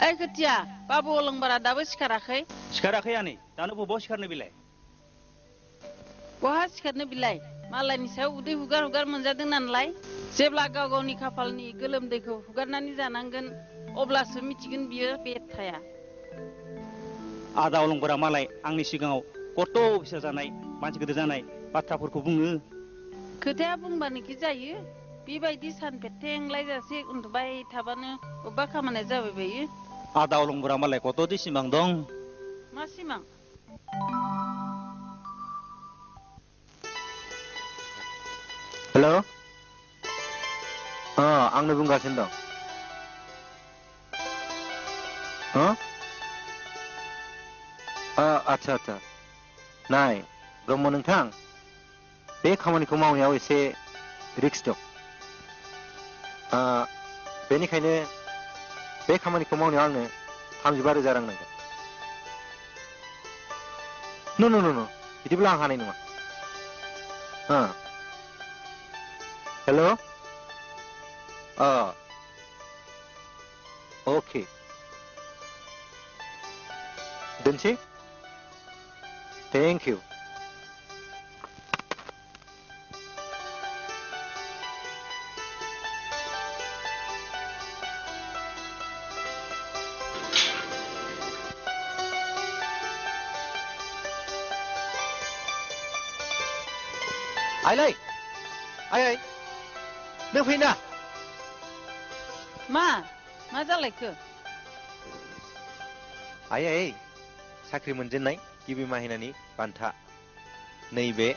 ओइ खोथिया बाबु अलंबारा दाबो सिखाराखै? सिखाराखै आनै दानो बबाव सिखारनो बिलाय? बहा सिखारनो बिलाय मालायनि सायाव उदै हुगार हुगार मोनजादों नालाय जेब्ला गाव गावनि खाफालनि गोलोमदैखौ हुगारनानै जानांगोन अब्लासो मिथिगोन बियो बेथाया। आदा अलंबारा मालाय आंनि सिगाङाव कत' अफिसार जानाय मानसि गिदिर जानाय बाथ्राफोरखौ बुङो। खोथाया बुंबानोखि जायो बेबायदि सानफेथेंलायजासे उन्दुबाय थाबानो अबेबा खामानिया जाबाय बायो। आदा अलंबारा मालाय कत'दि सिमां दं। मा सिमां? हेल' आंनो बुंगासिनो दं। आच्छा आच्छा नाय ब्रह्म नोंथां बे खामानिखौ मावनायाव एसे रिक्स दं। बेनिखायनो बे खामानिखौ मावनायाव आंनो 35,000 रां नांगोन। न बिदिब्ला आं हानाय नङा। हेल' अके दोनसै। Thank you. आइलै आइ नों फैना मा जालायखो? आइ साख्रि मोनजेननाय गिबि माहिनानि बान्था नैबे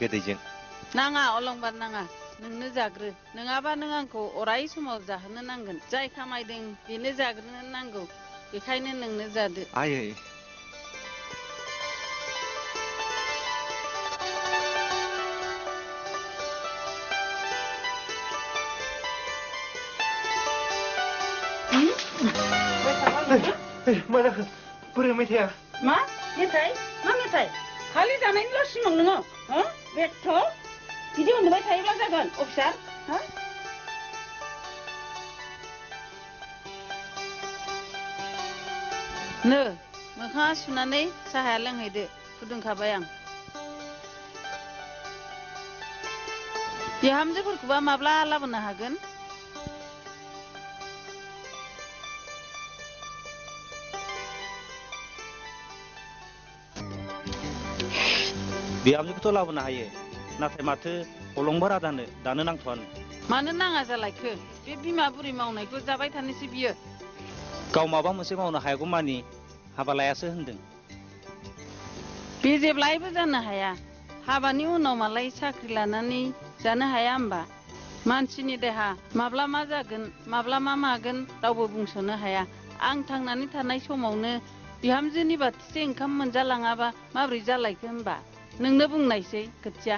गोदैजों। नाङा अलंबार नाङा नोंनो जाग्रो नङाबा नों आंखौ अराय समाव जाहोनो नांगोन। जाय खामायदों बेनो जाग्रोनो नांगौ बेखायनो नोंनो जादो। आइ मा जाखो बोरै मेथाइया? मा मेथाइ? मा मेथाइ? खालि जानायनिल' सिमां नोङो बेथ' बिदि उन्दुबाय थायोब्ला जागोन अफिसार? नो मोखाङा सुनानै साहाया लोंहैदो फुदुंखाबाय आं। बिहामजोफोरखौबा माब्ला लाबोनो हागोन? बिहामजोखौथ' लाबोनो हायो नाथाय माथो अलंबार आदानो दानो नांथ'आनो। मानो नाङा जालायखो? बे बिमा बुरि मावनायखौ जाबाय थानोसै बियो। गाव माबा मोनसे मावनो हायागौ मानि हाबा लायासो होनदों। बे जेब्लायबो जानो हाया। हाबानि उनाव मालाय साख्रि लानानै जानो हाया होमबा? मानसिनि देहा माब्ला मा जागोन माब्ला मा मागोन रावबो बुंस'नो हाया। आं थांनानै थानाय समावनो बिहामजोनि बाथिसे ओंखाम मोनजालाङाबा माबोरै जालायखो होनबा? नोंनो बुंनायसै खोथिया।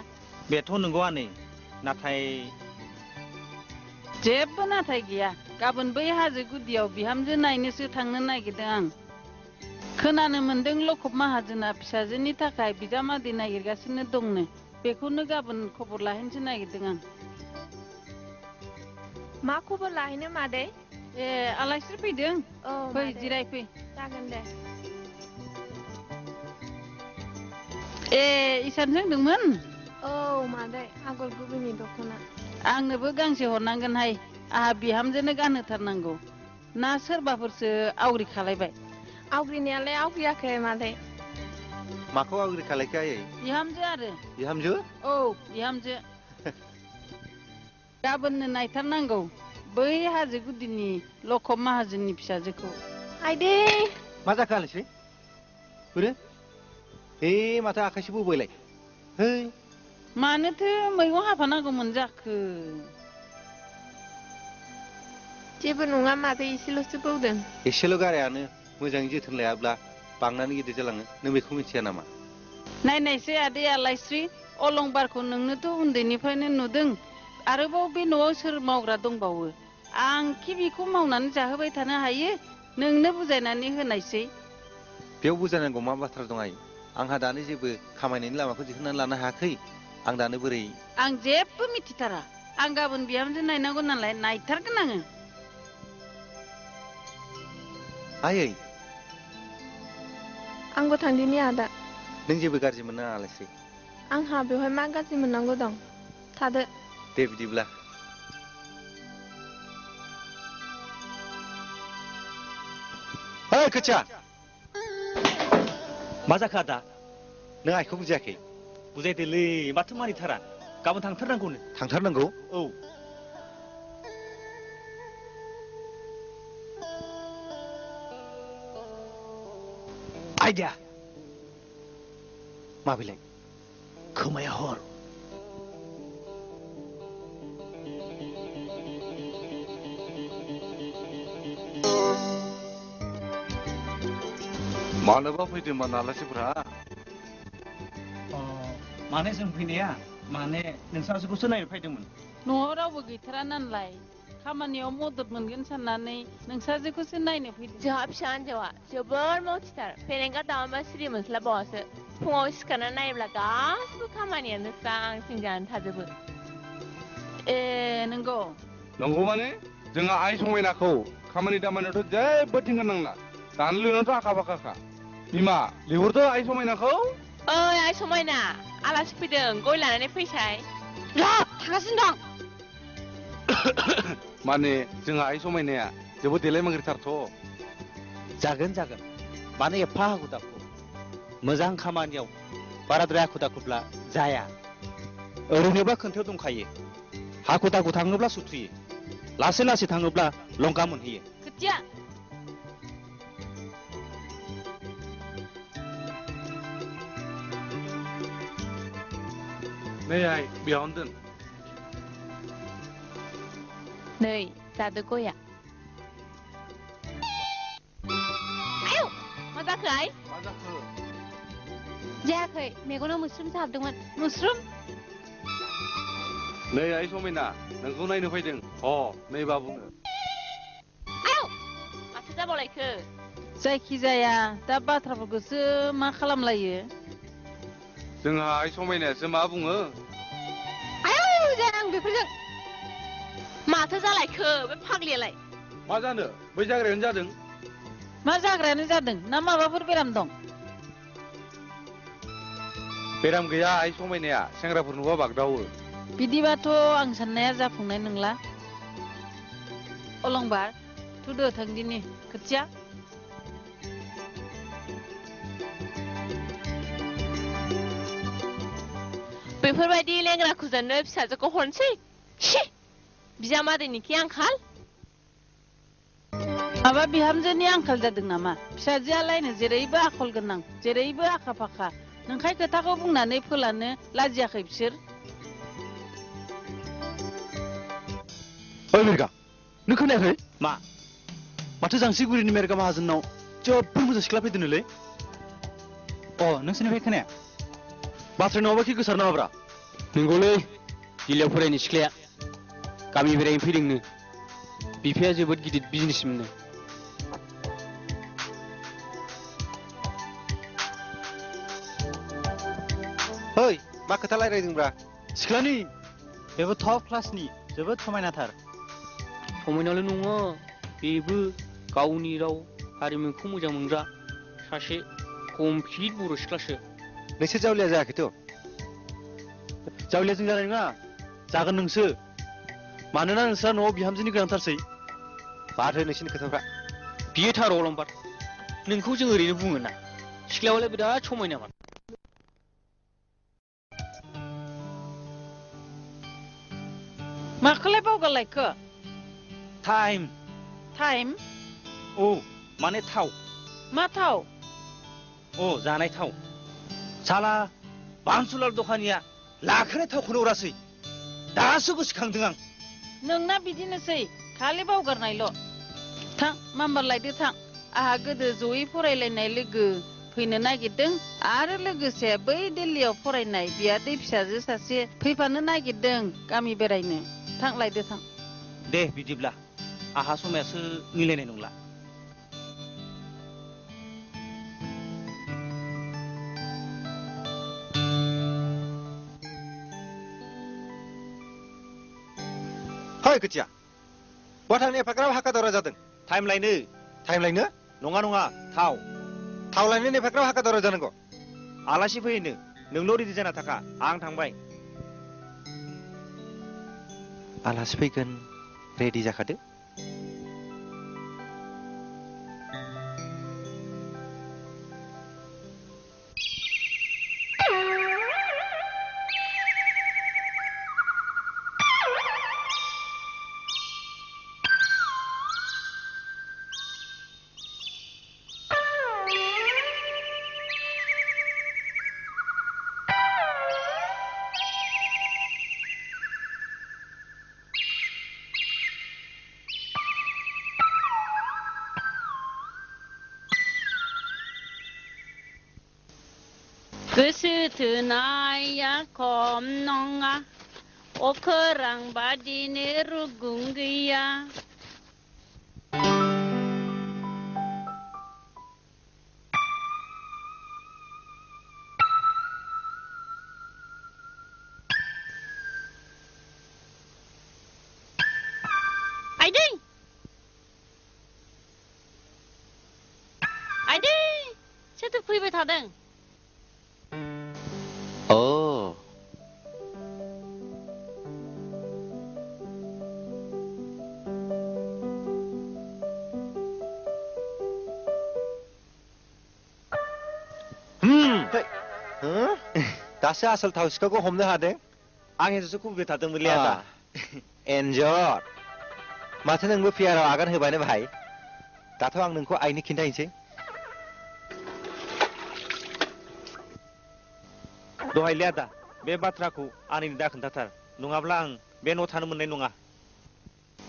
बेथ' नंगौ आनै नाथाय जेबो नाथाय गैया। गाबोन बै हाजो गुदियाव बिहामजो नायनोसो थांनो नागिरदों आं। खोनानो मोन्दों लखब माहाजोना फिसाजोनि थाखाय बिजामादै नागिरगासिनो दंनो। बेखौनो गाबोन खबर लाहैनोसो नागिरदों आं। मा खबर लाहैनो मादै? आलायस्रि फैदों। औ फै मादै जिरायफै। जागोन दे। इसान सोंदोंमोन? औ मादै आगर गुबैनि दख'ना। आंनोबो गांसे हरनांगोनहाय आंहा बिहामजोनो गानहोथारनांगौ। ना सोरबाफोरसो आवग्रि खालायबाय? आवग्रिनायालाय आवग्रियाखै मादै। माखौ आवग्रि खालायखो आयै? बिहामजो आरो। बिहामजो? औ बिहामजो। गाबोननो नायथारनांगौ बै हाजो गुदिनि लखब माहाजोननि फिसाजोखौ। आइदै मा जाखो आलायस्रि? बोरो माथो आखाइसो बौबायलाय? है मानोथो मैगं हाफानांगौमोन जाखो? जेबो नङा मादै एसेल'सो बौदों। एसेल' गारायानो मोजाङै जोथोन लायाब्ला बांनानै गिदिर जालाङो नों बेखौ मिथिया नामा? नायनायसै आदै आलायस्रि अलंबारखौ नोंनोथ' उन्दैनिफ्रायनो नुदों। आरोबाव बे न'आव सोर मावग्रा दंबावो? आंखि बेखौ मावनानै जाहोबाय थानो हायो? नोंनो बुजायनानै होनायसै। बेयाव बुजायनांगौ मा बाथ्रा दं आइ? आंहा दानो जेबो खामायनायनि लामाखौ दिहुननानै लानो हायाखै। आं दानो बोरै? आं जेबो मिथिथारा। आं गाबोन बिहामजो नायनांगौ नालाय नायथारगोन आङो। आयै आंबो थांदिनि आदा नों जेबो गाज्रि मोननाङा आलायस्रि आंहा बेवहाय मा गाज्रि मोननांगौ दं थादो दे बिदिब्ला ओइ खोथिया मा जाखो आदा नों आइखौ बुजियाखै बुजायदोलै माथो मानिथारा गाबोन थांथारनांगौनो थांथारनांगौ औ आइडिया माबेलाय खोमाया हर मानोबा फैदोंमोन आलासिफोरा माने जों फैनाया माने नोंसासोखौसो नायनो फैदोंमोन न'आव रावबो गैथारा नालाय खामानियाव मदद मोनगोन साननानै नोंसाजोखौसो नायनो फैदों जोंहा फिसा हिन्जावा जोबोर मावथिथार फेरेंगा दामाबा सिरि मोनस्लाबावासो फुङाव सिखारना नायोब्ला गासिबो खामानियानो स्रां स्रिं जानानै थाजोबो ए नंगौ नंगौ माने जोंहा आइ समायनाखौ खामानि दामानियावथ' जेबो थिंगोन नांला दानो लुनायावथ' आखा फाखाखा बिमा लिंहरदो आइ समायनाखौ ओइ आइ समायना आलासि फैदों गय लानानै फैसाय थांगासिनो दं माने जोंहा आइ समायनाया जोबोद देलाय मांग्रिथारथ' जागोन जागोन मानो एफा हाखु दाखु मोजां खामानियाव बाराद्राय हाखु दाखुब्ला जाया ओरैनोबा खोन्थायाव दंखायो हाखु दाखु थाङोब्ला सुथुयो लासै लासै थाङोब्ला लंका मोनहैयो खोथिया नै आइ बेयावनो दोन नै जादो गया आयौ मा जाखो आइ मा जाखो जायाखै मेगनाव मोस्रोमसो हाबदोंमोन मुस्रुम नै आइ समायना नोंखौ नायनो फैदों नै बाबुनो आयौ माथो जाबावलायखो जायखिजाया दा बाथ्राफोरखौसो मा खालामलायो जोंहा आइ समायनायासो मा बुङो आयौ जाया आं बेफोरजों माथो जालायखो बे फाग्लियालाय मा जानो बै जाग्रायानो जादों मा जाग्रायानो जादों ना माबाफोर बेराम दं बेराम गैया आइ समायनाया सेंग्राफोर नुबा बागदावो बिदिबाथ' आं साननाया जाफुंनाय नंला अलंबार थुदो थांदिनि खोथिया बेफोरबायदि लेंग्रा खुजानो फिसाजोखौ हरनोसै बिजामादैनिखि आंखाल माबा बिहामजोनि आंखाल जादों नामा फिसाजोआलायनो जेरैबो आखल गोनां जेरैबो आखा फाखा नोंखाय खोथाखौ बुंनानै फोलानो लाजियाखै बिसोर ओइ मेरगा नों खोनायाखै मा माथो जांसिगुरिनि मेरगा माहाजोननाव जोबोर मोजां सिख्ला फैदोंनोलै नोंसोरनिफ्राय खोनाया बाथ्राया नङाबा खि गोसार नामाब्रा नंगौलै जिल्लायाव फरायनाय सिख्लाया गामि बेरायनो फैदोंनो बिफाया जोबोद गिदिर बिजनेसमेननो ओइ मा खोथा रायलायदोंब्रा सिख्लानि बेबो टप क्लासनि जोबोद समायनाथार समायनाल' नङा बेबो गावनि राव हारिमुखौ मोजां मोनग्रा सासे कमप्लिट बर' सिख्लासो नोंसोर जावलिया जायाखैथ' जावलिया जों जानाय नङा जागोन नोंसो मानोना नोंस्रा न'आव बिहामजोनि गोनांथारसै माथो नोंसोरनि खोथाफ्रा बियो थार अलंबार नोंखौ जों ओरैनो बुङो ना सिख्लायालाय बिराद समायनामोन माखौलाय बावगारलायखो टाइम टाइम औ माने थाव मा थाव जानाय थाव साला बानसुलार दखानिया लाखोनाय थावखौनो हरासै दासो गोसोखांदों आं नोंना बिदिनोसै खालि बावगारनायल' थां माम्बार लायदो थां आहा गोदो जयै फरायलायनाय लोगो फैनो नागिरदों आरो लोगोसे बै दिल्लीयाव फरायनाय बियादै फिसाजो सासे फैफानो नागिरदों गामि बेरायनो थां लायदो थां दे बिदिब्ला आहा समायासो मिलायनाय नंला ओइ खोथिया बहा थांनो एफाग्राब हाखा दावरा जादों टाइम लायनो टाइम लायनो नङा नङा थाव थाव लायनो नेफाग्राव हाखा दर जानांगौ आलासि फैनो नोंल' रेडि जाना थाखा आं थांबाय आलासि फैगोन रेडि जाखादो गोसो थोनाया खम नङा अखोरां बादिनो रुगुं गैया आइदै आइदै सोरथो फैबाय थादों Oh. दासो आसल थाव सिखाखौ हमनो हादों आं एजोंसो खुबैबाय थादोंमोनलै आदा एन्जर माथो नोंबो पियाराव आगान होबायनो भाई दाथ' आं नोंखौ आइनो खिन्थाहैसै दहायलै आदा बे बाथ्राखौ आनैनो दा खोन्थाथार नङाब्ला आं बे न'आव थानो मोननाय नङा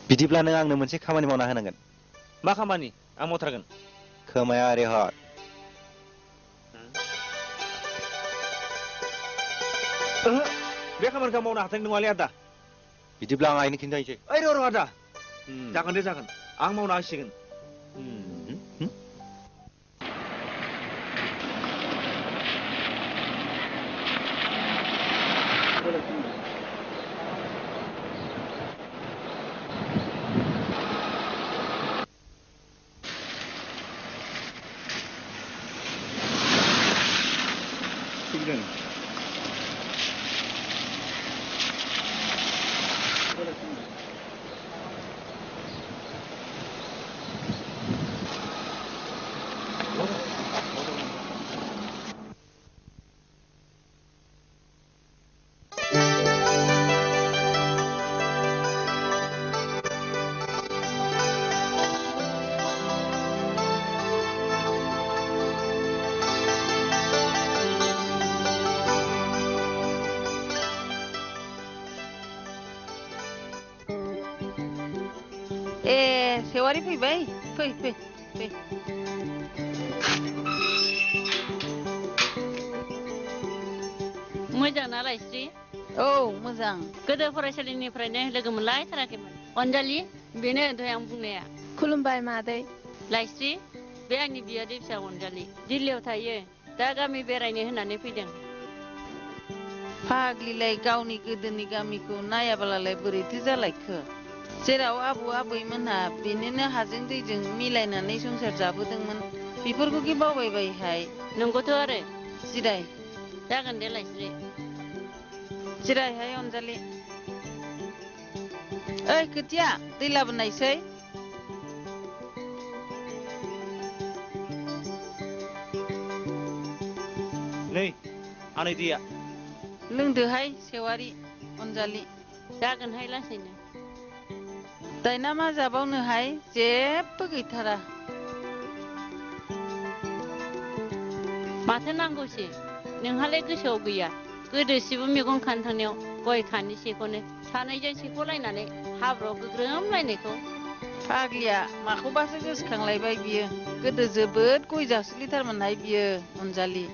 बिदिब्ला नों आंनो मोनसे खामानि मावना होनांगोन मा खामानि आं मावथारगोन खोमाया ओरै हर बे खामानिखौ मावनो हाथाय नङालै आदा बिदिब्ला आं आइनो खिन्थाहैसै ओइ र' आदा जागोन दे जागोन आं मावनो हासिगोन सेवारि फैबाय फै फै फै मोजां ना लायस्रि औ मोजां गोदो फरायसालिनिफ्रायनो लोगो मोनलायथाराखैमोन अनजालि बेनो दहाय आं बुंनाया खुलुमबाय मादै लायस्रि बे आंनि बियादै फिसा अनजालि दिल्लीयाव थायो दा गामि बेरायनो होननानै फैदों फाग्लिलाय गावनि गोदोनि गामिखौ नायाबालाय बोरैथो जालायखो जेराव आबौ आबैमोनहा बेनिनो हाजों दैजों मिलायनानै संसार जाबोदोंमोन बेफोरखौ बावबायबायहाय नंगौथ' आरो जिराय जागोन दे लायस्रि जिरायहाय अनजालि ओइ खोथिया दै लाबोनायसै नै आनै दैया लोंदोहाय सेवारि अनजालि जागोनहाय लासैनो दायना मा जाबावनोहाय जेबो गैथारा माथो नांगौसै नोंहालाय गोसोआव गैया गोदोसेबो मैगं खानो थांनायाव गय खानिसेखौनो सानैजों सेख'लायनानै हाब्रुआव गोग्रोमलायनायखौ फाग्लिया माखौबासो गोसोखांलायबाय बियो गोदो जोबोद गय जासुलिथारमोनहाय बियो अनजालि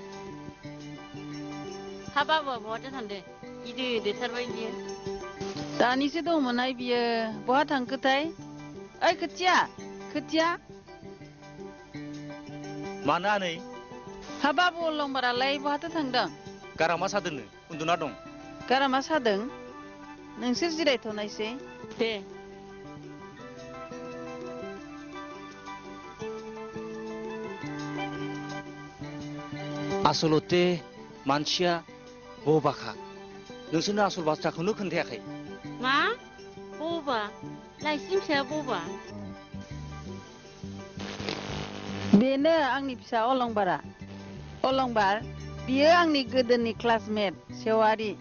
हा बाबुआ बहाथो थांदों गिदिर देरथारबाय बियो दानिसो दंमोनहाय बियो बहा थांखोथाय ओइ खोथिया खोथिया मानो आनै हा बाबु अलंबारालाय बहाथो थांदों गारामा सादोंनो उन्दुना दं गारामा सादों नोंसोर जिरायथ'नायसै दे आसलते मानसिया बबाखा नोंसोरनो आसल बाथ्राखौनो खोन्थायाखै मा बबा लाइसिनि फिसाया बबा बेनो आंनि फिसा अलंबारा अलंबार बियो आंनि गोदोनि क्लासमेट सेवारि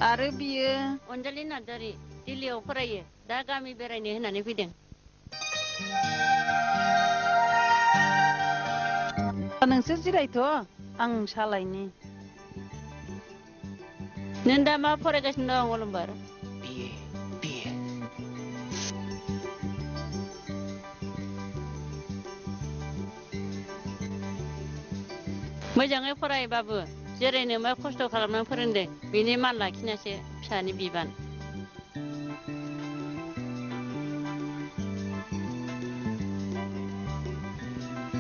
आरो बियो अनजालि नार्जारि दिल्लीयाव फरायो दा गामि बेरायनो होननानै फैदों नोंसोर जिरायथ' आं सालायनि नों दा मा फरायगासिनो दं अलंबार बिए मोजाङै फराय बाबु जिरायनो मा खस्थ' खालामनानै फोरोंदों बेनि मान लाखिनासो फिसानि बिबान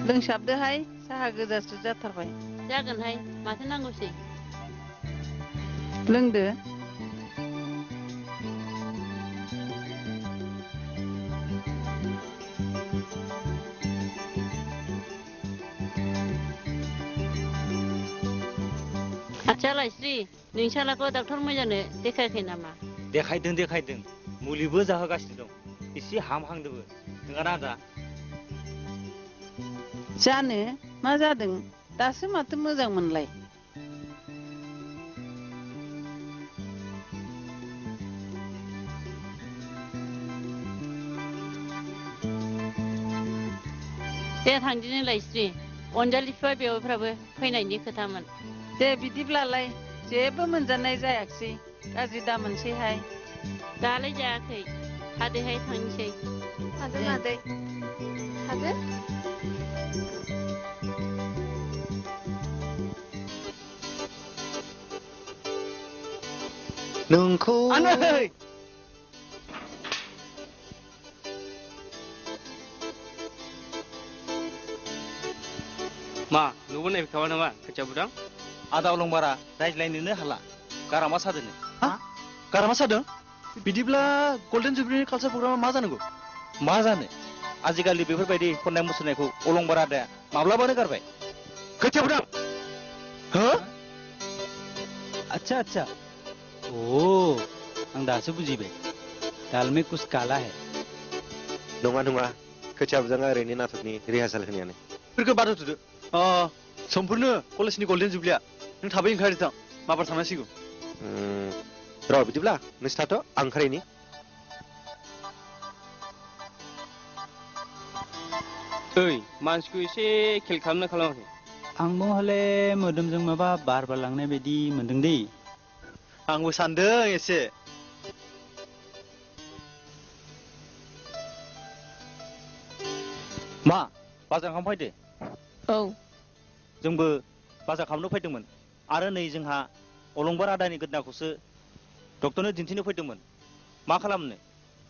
लोंसाबदोहाय साहा गोजासो जाथारबाय जागोनहाय माथो नांगौसै लोंदो आच्चा लाइस्रि नोंसालाखौ डक्टर मोजांनो देखायाखै नामा देखायदों मुलिबो जाहोगासिनो दं एसे हामहांदोबो नङाना आदा जानो मा जादों दासो माथो मोजां मोनलाय दे थांदिनि लाइस्रि अनजालि बिफा बेवाइफ्राबो फैनायनि खोथामोन दे बिदिब्लालाय जेबो मोनजानाय जायाखसै गाज्रि दामोनसैहाय दालाय जायाखै थादोहाय थांनोसै थादो मादै थादो नोंखौ आनै मा न'बो नायफैखाबाय नामा खोथिया बुदां आदा अलंबारा रायज्लायनोनो हाला गारामा सादोनो गारामा सादों बिदिब्ला गल्डेन जुबलिनि कालचार प्रग्रामा मा जानांगौ मा जानो आजिखालि बेफोरबायदि खननाय मुसुरनायखौ अलंबारा आदाया माब्लाबानो गारबाय खोथिया बुदां हो अच्छा ओ आं दासो बुजिबाय दाल में कुछ काला है नङा खोथिया बुदाङा ओरैनो नाटकनि रिहार्साल होनायानो बेफोरखौ बाद होथ'दो समफोरनो कलेजनि गल्डेन जुबलिया नों थाबै ओंखारदो थां माबार थांनांसिगौ र' बिदिब्ला नोंसोर थाथ' आं ओंखारहैनि ओइ मानसिखौ एसे खेल खालामना खालामाखै आंबो हले मोदोमजों माबा बार बारलांनाय बायदि मोनदों दै आंबो सानदों एसे मा बाजार खालामनो फैदो औ जोंबो बाजार खालामनो फैदोंमोन आरो नै जोंहा अलंबार आदानि गोदनाखौसो डक्टरनो दिन्थिनो फैदोंमोन मा खालामनो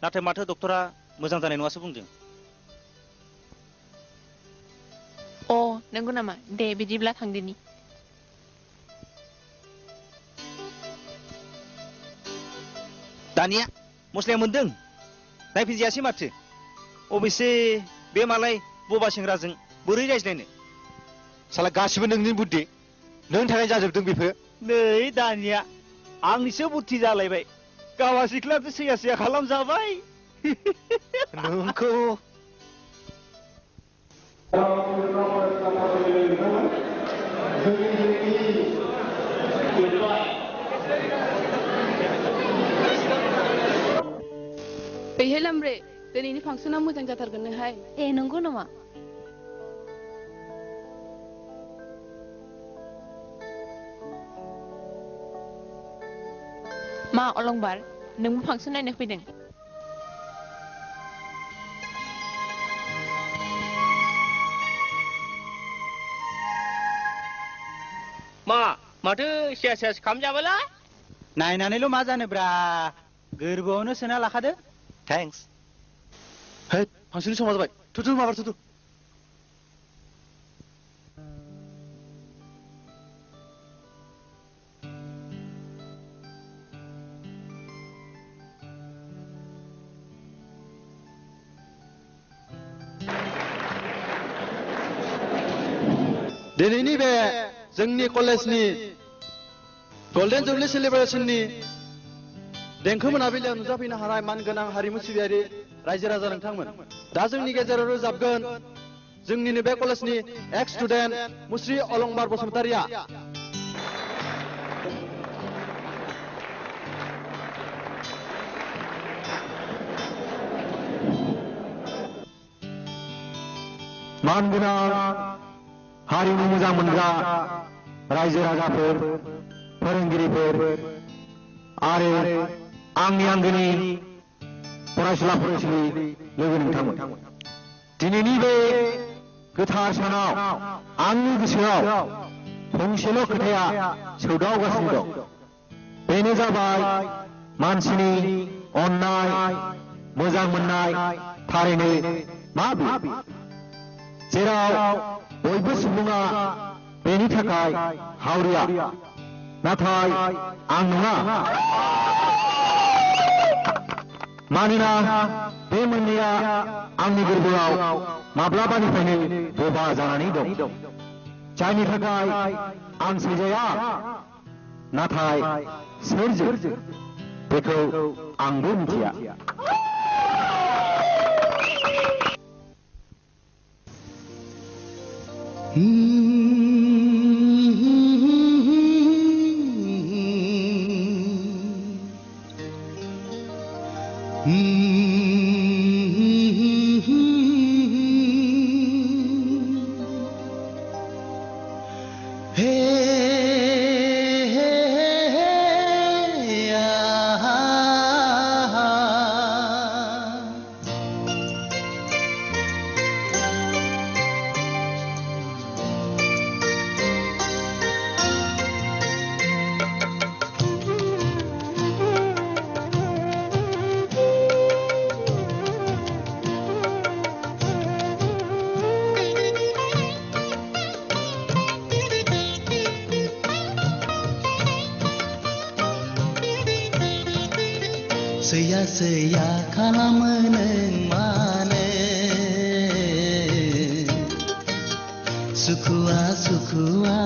नाथाय माथो डक्टरा मोजां जानाय नङासो बुंदों अ नंगौ नामा दे बिदिब्ला थांदिनि दानिया मस्लाया मोनदों नायफिनजायासै माथो अबेसे बे मालाय बबा सेंग्राजों बोरै रायज्लायनो साला गासिबो नोंनि बुद्धि नों थाखाय जाजोबदों बेफोर नै दानिया आंनिसो बुद्धि जालायबाय गावा सिख्लायाथ' सैया खालामजाबाय नोंखौ ओइहे लामब्रे दिनैनि फांसना मोजां जाथारगोननोहाय ए नंगौ नामा मा अलंबार नोंबो फांसन नायनो फैदों माथो सिया खालामजाबायलाय नायनानैल' मा जानोब्रा गोरबोआवनो सोना लाखादो थेंक्स है फांसननि समा जाबाय थुथु माबार थुथु दिनैनि बे जोंनि कलेजनि गोल्डेन जुबली सेलिब्रेशननि देंखो मोनाबिलियाव नुजाफैनो हानाय मानगोनां हारिमु सिबियारि रायजो राजा नोंथांमोन दा जोंनि गेजेराव रोजाबगोन जोंनिनो बे कलेजनि एक्स स्टुडेन्ट मुस्रि अलंबार बसुमतारिया मानगोनां हारिमु मोजां मोनग्रा रायजो राजाफोर फोरोंगिरिफोर आरो आंनि आंगोनि फरायसुला फरायसुलि लोगो नोंथांमोन दिनैनि बे गोथार सानाव आंनि गोसोआव फंसेल' खोथाया सौदावगासिनो दं बेनो जाबाय मानसिनि अननाय मोजां मोननाय थारैनो मा बे जेराव बयबो सुबुङा बेनि थाखाय हावरिया नाथाय आं नङा मानोना बे मोननैया आंनि गोरबोआव माब्लाबानिफ्रायनो बोबा जानानै दं जायनि थाखाय आं सैजाया नाथाय सोरजों बेखौ आंबो मिथिया सैया खालामो नों मानो सुखुआ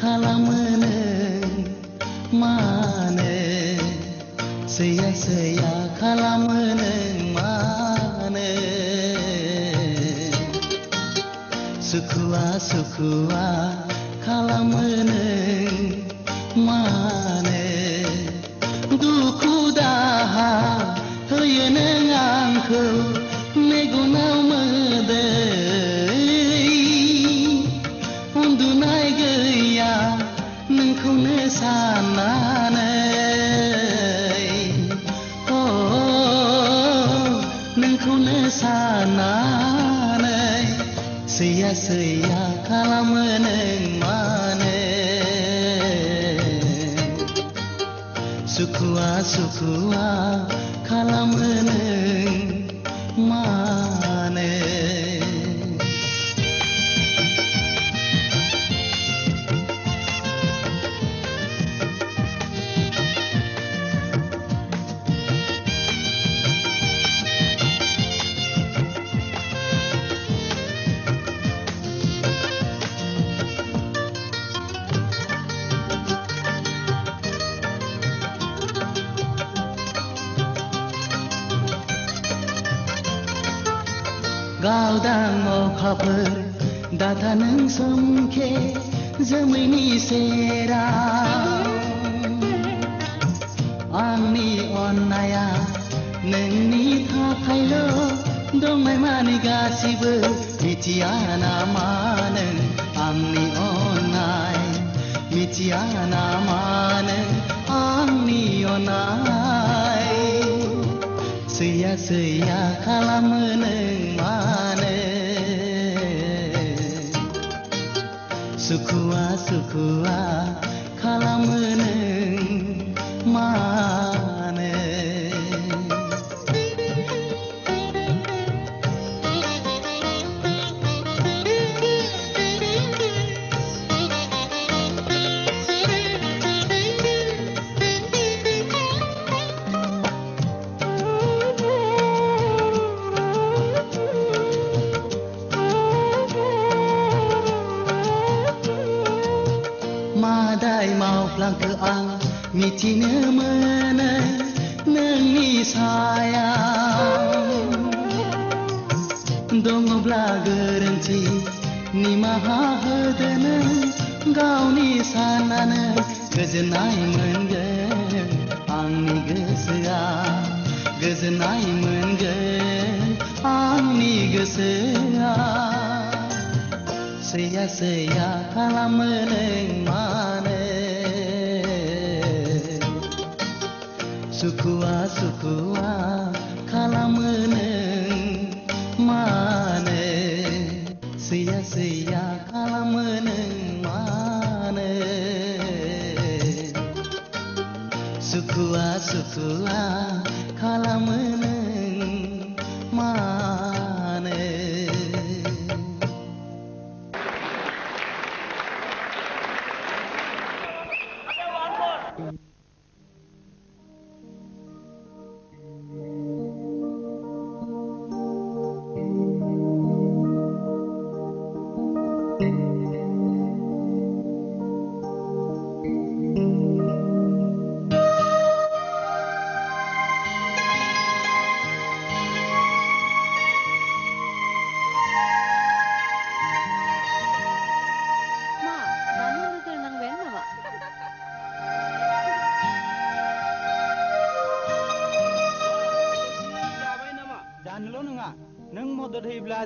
खालामो नों मानो सैया खालामो नों मानो सुखुआ खालामो नों मानो दुखु दाहा होयो नों आंखौ मेगनाव मोदै उन्दुनाय गैया नोंखौनो साननानै नोंखौनो साननानै सैया खालामो नों मानो सुखुआ खालामो नों मानो गावदां अखाफोर दाथा नों सोमखे जोमैनि सेराव आंनि अननाया नोंनि थाखायल' दंनाय मानि गासिबो मिथिया नामा नों आंनि अननाय मिथिया नामा नों आंनि अननाय सैया खालामो नों मानो सुखुआ खालामो नों मानो मादाय मावफ्लांखो आं मिथिनो मोनै नोंनि सायाव दङब्ला गोरोन्थि निमाहा होदो नों गावनि साननानै गोजोननाय मोनगोन आंनि गोसोआ गोजोननाय मोनगोन आंनि गोसोआ सैया सैया खालामो नों मानो सुखुआ सुखुआ खालामो नों मानो सैया सैया खालामो नों मानो सुखुआ सुखुआ खालामो नों मानो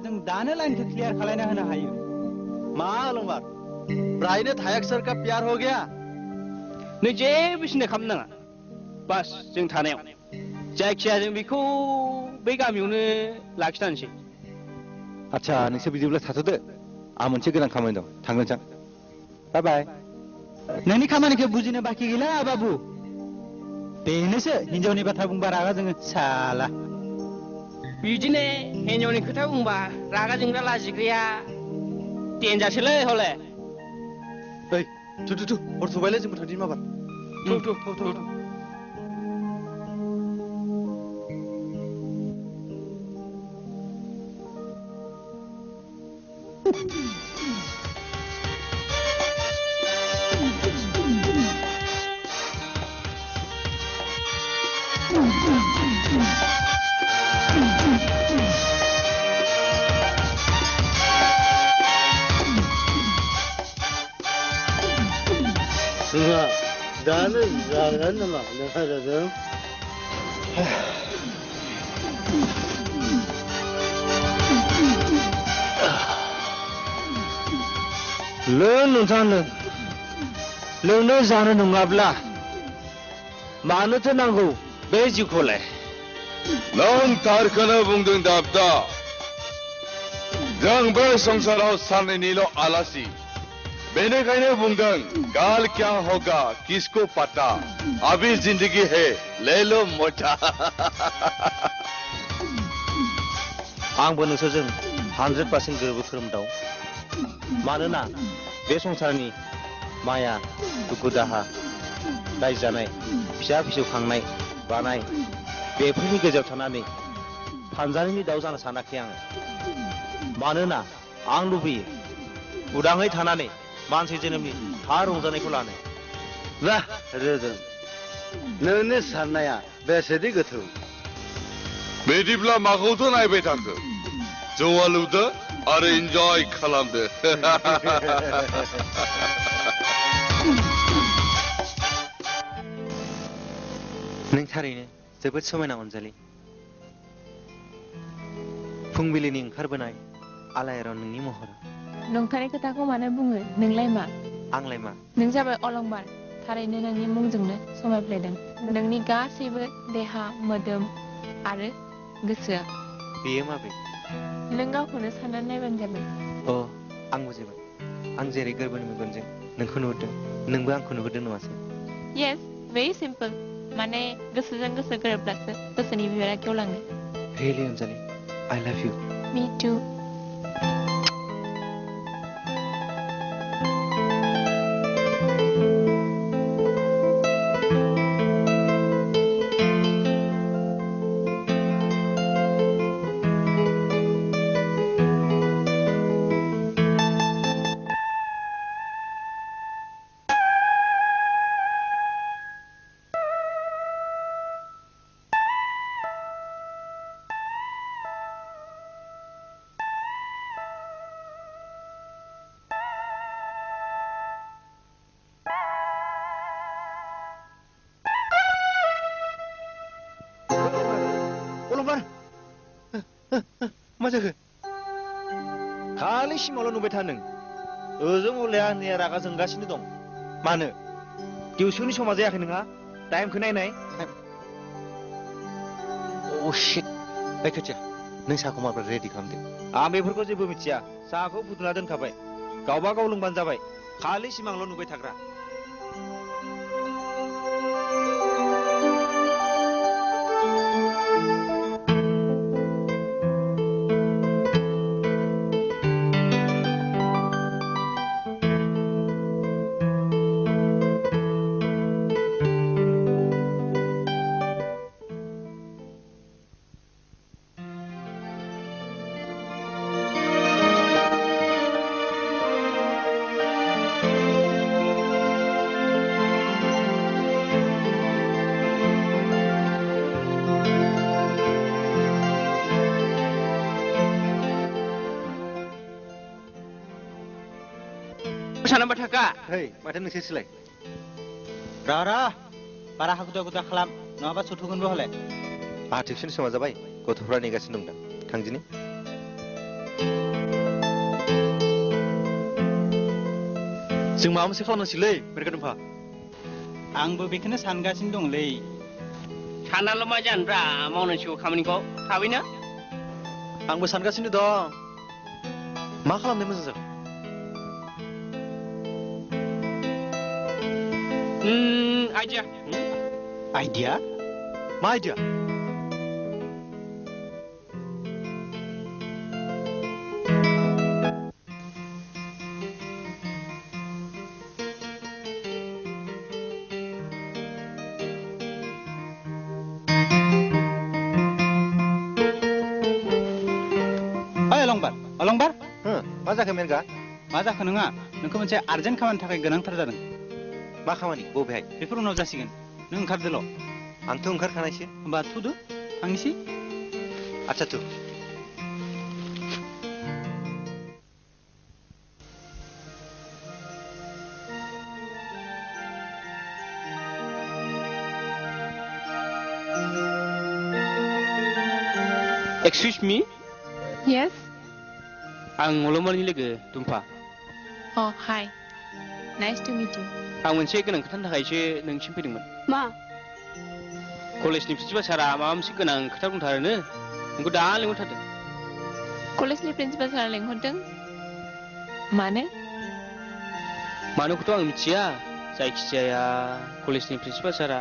जों दानो लाइनखौ क्लियर खालायना होनो हायो मा अलंबार ब्रायनो थायाक सर का प्यार हो गया नों जेबो सिन्था खालामनाङा बास जों थानायाव जायखिया जों बेखौ बे गामियावनो लाखिनानैसै आच्छा नोंसोर बिदिब्ला थाथ'दो आं मोनसे गोनां खामानि दं थांनोसै बाय बाय नोंनि खामानिखौ बुजिनो बाखि गैला बाबु बेनोसो हिनजावनि बाथ्रा बुंबा रागा जोङो साला बिदिनो हिन्जावनि खोथा बुंबा रागा जोंग्रा लाजिग्राया देनजारसोलै हले ओइ थु थु थु हर थबायलै जोंबो थांदिनि माबार थु दानो जागोन नामा नोंहा जादों लोंनो जानो नङाब्ला मानोथो नांगौ बे जिउखौलाय नों थारखौनो बुंदों दाबदा जों बे संसाराव सानैनिल' आलासि बेनिखायनो बुंदों काल क्या होगा किसको पता अभी जिंदगी है ले लो मजा आंबो नोंसोरजों 100% गोरोबो खोरोमदाव मानोना बे संसारनि माया दुखु दाहा दाय जानाय फिसा फिसौ खांनाय बानाय बेफोरनि गेजेराव थानानै फानजारिनि दाउ जानो सानाखै आङो मानोना आं लुबैयो उदाङै थानानै मानसि जोनोमनि थार रंजानायखौ लानो ना रोदों नोंनि साननाया बेसेदि गोथौ बिदिब्ला माखौथो नायबाय थाखो जौआ लुदो आरो इन्जय खालामदो नों थारैनो जोबोद समायना अनजालि फुंबिलिनि ओंखारबोनाय आलायारन नोंनि महरा नंथारै खोथाखौ मानो बुङो नोंलाय मा आंलाय मा नों जाबाय अलंबार थारैनो नोंनि मुंजोंनो समायफ्लेदों नोंनि गासैबो देहा मोदोम आरो गोसोआ बेयो माबे नों गावखौनो साननानै नायबानो जाबाय अ आं बुजिबाय आं जेरै गोरबोनि मेगनजों नोंखौ नुहुरदों नोंबो आंखौ नुहुरदों नङासै येस भेरि सिम्पल माने गोसोजों गोसो गोरोब्लासो गोसोनि बिबारा गेवलाङो रियेलि अनजालि I love you Me too जाखो खालि सिमावल' नुबाय था नों ओजों हले आंनिया रागा जोंगासिनो दं मानो टिउसननि समा जायाखै नोंहा टाइमखौ नायनाय अ शिट ओइ खोथिया नों साहाखौ माब्रै रेडि खालामदो आं बेफोरखौ जेबो मिथिया साहाखौ फुदुंना दोनखाबाय गावबा गाव लोंबानो जाबाय खालि सिमांल' नुबाय थाग्रा सानाबा थाखा है माथो नोंसोरसोलाय रा बारा हाखुदा गुदा खालाम नङाबा सुथुगोनबो हले आहा टिउसन समा जाबाय गथ'फ्रा नेगासिनो दं दा थांदिनि जों माबा मोनसे खालामनांसिगोनलै मेरगा दुमफा आंबो बेखौनो सानगासिनो दंलै सानाल' मा जानोब्रा मावनांसिगौ खामानिखौ थाबैनो आंबो सानगासिनो दं मा खालामनो मोजां जागोन आइडिया आइडिया मा आइडिया अलंबार मा जाखो मेरगा मा जाखो नोंहा नोंखौ मोनसे आर्जेन्ट खामानि थाखाय गोनांथार जादों मा खामानि बबेहाय बेफोर उनाव जासिगोन नों ओंखारदोल' आंथ' ओंखारखानायसो होमबा थुदो थांनोसै आच्छा थु Excuse me? Yes? आं अलंबारनि लोगो दुम्फा Oh, hi. Nice to meet you. आं मोनसे गोनां खोथानि थाखायसो नोंसिम फैदोंमोन मा कलेजनि प्रिन्सिपाल सारा माबा मोनसे गोनां खोथा बुंथारोनो नोंखौ दा लिंहरथारदों कलेजनि प्रिन्सिपाल सारा लिंहरदों मानोखौथ' आं मिथिया जायखिजाया कलेजनि प्रिन्सिपाल सारा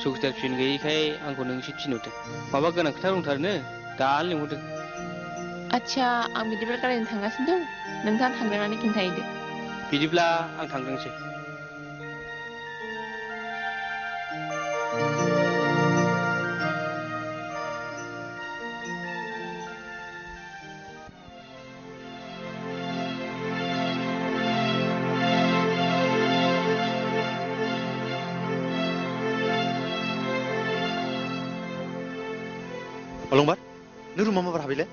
सुखिदार फिन गैयैखाय आंखौ नोंसिम थिनहरदों माबा गोनां खोथा बुंथारोनो दा लिंहरदों आच्छा आं बिदिब्ला गारिजों थांगासिनो दं नोंथाङा थांग्रोनानै खिन्थाहैदो बिदिब्ला आं थांदोंसै अलंबार नों रुमा माबार हाबैले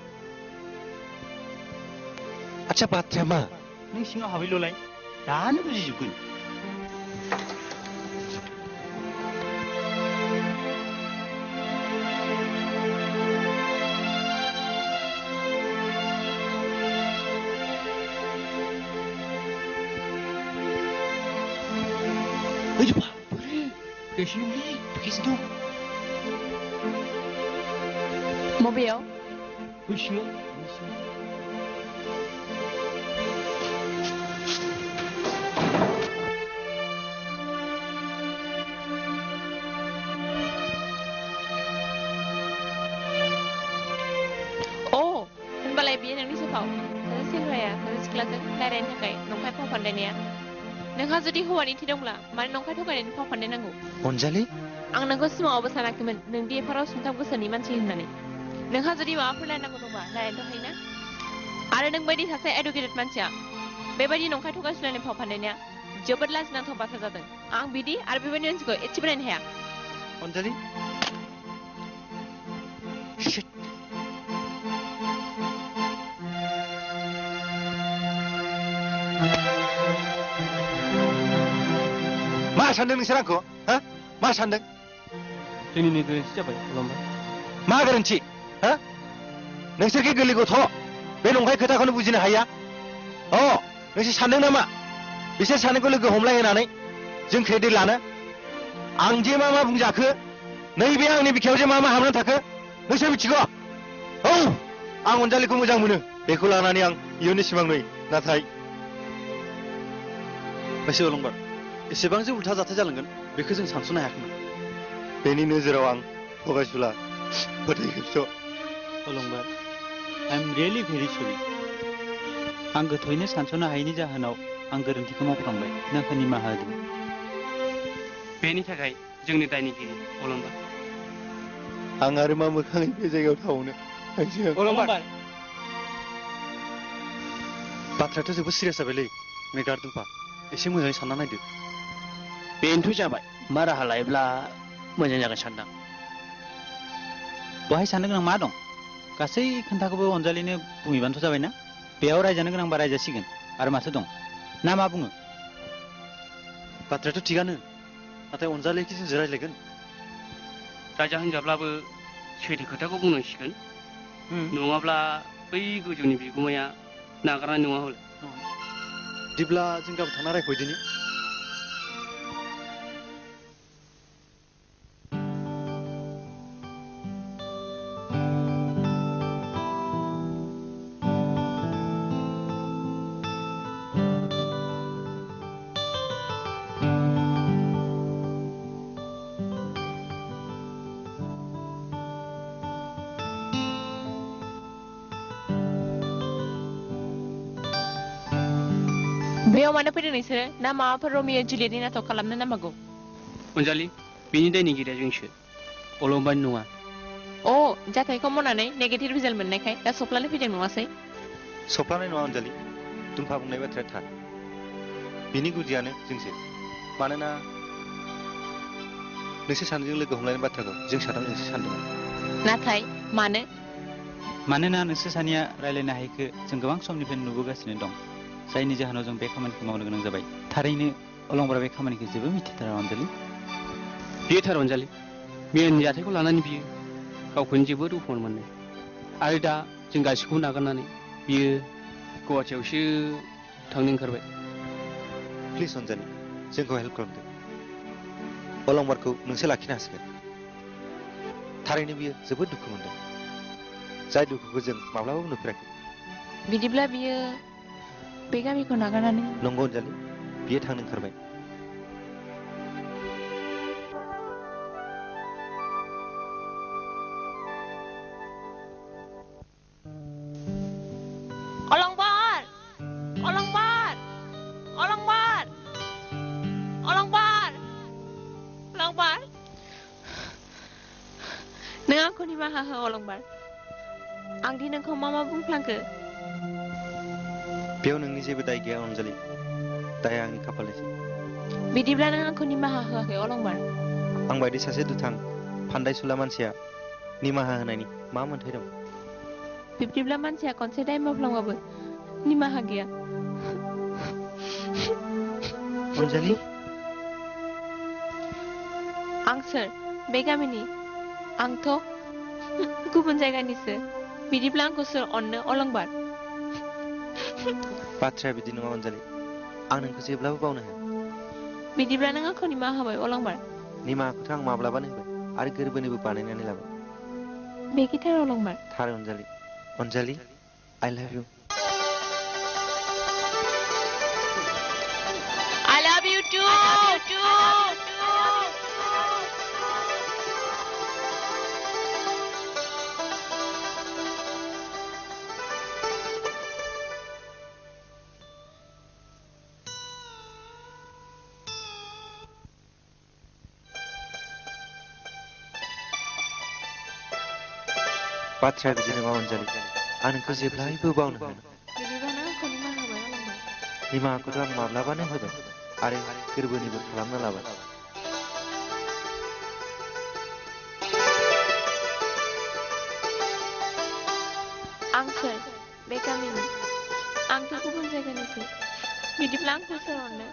आच्छा बाथ्राया मा नों सिङाव हाबैल'लाय दानो बुजिजोबगोन बबेयाव होनबालाय बियो नोंनि सोखाव सासे सेंग्राया सासे सिख्लाजों रायज्लायनो थाखाय नंखाय फाव फान्दायनाया नोंहा जुदि हौवानि थि दंब्ला मानो नंखाय थगायनायनि फाव फान्दायनांगौ अनजालि आं नोंखौ सिमाङावबो सानाखैमोन नोंदि एफाराव सुंथाब गोसोनि मानसि होननानै नोंहा जुदि माबाफोर रायनांगौ दंबा रायलायनोथ' हायोना आरो नों बायदि सासे एडुकेटेड मानसिया बेबायदि नंखाय थगायसुलायनाय फाव फान्दायनाया जोबोद लाजिनांथाव बाथ्रा जादों आं बिदि आरो बेबायदि मानसिखौ एसेबो नायनो हाया अनजालि मा सानदों नोंसोर आंखौ हा मा सानदों? जोंनिनो गोरोन्थि जाबाय अलंबार। मा गोरोन्थि? हा नोंसोरखि गोरलै गथ' बे नंखाय खोथाखौनो बुजिनो हाया अ नोंसोर सानदों नामा बिसोर सानैखौ लोगो हमलायहोनानै जोंखौ दै लानो आं जे मा बुंजाखो नैबे आंनि बिखायाव जे मा हाबनानै थाखो नोंसोर मिथिगौ औ आं अनजालिखौ मोजां मोनो बेखौ लानानै आं इयुननि सिमां नुयो नाथाय बैसो अलंबार एसेबां जे उल्था जाथाय जालांगोन बेखौ जों सानस'नो हायाखैमोन बेनि नोजोराव आं थगायसुला फोथायखेबस' अलंबार आइ एम रियेलि भेरि सरि आं गोथौयैनो सानस'नो हायैनि जाहोनाव आं गोरोन्थिखौ मावफ्लांबाय नोंखौ निमाहा होदों बेनि थाखाय जोंनि दायनिगिरि अलंबार आं आरो मा मोखाङै बे जायगायाव थावनो अलंबार बाथ्रायाथ' जोबोद सिरियास जाबायलै मेगार दुम्पा एसे मोजाङै सानना नायदो बेनोथ' जाबाय मा राहा लायोब्ला मोजां जागोन सानदां बहाय साननो गोनां मा दं गासै खोन्थाखौबो अनजालिनो बुंहैबानोथ' जाबायना बेयाव रायजानो गोनांबा रायजासिगोन आरो माथो दं ना मा बुङो बाथ्रायाथ' थिगानो नाथाय अनजालिखि जों रायज्लायगोन राजा होनजाब्लाबो सैथो खोथाखौ बुंनांसिगोन नङाब्ला बै गोजौनि बिगुमाया नागारनाय नङा हले बिदिब्ला जों गाबोन थांना रायख'हैदिनि बेयाव मानो फैदों नोंसोरो ना माबाफोर रमियो जुलियटनि नाटक खालामनो नामागौ अनजालि बेनि दायनिगिरिया जोंसो अलंबारनि नङा अ जाथायखौ मावनानै नेगेटिभ रिजाल्ट मोननायखाय दा सफ्लानो फैदों नङासै सफ्लानाय नङा अनजालि दुम्फा बुंनाय बाथ्राया थार बिनि गुदियानो जोंसो मानोना नोंसोर सानैजों लोगो हमलायनाय बाथ्राखौ जों साथामजोंसो सानदोंमोन नाथाय मानोना नोंसोर सानैया रायलायनो हायैखो जों गोबां समनिफ्रायनो नुबोगासिनो दं जायनि जाहोनाव जों बे खामानिखौ मावनो गोनां जाबाय थारैनो अलंबारा बे खामानिखौ जेबो मिथिथारा अनजालि बियो थार अनजालि मैयानि जाथायखौ लानानै बियो गावखौनो जोबोद दुखु मोनदों आरो दा जों गासैखौबो नागारनानै बियो गुवाहाटियावसो थांनो ओंखारबाय प्लिज अनजालि जोंखौ हेल्प खालामदो अलंबारखौ नोंसो लाखिनो हासिगोन थारैनो बियो जोबोद दुखु मोनदों जाय दुखुखौ जों माब्लाबाबो नुफेराखै बिदिब्ला बियो बे गामिखौ नागारनानै नंगौ अनजालि बियो थांनो ओंखारबाय अलंबार अलंबार अलंबार अलंबार अलंबार नों आंखौ निमाहा हो अलंबार आं दि नोंखौ मा बुंफ्लांखो बेयाव नोंनि जेबो दाय गैया अनजालि दाया आंनि खाफालनिसो बिदिब्ला नों आंखौ निमाहा होआखै अलंबार आं बायदि सासे दुथां फान्दायसुला मानसिया निमाहा होनायनि मा मोन्थाय दं बिब्दिब्ला मानसिया खनसे दाय मावफ्लांबाबो निमाहा गैया अनजालि आं सोर बे गामिनि आंथ' गुबुन जायगानिसो बिदिब्ला आंखौ सोर अननो अलंबार बाथ्राया बिदि नङा अनजालि आं नोंखौ जेब्लाबो बावनो हाया बिदिब्ला नों आंखौ निमाहा होबाय अलंबार निमाहाखौथ' आं माब्लाबानो होबाय आरो गोरबोनिबो बानायनानै लाबाय बे गिटार अलंबार थार Anjali Anjali I love you I love you too बाथ्राया बिदि नङा अनजालि आं नोंखौ जेब्लायबो बावनो हाया निमाहाखौथ' आं माब्लाबानो होबाय आरो गोरबोनिबो खालामना लाबाय आं सोर बे गामिनि आंथ' गुबुन जायगानिसो बिदिब्ला आंखौ सोर अननो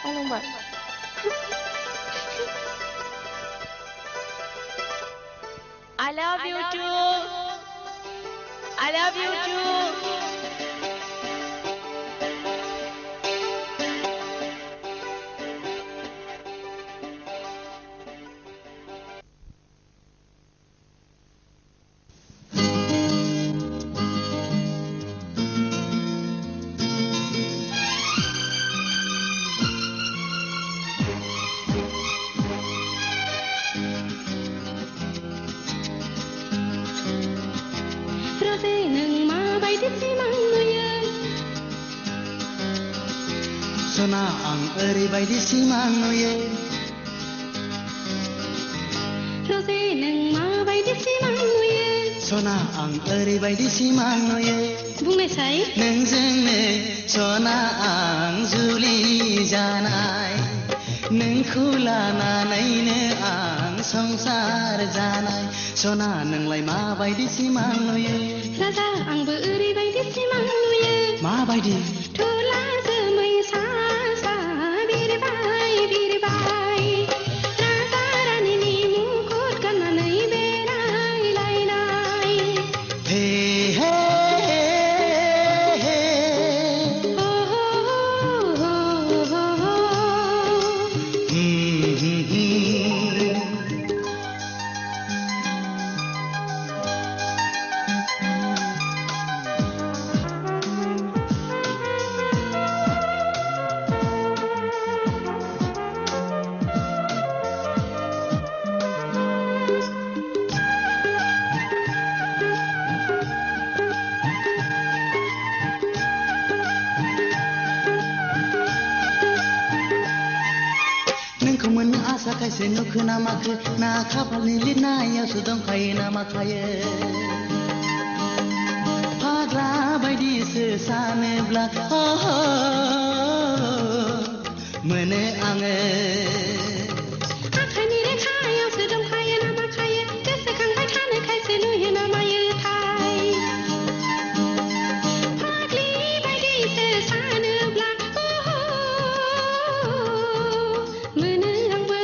अलंबार I love you too I love you too. Sona ang oरैबायदि सिमां नुयो Rose नों माबायदि सिमां नुयो Sona ang oरैबायदि सिमां नुयो बुंनायसाय नोंजोंनो सना आं जुलि जानाय नोंखौ लानानैनो आं संसार जानाय सना नोंलाय माबायदि सिमां नुयो राजा आंबो ओरैबायदि सिमां नुयो माबायदि थुला जोमै सा सा बिरबाय बिरबाय राजा रानीनि मुकुट गाननानै बेरायलायनाय हे हे हे हो हो हो हो हो नोंखौ मोननो आसा खायसे नुखो ना माखो ना खाफालनि लिरनायावसो दंखायो ना माखायो फाग्ला बायदिसो सानोब्ला मोनो आङो आखाइनि रेखायावसो दंखायो ना माखायो गोसोखांबाय थानो खायसे नुयो ना मायोथाय फाग्लि बायदिसो सानोब्ला मोनो आंबो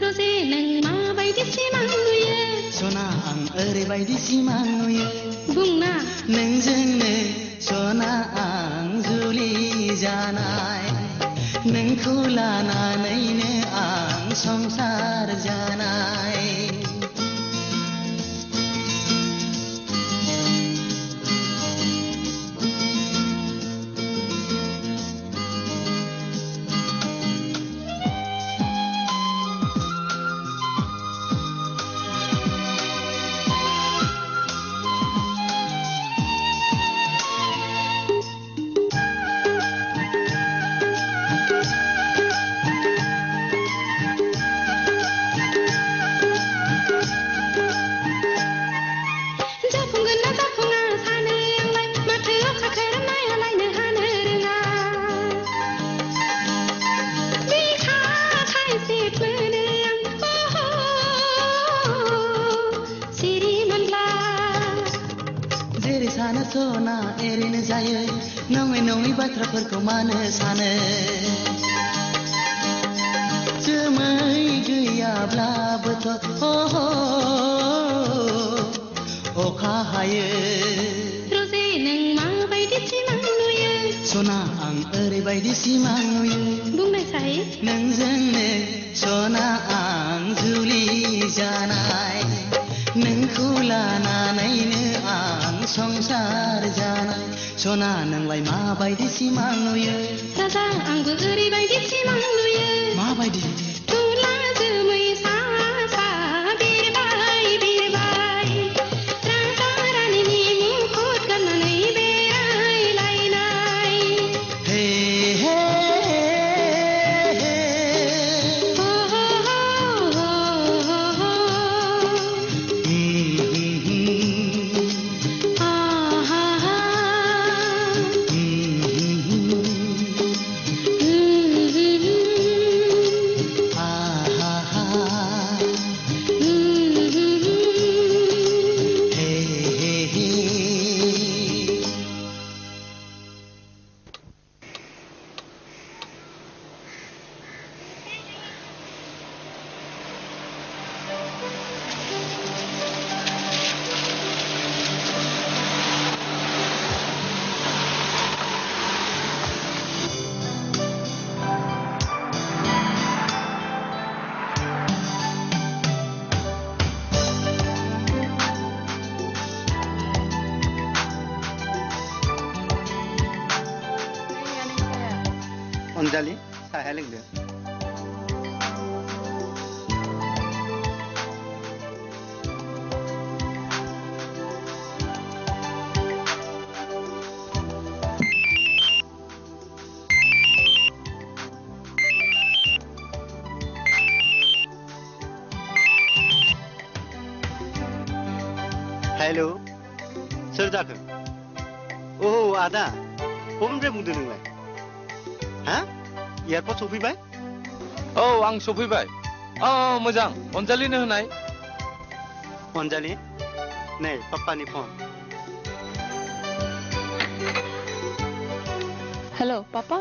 रजे नों माबायदि सिमां नुयो सना आं ओरैबायदि सिमां नुयो बुंना नोंजोंनो सना आं जुलि जानाय नोंखौ लानानैनो आं संसार जानाय जाफुंगोन ना जाफुङा सानो आंलाय माथो अखाखौ नायालायनो हानो रोङा बिखा खायसे मोनो आं सिरि मोनब्ला जेरै सानो सना एरैनो जायो नङै नङै बाथ्राफोरखौ मानो सानो जोमै गैयाब्लाबोथ' अखा हायो रजे नों माबायदि सिमां नुयो सना आं ओरैबायदि सिमां नुयो बुंनायसाय नोंजोंनो सना आं जुलि जानाय नोंखौ लानानैनो आं संसार जानाय सना नोंलाय माबायदि सिमां नुयो राजा आंबो ओरैबायदि सिमां नुयो माबायदि थुला जोमै सा सा बिरबाय बिरबाय राजा रानीनि मुकुट गाननानै बेरायलायनाय हे हे हे हो हो हो हो हो हा हा हा अनजालि साहाया लोंदो हेलो सोर जाखो औ आदा बबेनिफ्राय बुंदों नोंलाय हा एयारपर्ट सफैबाय औ आं सफैबाय मोजां अनजालिनो होनाय अनजालि नै पाप्पानि phone Hello, Papa?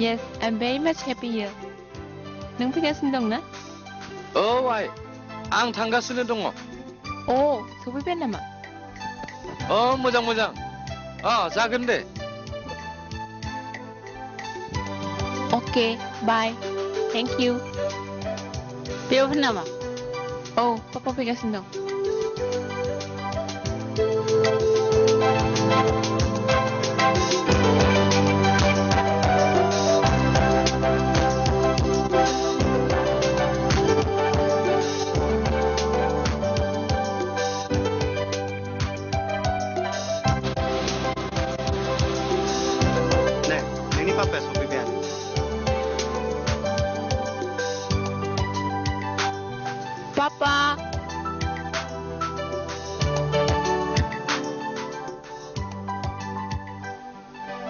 Yes, I'm very much happy here. नों फैगासिनो दं ना? औ आइ आं थांगासिनो दङ सफैबाय नामा? मोजां मोजां जागोन दे Okay, bye. Thank you. बेयाव फैनो नामा? पापा फैगासिनो दं.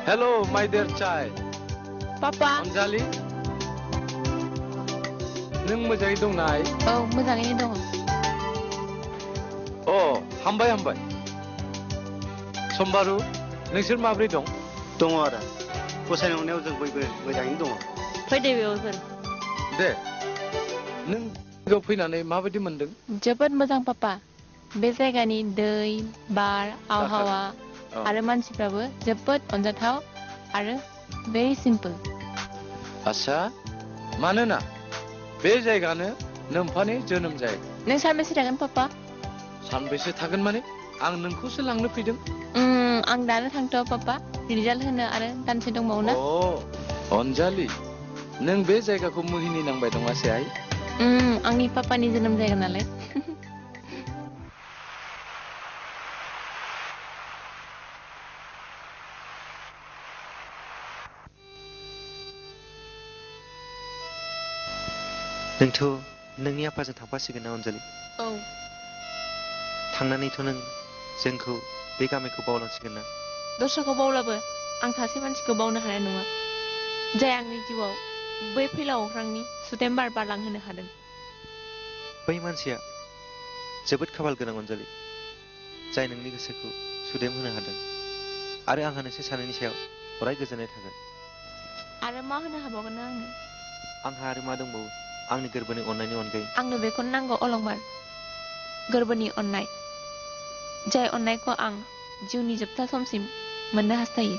Hello, my dear child. Papa. Anjali. नों मोजाङै दं ना आइ? मोजाङैनो दङ. हामबाय हामबाय. समबारु नोंसोर माबोरै दं? दङ आदा. गसाइनि अननायाव जों बयबो मोजाङैनो दङ. फैदो बेयावफोर. दे. नों जायगायाव फैनानै माबायदि मोनदों? जोबोद मोजां पापा. बे जायगानि दै, बार, आबहावा आरो मानसिफ्राबो जोबोद अनजाथाव आरो very simple. आच्छा मानोना बे जायगानो नोम्फानि जोनोम जायगा. नों सानबेसे थागोन पापा? सानबेसे थागोन माने आं नोंखौसो लांनो फैदों. आं दानो थांथ'आ पापा. रिजाल्ट होनो आरो दानसे दंबावो ना? अनजालि नों बे जायगाखौ मुहिनि नांबाय दङासै आइ? आंनि पापानि जोनोम जायगा नालाय. नोंथ' नोंनि आफाजों थांफासिगोन ना अनजालि? थांनानैथ' नों जोंखौ बे गामिखौ बावलांसिगोन ना? दस्राखौ बावलाबो आं सासे मानसिखौ बावनो हानाय नङा जाय आंनि जिउआव बै फैलाव अख्रांनि सुदेम बार बारलांहोनो हादों. बै मानसिया जोबोद खाफाल गोनां अनजालि जाय नोंनि गोसोखौ सुदेम होनो हादों आरो आंहा नोंसोर सानैनि सायाव अराय गोजोननाय थागोन. आरो मा होनो हाबावगोन ना आंनो? आंहा आरो मा दंबावो आंनि गोरबोनि अननायनि अनगायै? आंनो बेखौनो नांगौ अलंबार. गोरबोनि अननाय जाय अननायखौ आं जिउनि जोबथा समसिम मोननो हास्थायो.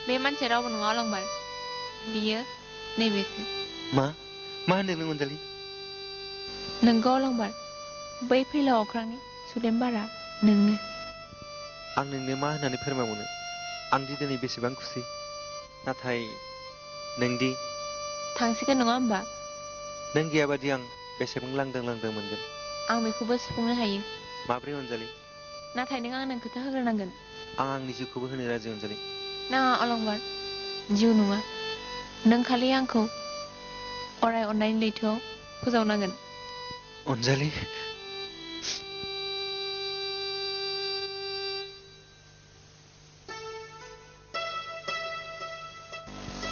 बे मानसिया रावबो नङा अलंबार. बियो नैबेसो. मा होनदों नों अनजालि? नोंगौ अलंबार. बै फैलाव अख्रांनि सुदेम बारा नोंनो. आं नोंनो मा होननानै फोरमायबावनो? आं दि दिनै बेसेबां खुसि. नाथाय नोंदि थांसिगोन नङा होमबा? नों गैयाबादि आं बेसेबां लांदां मोनगोन. आं बेखौबो सुफुंनो हायो. माब्रै अनजालि? नाथाय नों आंनो खोथा होग्रोनांगोन. आं आंनि जिउखौबो होनो राजि अनजालि. नाङा अलंबार. जिउ नङा. नों खालि आंखौ अराय अननायनि लैथोआव फोजावनांगोन. अनजालि.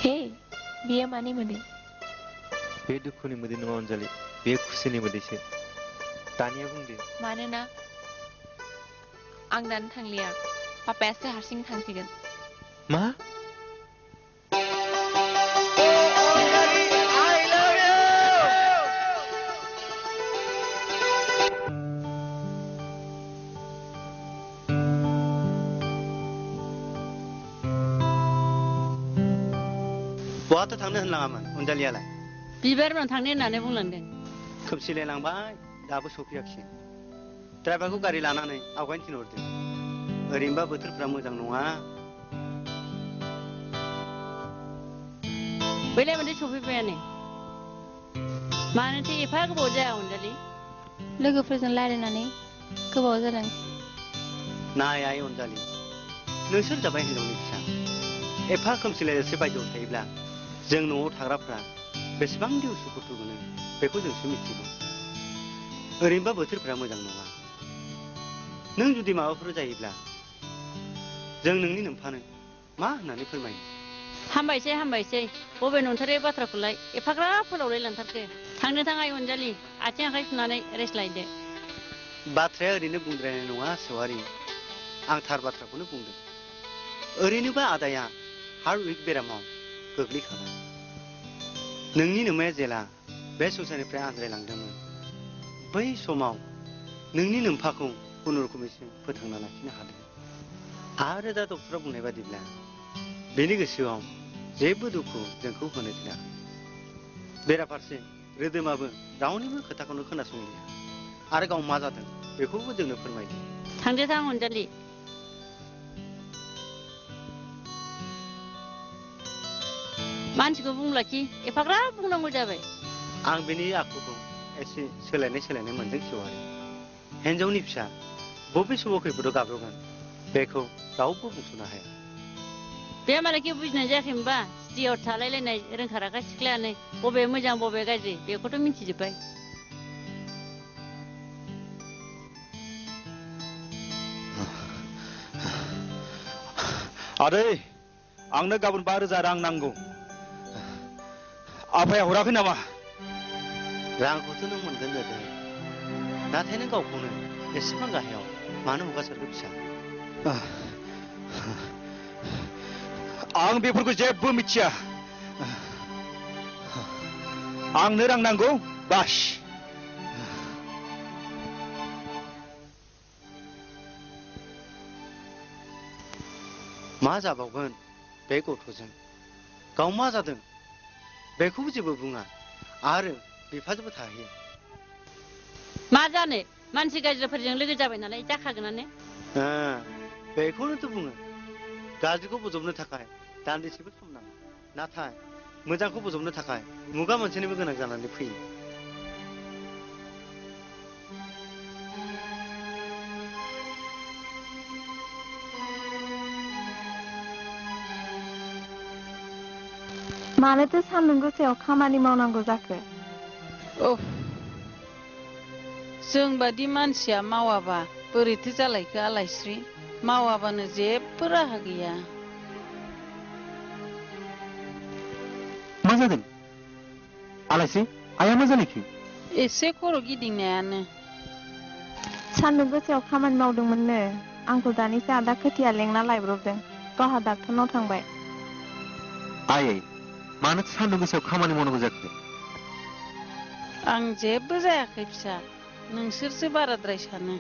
हे बियो मानि मोदै? बे दुखुनि मोदै नङा अनजालि. बे खुसिनि मोदैसो. दानिया बुंदो. मानोना आं दानो थांलिया. पापायासो हारसिं थांसिगोन. मा? बहाथो थांनो होनलाङामोन अनजालियालाय? बिबार बारियाव थांनो होननानै बुंलांदों. खोमसिलायलांबाय दाबो सफैयाखिसै. ड्राइभारखौ गारि लानानै आवगायनो थिनहरदों. ओरैनोबा बोथोरफ्रा मोजां नङा. बैलाय माथो सफैबायानो मानोथो एफा गोबाव जाया अनजालि लोगोफोरजों रायलायनानै गोबाव जादों नाय आइ अनजालि नोंसोर जाबाय हिनजावनि फिसा एफा खोमसिलायजासे बायजोआव थायोब्ला जों न'आव थाग्राफ्रा बेसेबां उसु खस्थ' मोनो बेखौ जोंसो मिथिगौ ओरैनोबा बोथोरफ्रा मोजां नङा नों जुदि माबाफोर जायोब्ला जों नोंनि नोमफानो मा होननानै फोरमायो हामबायसै बबे नंथारै बाथ्राखौलाय एफाग्राब फोलावलाय लांथारखो थांनो थां आइ अनजालि आथिं आखाइ सुनानै रेस्ट लायदो बाथ्राया ओरैनो बुंद्रायनाय नङा सेवारि आं थार बाथ्राखौनो बुंदों ओरैनोबा आदाया हार्ट उइक बेरामाव गोग्लैखाबाय नोंनि नोमाया जेला बे संसारनिफ्राय आद्रायलांदोंमोन बै समाव नोंनि नोमफाखौ खुनुरुखुमैसो फोथांना लाखिनो हादों आरो दा डक्टरा बुंनाय बादिब्ला बेनि गोसोआव जेबो दुखु जोंखौ होनो दिनाखै बेराफारसे रोदोमाबो रावनिबो खोथाखौनो खोनासंलिया आरो गाव मा जादों बेखौबो जोंनो फोरमायदों थांदो थां अनजालि मानसिखौ बुंलाखि एफाग्राब बुंनांगौ जाबाय आं बेनि आखुखौ एसे सोलायनाय मोनदों सेवारि हिन्जावनि फिसा बबे समाव खैफोदाव गाब्रगोन बेखौ रावबो बुंस'नो हाया बे मालायखि बुजिनाय जायाखैमोनबा सिटियाव थालायलायनाय रोंखा राखा सिख्लायानो बबे मोजां बबे गाज्रि बेखौथ' मिथिजोब्बाय आदै आंनो गाबोन 5,000 रां नांगौ आफाया हराखै नामा रांखौथ' नों मोनगोन लोगो नाथाय नों गावखौनो एसेबां गाहायाव मानो हगारसारखो फिसा आं बेफोरखौ जेबो मिथिया आंनो रां नांगौ बास मा जाबावगोन बे गथ'जों गाव मा जादों बेखौबो जेबो बुङा आरो बिफाजोंबो थाहैया मा जानो मानसि गाज्रिफोरजों लोगो जाबाय नालाय जाखागोनानो बेखौनोथ' बुङो गाज्रिखौ बजबनो थाखाय दान्दिसेबो सम नाङा नाथाय मोजांखौ बजबनो थाखाय मुगा मोनसेनिबो गोनां जानानै फैयो मानोथो सान्दुं गोसायाव खामानि मावनांगौ जाखो जों बादि मानसिया मावाबा बोरैथो जालायखो आलायस्रि मावाबानो जेबो राहा गैया मा जादों आलायस्रि आइया मा जालायखो एसे खर' गिदिंनायानो सान्दुं गोसायाव खामानि मावदोंमोननो आंखौ दानिसो आदा खोथिया लेंना लायब्रबदों गावहा डाक्टरनाव थांबाय आयै मानो सान्दुं गोसायाव खामानि मावनांगौ जाखो आं जेबो जायाखै फिसा नोंसोरसो बाराद्राय सानो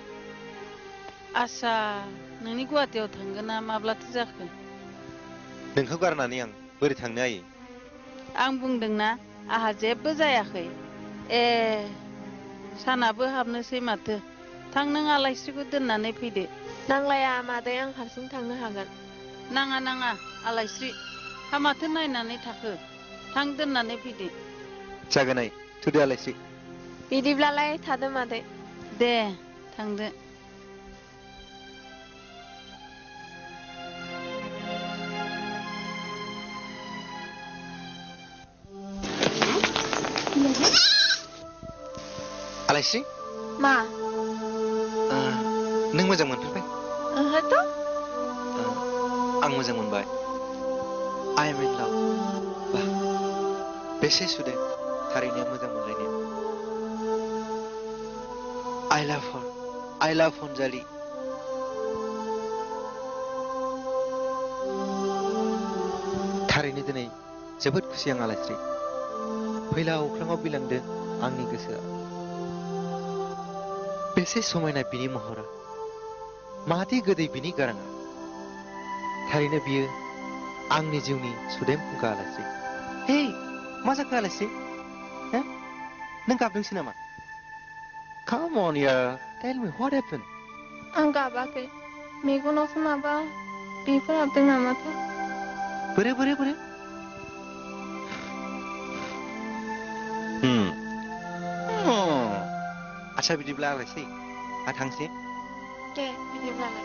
आसा नोंनि गुवाहाटीयाव थांगोना माब्लाथो जाखो नोंखौ गारनानै आं बोरै थांनो आयै आं बुंदोंना आहा जेबो जायाखै सानाबो हाबनोसै माथो थां नों आलायस्रिखौ दोननानै फैदो नांलाया मादै आं हारसिं थांनो हागोन नाङा आलायस्रि हा माथो नायनानै थाखो थां दोननानै फैदो जागोन आइ थुदो आलायस्रि बिदिब्लालाय थादो मादै दे थांदो आलायस्रि मा नों मोजां मोनफेरबाय ओहोथ' आं मोजां मोनबाय I am in love बाह बेसे सुदेम थारैनो मोजां मोनलायनाया I love अनजालि थारैनो दिनै जोबोद खुसि आं आलायस्रि फैला अख्राङाव बिलांदों आंनि गोसोआ बेसे समायना बिनि महरा मादि गोदै बिनि गाराङा थारैनो बियो आंनि जिउनि सुदेम फुंखा आलायस्रि हे मा जाखो आलायस्रि नों गाबदोंसो नामा Come on yaar tell me what happened आं गाबाखै मेगनावसो माबा बेफोर हाबदों नामाथाय बोरो आच्छा बिदिब्ला आलायसै आं थांसै दे बिदिब्लालाय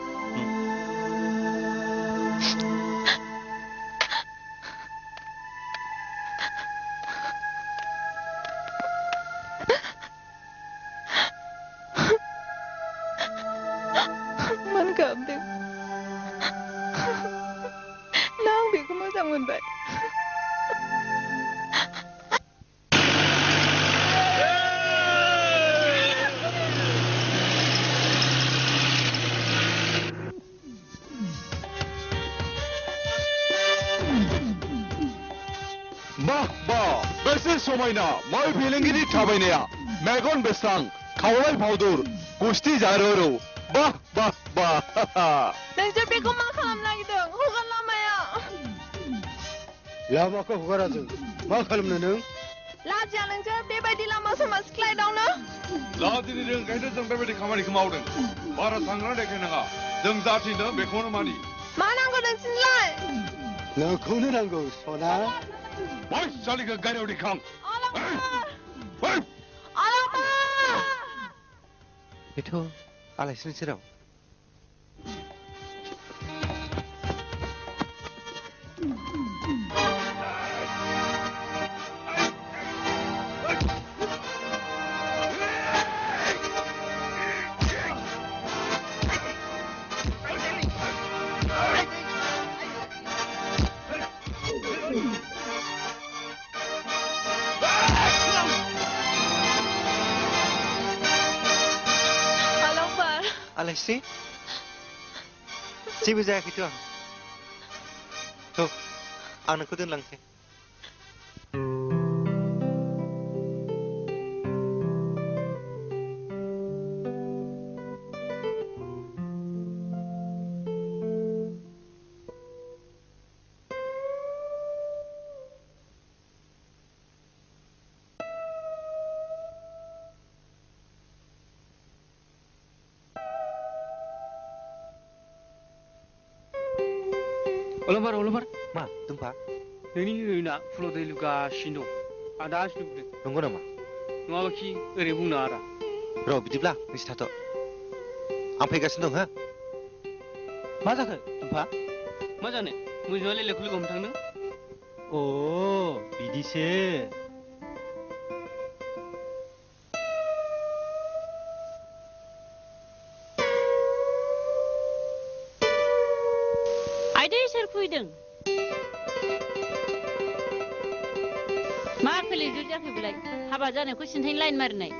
मन गाबदों ना आं बेखौ मोजां मोनबाय समायना माय फेलेंगिरि थाबायनाया मेगन बेस्रां खावलाय फावदुर गुस्थि जारोरौ बाह बाह बाह नोंसोर बेखौ मा खालामनो नागिरदों हगार लामाया लामाखौ हगारा जों मा खालामनो नों लाजिया नोंसोर बेबायदि लामा सामा सिख्लायदावनो लाजिनो रोंखायनो जों बेबायदि खामानिखौ मावदों बारा सांग्रां देखायनाङा जों जा थिनदों बेखौनो मानि मा नांगौ नोंसिनोलाय नोंखौनो नांगौ सना बै सालिखौ गारियाव दैखां बेथ' आलायसिनि सेराव आलायसि जेबो जायाखैथ' आं थ' आं नोंखौ दोनलांसै अलंबार मा दुम्फा नोंनि हिर'इना फुलाव दै लुगासिनो दं आं दासो नुदों नंगौ नामा नङाबाखि ओरै बुंनो आरा र' बिदिब्ला नोंसोर थाथ' आं फैगासिनो दं हो मा जाखो दुम्फा मा जानो मोजाङा लेलेखौ लोगो हमनो थांदों अ बिदिसो फैदों मा खोलै जुद जाखो बेलाय हाबा जानायखौ सिन्थायनो लाइन मारिनाय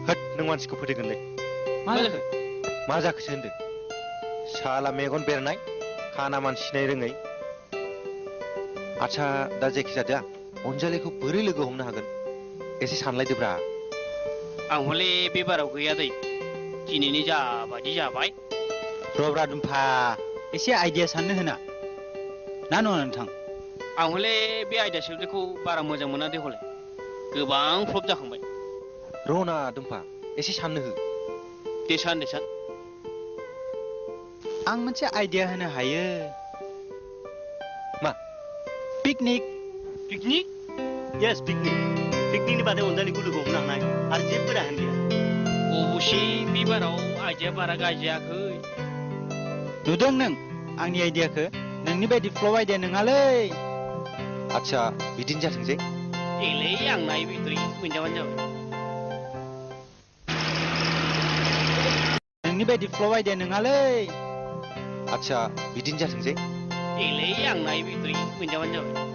होद नों मानसिखौ फोथैगोनलै मा जाखोसो होनदों साला मेगन बेरनाय खाना मानसि सिनाय रोङै आच्छा दा जेखि जादोआ अनजालिखौ बोरै लोगो हमनो हागोन एसे सानलायदोब्रा आं हले बे बाराव गैया दै दिनैनि जाबायदि जाबाय रब्रा दुम्फा एसे आइडिया साननो होना ना नङा नोंथां आं हले बे आइडिया सोबनायखौ बारा मोजां मोना दे हले गोबां फ्लप जाखांबाय रना दुम्फा एसे साननो हो दे सान आं मोनसे आइडिया होनो हायो मा पिकनिक यस पिकनिकनि बादै अनजालिखौ लोगो हमनो हानाय आरो जेबो राहा गैया अबसे बे बाराव आइडिया बारा गाज्रियाखै नुदों नों आंनि आइडियाखौ नोंनि बायदि फ्लप आइडिया नङालै आच्छा बिदिनो जाथोंसै देलै आं नायबोद्रै मोनजाबानो जाबाय नोंनि बायदि फ्लप आइडिया नङालै आच्छा बिदिनो जाथोंसै देलै आं नायबोद्रै मोनजाबानो जाबाय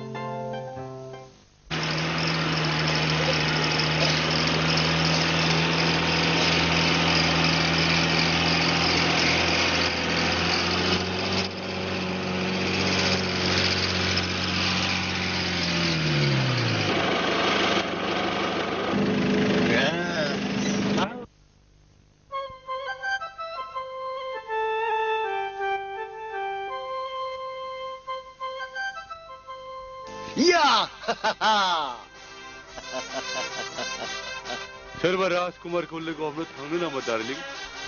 सोरबा राजकुमारखौ लोगो हमनो थांनो नामा डार्लिं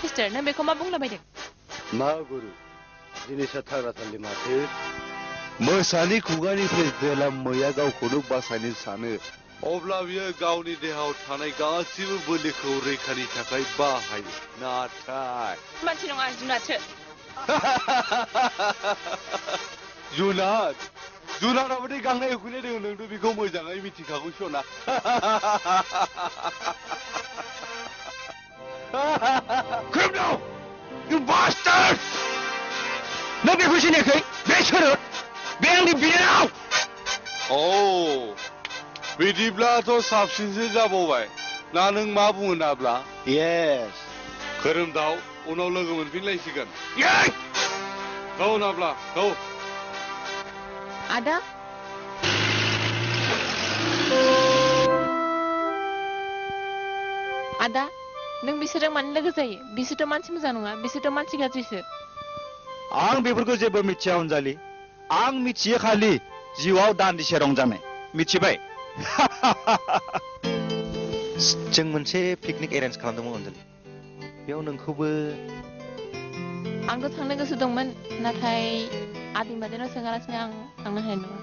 मिस्टार नों बेखौ मा बुंलाबायदों मा गुरु जिनिसा थाग्राथारलै माथो मोसानि खुगानिफ्राय जेला मैया गावखौनो बासायनो सानो अब्ला बियो गावनि देहायाव थानाय गासिबो बोलोखौ रैखानि थाखाय बाहायो नाथाय मानसि नङा जुनारसो जुनार जुनाराबोदि गांनाय उखैनाय दङ नोंथ' बेखौ मोजाङै मिथिखागौ सना Criminal! You bastard! नों बेखौ सिनायाखै बे सोरो बे आंनि बिनानाव औ बिदिब्लाथ' साबसिनसो जाबावबाय ना नों मा बुङो नाब्ला Yes. खोरोमदाव उनाव लोगो मोनफिनलायसिगोन औ नाब्ला औ आदा आदा नों बिसोरजों मानो लोगो जायो बिसोरथ' मानसि मोजां नङा बिसोरथ' मानसि गाज्रिसो आं बेफोरखौ जेबो मिथिया अनजालि आं मिथियो खालि जिउआव दान्दिसे रंजानाय मिथिबाय जों मोनसे पिकनिक एरेन्ज खालामदोंमोन अनजालि बेयाव नोंखौबो आंथ' थांनो गोसो दंमोन नाथाय आदै मादैनाव सोंगालासिनो आं थांनो हानाय नङा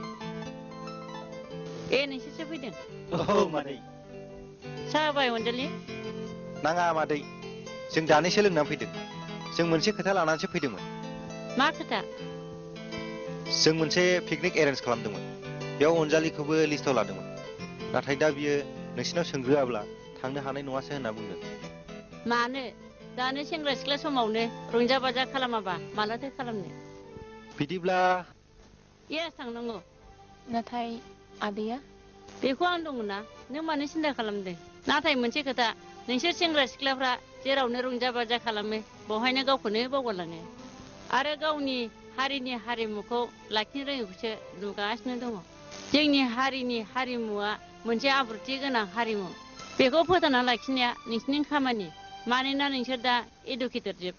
ए नोंसोरसो फैदों औ मादै साहा होबाय अनजालि नाङा मादै जों दानैसो लोंनानै फैदों जों मोनसे खोथा लानानैसो फैदोंमोन मा खोथा जों मोनसे पिकनिक एरेन्ज खालामदोंमोन बेयाव अनजालिखौबो लिस्टआव लादोंमोन नाथाय दा बियो नोंसिनाव सोंग्रोआब्ला थांनो हानाय नङासो होनना बुंदों मानो दानो सेंग्रा सिख्ला समावनो रंजा बाजा खालामाबा मालाथो खालामनो बिदिब्ला येस थांनांगौ नाथाय आदैया बेखौ आं दङ ना नों मानो सिन्था खालामदों नाथाय मोनसे खोथा नोंसोर सेंग्रा सिख्लाफ्रा जेरावनो रंजा बाजा खालामो बेवहायनो गावखौनो बावगारलाङो आरो गावनि हारिनि हारिमुखौ लाखिनो रोङैखौसो नुगासिनो दङ जोंनि हारिनि हारिमुवा मोनसे आब्रुथि गोनां हारिमु बेखौ फोथांना लाखिनाया नोंसिनि खामानि मानोना नोंसोर दा एडुकेटेड जोब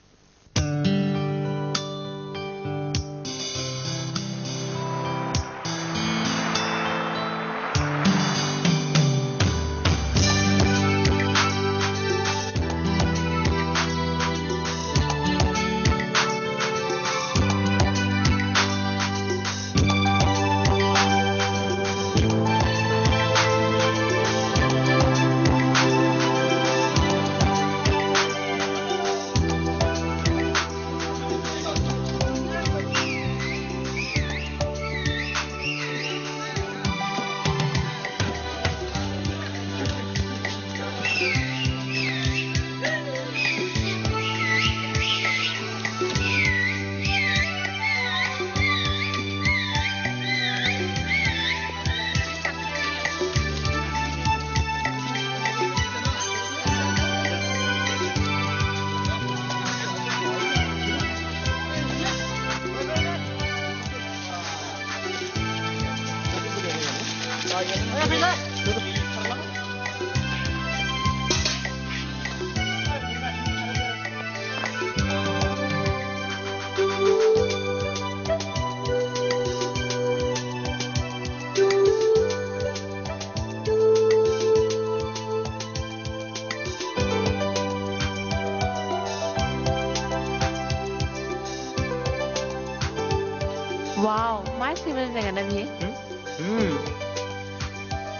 Wow, masih banyak kan dia?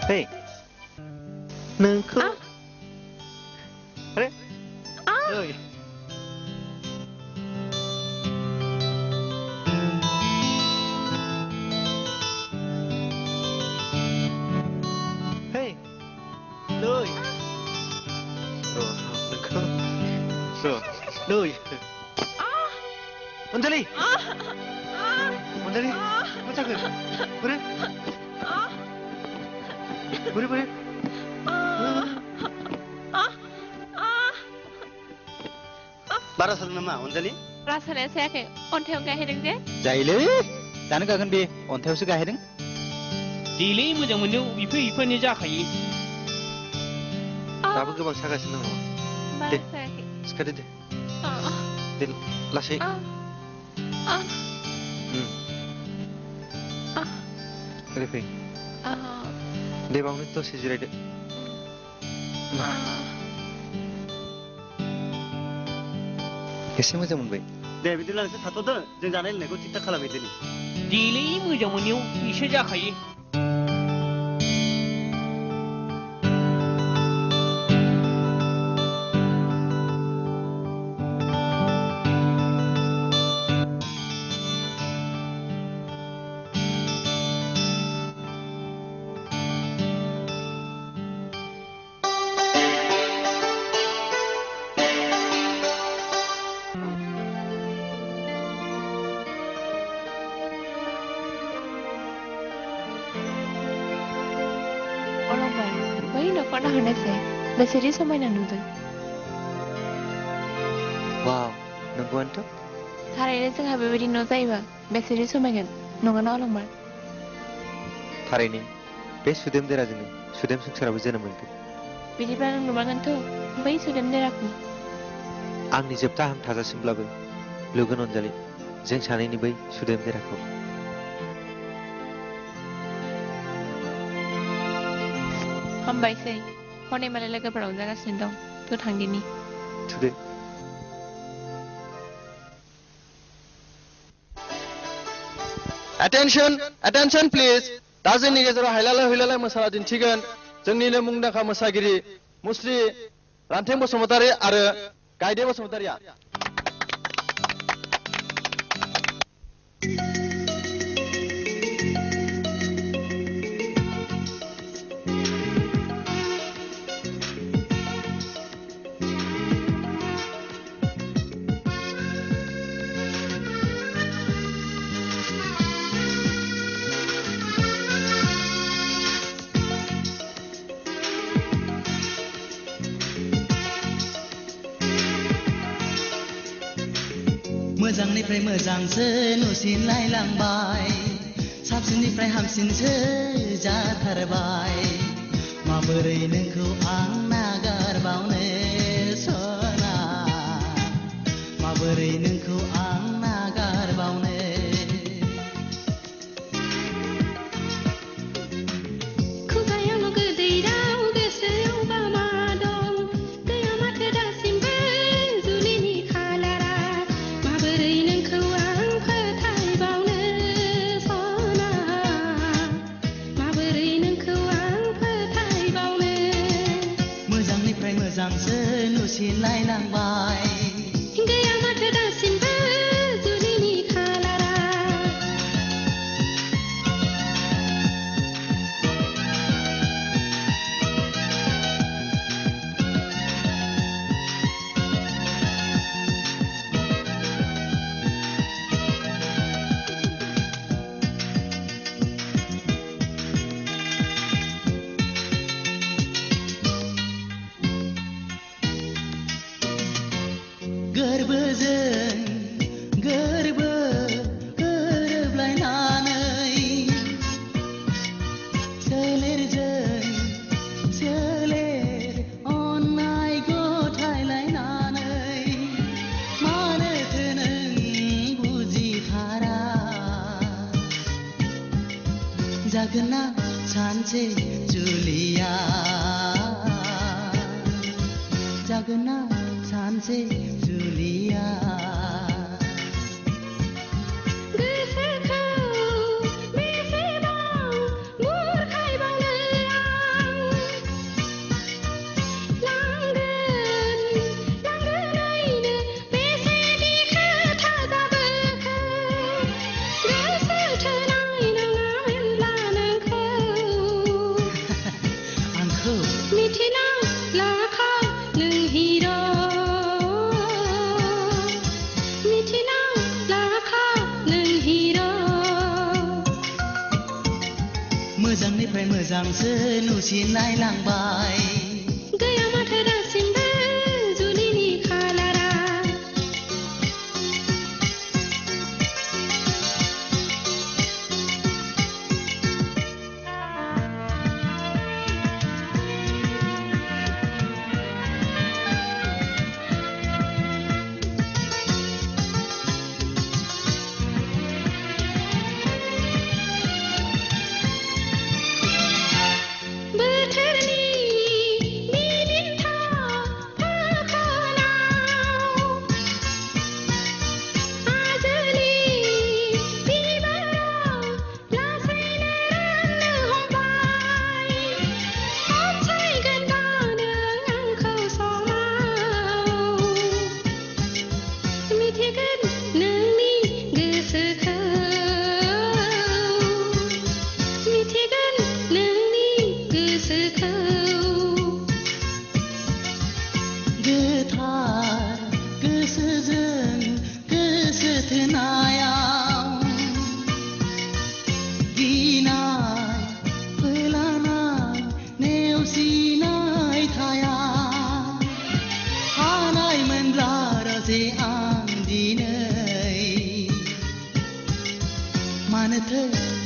Hey, nengku. Ada? Oi. Hey, Loi. Oh, nengku. So, Loi. Anjali. Anjali, apa cakap? Boleh? Boleh, boleh. बारा साल नामा अनजालि रासाया जायाखै अन्थायाव गाहेदों जे जायोलै दानो गागोन बे अन्थायावसो गाहेदों देलै मोजां मोनो इफोरनि जाखायो दाबो गोबां सागासिनो दङ दे सिखारदो दे दे लासै ओरै फै दे बावनो दसे जिरायदो एसे मोजां मोनबाय दे बिदिब्ला नोंसोर थाथ'दो जों जानाय लोंनायखौ थिग थाक खालामहैदोनि देलै मोजां मोननायाव एसे जाखायो अलंबार बै न'खर नाहरनायसै बेसेदि समायना नुदों वाव नंगौआनोथ' थारैनो जोंहा बेबायदि न' जायोबा बेसेदि समायगोन नंगौना अलंबार थारैनो बे सुदेम देराजोंनो सुदेम संसाराबो जोनोम मोनगोन बिदिब्ला नों नुमारगोनथ' बै सुदेम देराखौ आंनि जोबथा हां थाजासिमब्लाबो लुगोन अनजालि जों सानैनि बै सुदेम देराखौ हामबायसै हनै मालाय लोगोफोरा रंजागासिनो दं थ' थांदिनि थुदे Attention please दा जोंनि गेजेराव हायलालाय हुइलालाय मोसाना दिन्थिगोन जोंनिनो मुंदांखा मोसागिरि मुस्रि रान्थें बसुमतारी आरो गायदे बसुमतारीया मोजांनिफ्राय मोजांसो नुसिनलायलांबाय साबसिननिफ्राय हामसिनसो जाथारबाय माबोरै नोंखौ आं नागारबावनो सना माबोरै नोंखौ आं नागारबावनो खुगायावल' गोदै राव गोसोआवबा मा दं गैया माथो दासिमबो जुलिनि खालारा माबोरै नोंखौ आं फोथायबावनो सना माबोरै नोंखौ आं फोथायबावनो मोजांनिफ्राय मोजांसो नुसिनलायलांबाय गैया माथो दासिमबो जुलिनि खालारा गोरबोजों गोरबो गोरोबलायनानै सोलेरजों सोलेर अननाय गथायलायनानै मानोथो नों बुजिथारा जागोन ना सानसे जुलिया जागोन ना सानसे जुलिया गोसोखौ बेसेबां बुरखायबावनो आं लांगोनैनो बेसेदि खोथा जाबोखो गोसोथोनाय नङामोनब्ला नोंखौ आंखौ मिथिना लाखा नों हिर' मिथिना लाखा नों हिर' मोजांनिफ्राय मोजांसो नुसिनलायलांबाय गैया माथो दासिमबो जुलिनि खालारा बोथोरनि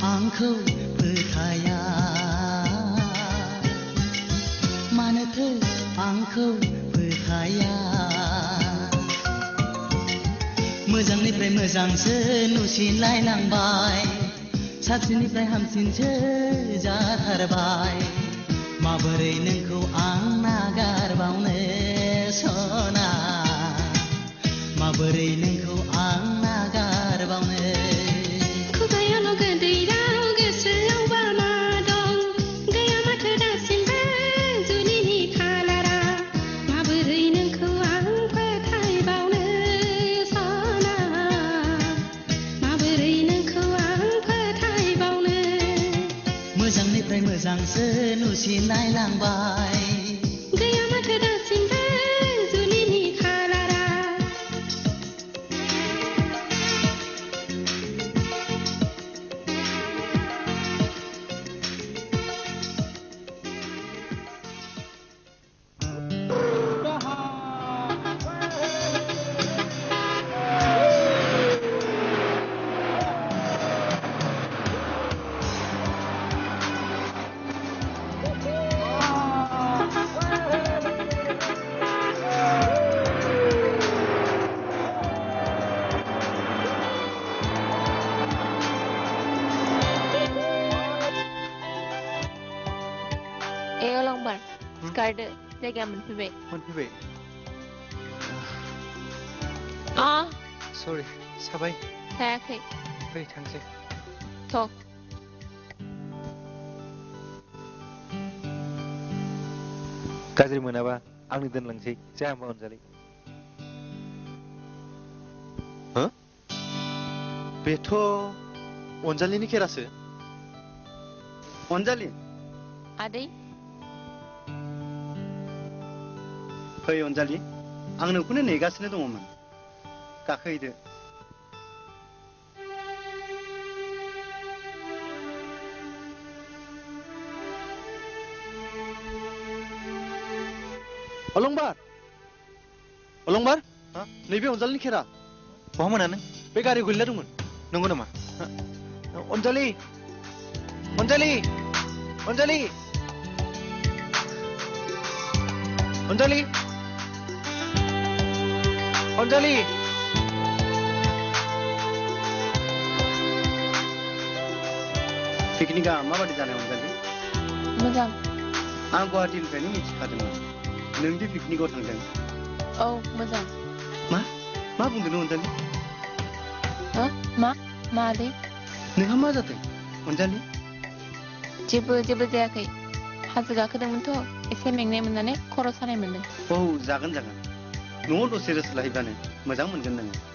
आंखौ फोथाया मानोथो आंखौ फोथाया मोजांनिफ्राय मोजांसो नुसिनलायलांबाय साबसिननिफ्राय हामसिनसो जाथारबाय माबोरै नोंखौ आं नागारबावनो सना माबोरै नोंखौ आं नागारबावनो खुगायावल' गोदै राव गोसोआवबा मा दं गैया माथो दासिमबो जुलिनि खालारा माबोरै नोंखौ आं फोथायबावनो सना माबोरै नोंखौ आं फोथायबावनो मोजांनिफ्राय मोजांसो नुसिनलायलांबाय गैया माथो दासिमबो जुलिनि खालारा अलंबार सिखारदो जायगा मोनफैबाय मोनफैबाय सरि साबाय थायाखै फै थांसै थ' गाज्रि मोनाबा आंनि दोनलांसै जाया होमबा अनजालि बेथ' अनजालिनि खेरासो अनजालि आदै फै अनजालि आं नोंखौनो नेगासिनो दङमोन गाखोहैदो अलंबार अलंबार नैबे अनजालिनि खेरा बहा मोना नों बे गारि गोलैना दंमोन नंगौ नामा अनजालि अनजालि अनजालि अनजालि अनजालि पिकनिकआ माबादि जानाय अनजालि मोजां आं गुवाहाटीनिफ्रायनो मिथिखादोंमोन नोंदि पिकनिकआव थांदों औ मोजां मा बुंदों नों अनजालि मा आदै नोंहा मा जादों अनजालि जेबो जायाखै हाजो गाखोदोंमोनथ' एसे मेंनाय मोननानै खर' सानाय मोनदों औ जागोन न'आव दसे रेस्ट लाहैबानो मोजां मोनगोन नोङो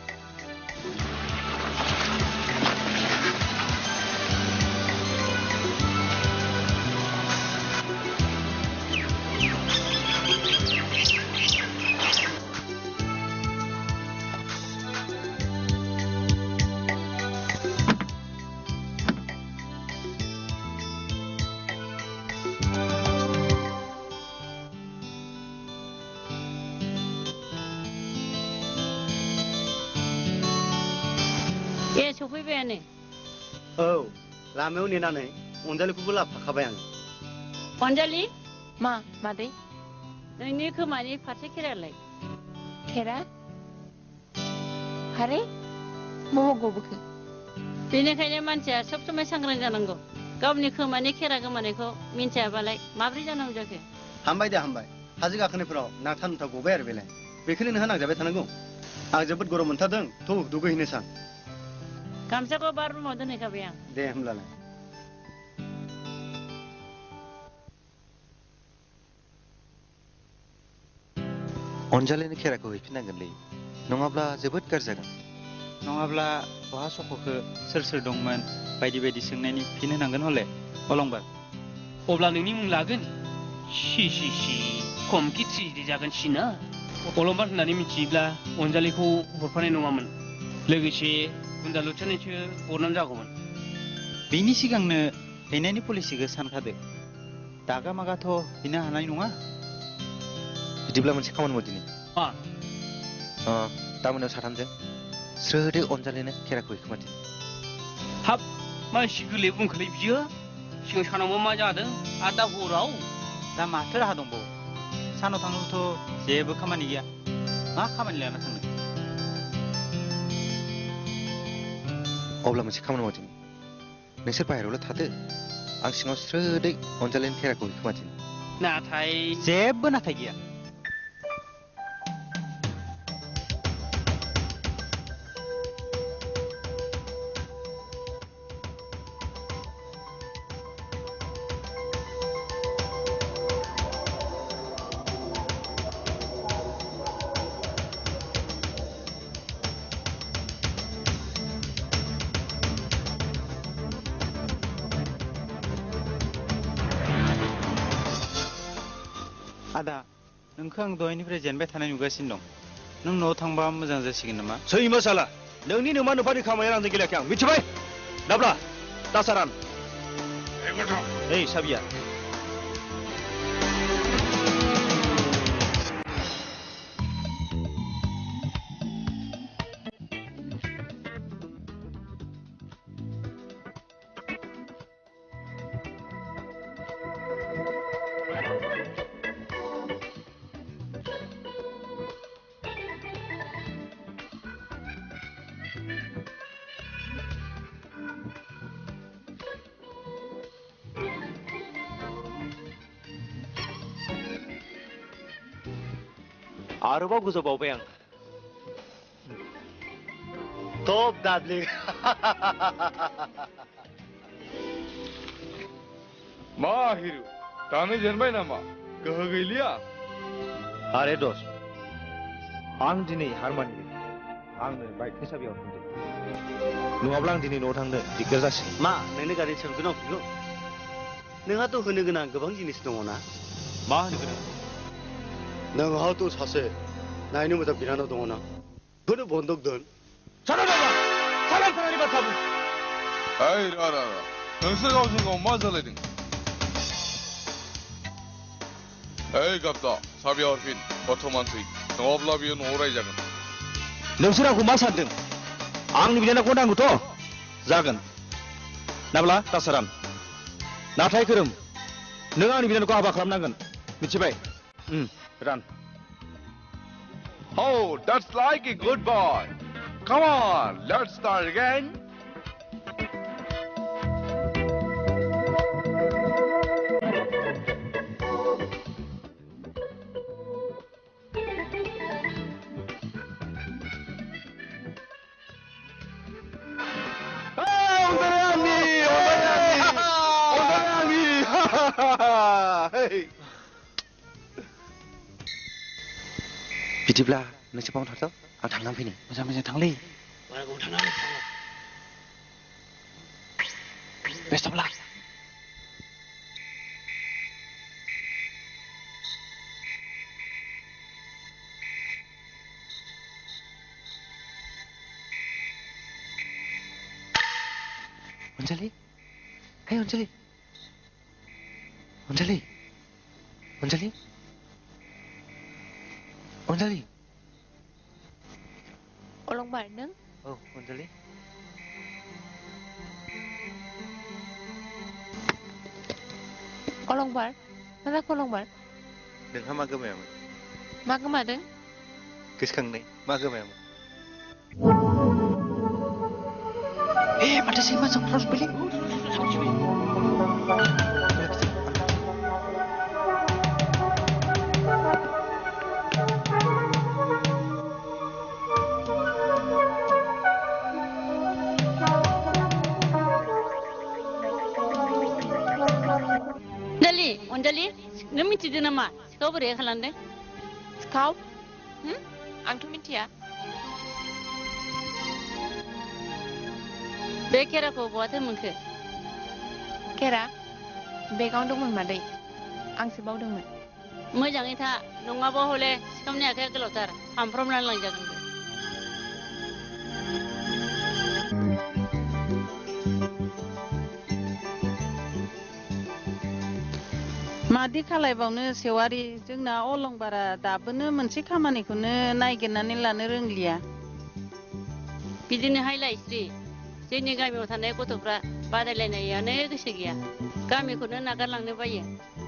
सफैबायानो औ लामायाव नेनानै अनजालिखौबो लाफाखाबाय आं अनजालि मादै नोंनि खोमानि फारसे खेरालाय खेरा हारे बबाव गबोखो बेनिखायनो मानसिया सब समाय सांग्रां जानांगौ गावनि खोमानि खेरा गोमानायखौ मिन्थियाबालाय माब्रै जानांगौ जाखो हामबाय दे हामबाय हाजो गाखोनायफोराव नांथा नुथा गबाय आरो बेलाय बेखौनो नोंहा नांजाबाय थानांगौ आं जोबोद गरम मोनथारदों थौ दुगैहैनो सान गामसाखौ बार रुमाव दोनहैखाबाय आं दे होमब्लालाय अनजालिनि खेराखौ हैफिननांगोनलै नङाब्ला जोबोद गाज्रि जागोन नङाब्ला बहा सख'खो सोर दंमोन बायदि बायदि सोंनायनि फिन होनांगोन हले अलंबार अब्ला नोंनि मुं लागोन सि खम खिथि जागोन सिना अलंबार होननानै मिथियोब्ला अनजालिखौ हरफानाय नङामोन लोगोसे गुन्दालुथानैसो हरनानै जागौमोन बेनि सिगांनो हैनायनि पलिसिखौ सानखादो दागा मागाथ' हैनो हानाय नङा बिदिब्ला मोनसे खामानि माव दिनै दा मोनायाव साथामजों स्रोदै अनजालिनो खेराखौ हैखोमादो हाब मानसि गोरलै बुंखोलै बियो सिगां सानावबा मा जादों आरो दा हराव दा माथो राहा दंबावो सानाव थांनोबोथ' जेबो खामानि गैया मा खामानि लाना थांनो अब्ला मोनसे खामानि मावदिनि नोंसोर बाहेरायावल' थादो आं सिङाव स्रोदै अनजालिनि खेराखौ हैखोमादिनि नाथाय जेबो नाथाय गैया आदा नोंखौ आं दहायनिफ्राय जेनबाय थानाय नुगासिनो दं नों न'आव थांबा मोजां जासिगोन नामा सैमा साला नोंनि नोमा नुफानि खामानिया आंजों गेलेयाखै आं मिथिबाय दाब्ला दासारान ओइ साबिया आरोबाव गोजौबावबाय आं टप दादलि मा हिरु दानो जेनबाय नामा गोहो गैलिया आरे दस आं दिनै हारमानि आंनो बाइकनि साबियाव थांदों नङाब्ला आं दिनै न'आव थांनो दिगदार जासिगोन मा नोंनो गारि साबिखौ नांफिनगौ नोंहाथ' होनो गोनां गोबां जिनिस दङ ना मा होनो गोनां नोंहाथ' सासे नायनो मोजां बिनानाव दङ ना बेखौनो बन्दक दोन सालाननि बाथ्रा बुं ओइ रा नोंसोर गावजों गाव मा जालायदों ओइ गाबदा साबिया हरफिन गथ' मानसि नङाब्ला बियो न'आव रायजागोन नोंसोर आंखौ मा सानदों आंनि बिनानावखौ नांगौथ' जागोन नाब्ला दासारान नाथाय खोरोम नों आंनि बिनानावखौ हाबा खालामनांगोन मिथिबाय रान Oh, that's like a good boy. Come on, let's start again. बिदिब्ला नोंसोर बावनो थाथ'व आं थांनानै फैनो मोजां मोजां थांलै बारा गोबाव थाङा बेस्थ'ब्ला अनजालि हे अनजालि अनजालि अनजालि अनजालि अलंबार नों औ अनजालि अलंबार मा जाखो अलंबार नोंहा मा गोमायामोन मा गोमादों गोसोखांनाय मा गोमायामोन माथो सैमा जोंफ्राव जोब्बायलै अनजालि नों मिथिदों नामा सिखाव बोरै खालामदों सिखाव आंथ' मिथिया बे खेराखौ बहाथो मोनखो खेरा बेगावनो दंमोन मादै आंसो बावदोंमोन मोजाङै था नङाबा हले सिखावनि आखाइया गोलावथार हामफ्रामनानै लांजागोन मादि खालायबावनो सेवारि जोंना अलंबारा दाबोनो मोनसे खामानिखौनो नागिरनानै लानो रोंलिया बिदिनोहाय लायस्रि जोंनि गामियाव थानाय गथ'फ्रा बादायलायनायानो गोसो गैया गामिखौनो नागारलांनो बायो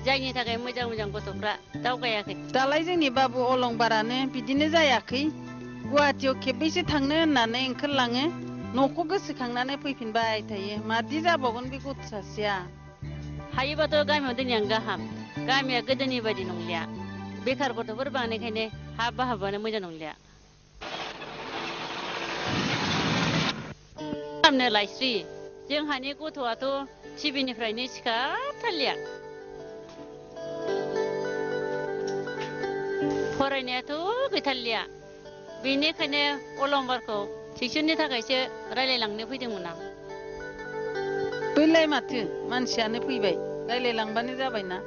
जायनि थाखाय मोजां मोजां गथ'फ्रा दावगायाखै दालाय जोंनि बाबु अलंबारानो बिदिनो जायाखै गुवाहाटियाव खेबबैसो थांनो होननानै ओंखारलाङो न'खौ गोसोखांनानै फैफिनबाय थायो मादि जाबावगोन बे गथ' सासेया हायोबाथ' गामियाव दोननायानो गाहाम गामिया गोदोनि बायदि नंलिया बेखार गथ'फोर बांनायखायनो हाबानो मोजां नंलिया खालामनो लायस्रि जोंहानि गथ'आथ' टिभिनिफ्रायनो सिखारथारलिया फरायनायाथ' गैथारलिया बेनिखायनो अलंबारखौ टिउसननि थाखायसो रायलायलांनो फैदोंमोन आं बैलाय माथो मानसियानो फैबाय रायलायलांबानो जाबायना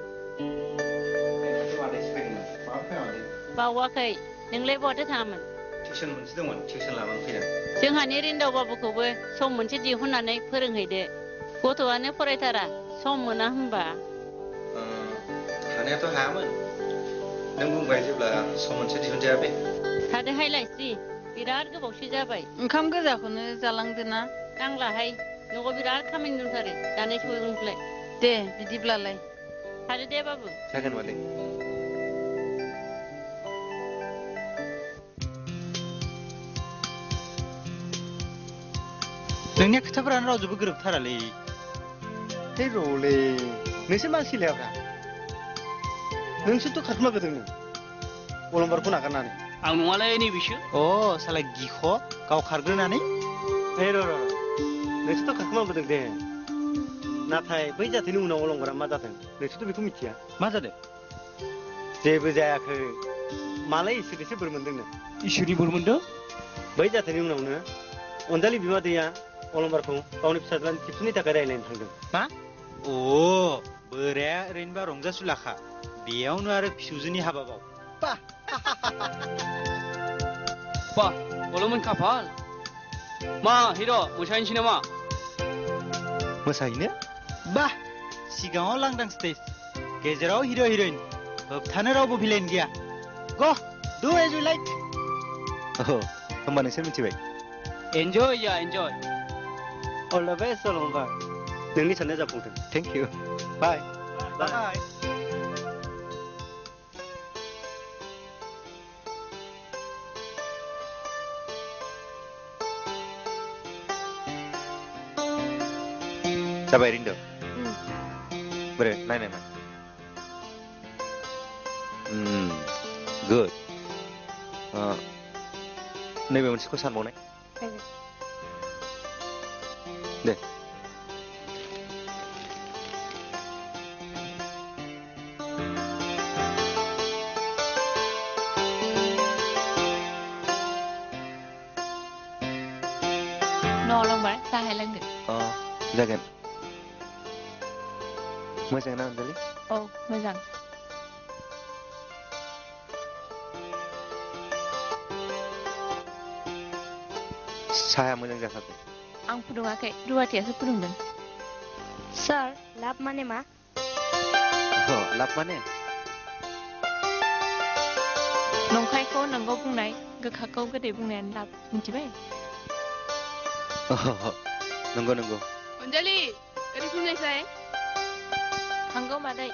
बावाखै नोंलाय बहाथो थाङामोन टिउसन मोनसे दंमोन टिउसन लानानै फैदों जोंहानि रिन्दाव बाबुखौबो सम मोनसे दिहुननानै फोरोंहैदो गथ'आनो फरायथारा सम मोना होनबा हानायाथ' हायामोन नों बुंबाय जेब्ला सम मोनसे दिहुनजाया बे थादोहाय लायस्रि बिराद गोबावसो जाबाय ओंखाम गोजाखौनो जालांदोना नांलाहाय न'आव बिराद खामानि दंथारो दानाय सौगोनखौलाय दे बिदिब्लालाय थादो दे बाबु जागोन मादै नोंनिया खोथाफोरानो रावजोंबो गोरोबथारालै है रलै नोंसोर मा सिलायाब्रा नोंसोरथ' खारखुमाबोदों नों अलंबारखौ नागारनानै आं नङालै नैबेसो अ साला गिख' गाव खारग्रोनानै है र' नोंसोरथ' खारखुमाबोदों दे नाथाय बै जाथायनि उनाव अलंबारा मा जादों नोंसोरथ' बेखौ मिथिया मा जादों जेबो जायाखै मालाय इसोरनिसो बोर मोनदों नों इसोरनि बोर मोनदों बै जाथायनि उनावनो अनजालि बिमादैया अलंबारखौ गावनि फिसाज्लानि टिउसननि थाखाय रायलायनो थांदों मा अ बोराया ओरैनोबा रंजासुलाखा बेयावनो आरो फिसौजोनि हाबाबाव बा अलमोन खाफाल मा हिर' मोसाहैनोसै नामा मोसाहैनो बा सिगाङाव लांदां स्टेज गेजेराव हिर' हिर'इन होबथानो रावबो भिलेन गैया ग डु एज यु लाइक होमबा नोंसोर मिथिबाय एन्जय या एन्जय अल द बेस्ट अलंबार नोंनि साननाया जाफुंथों थेंक इउ बाय बाय जाबाय रिन्दो बोरै नायनाय मा गुड नैबे मोनसेखौ सानबावनाय दे अलंबार साहाय लोंदो जागोन मोजां ना अनजालि औ मोजां साहाया मोजां जाखादों आं फुदुङाखै रुवाथियासो फुदुंदों सार लाभ माने मा लाभ माने नंखायखौ नंगौ बुंनाय गोखाखौ गोदै बुंनायानो लाभ मिथिबाय नंगौ नंगौ अनजालि ओरै फैनायसाय नंगौ मादै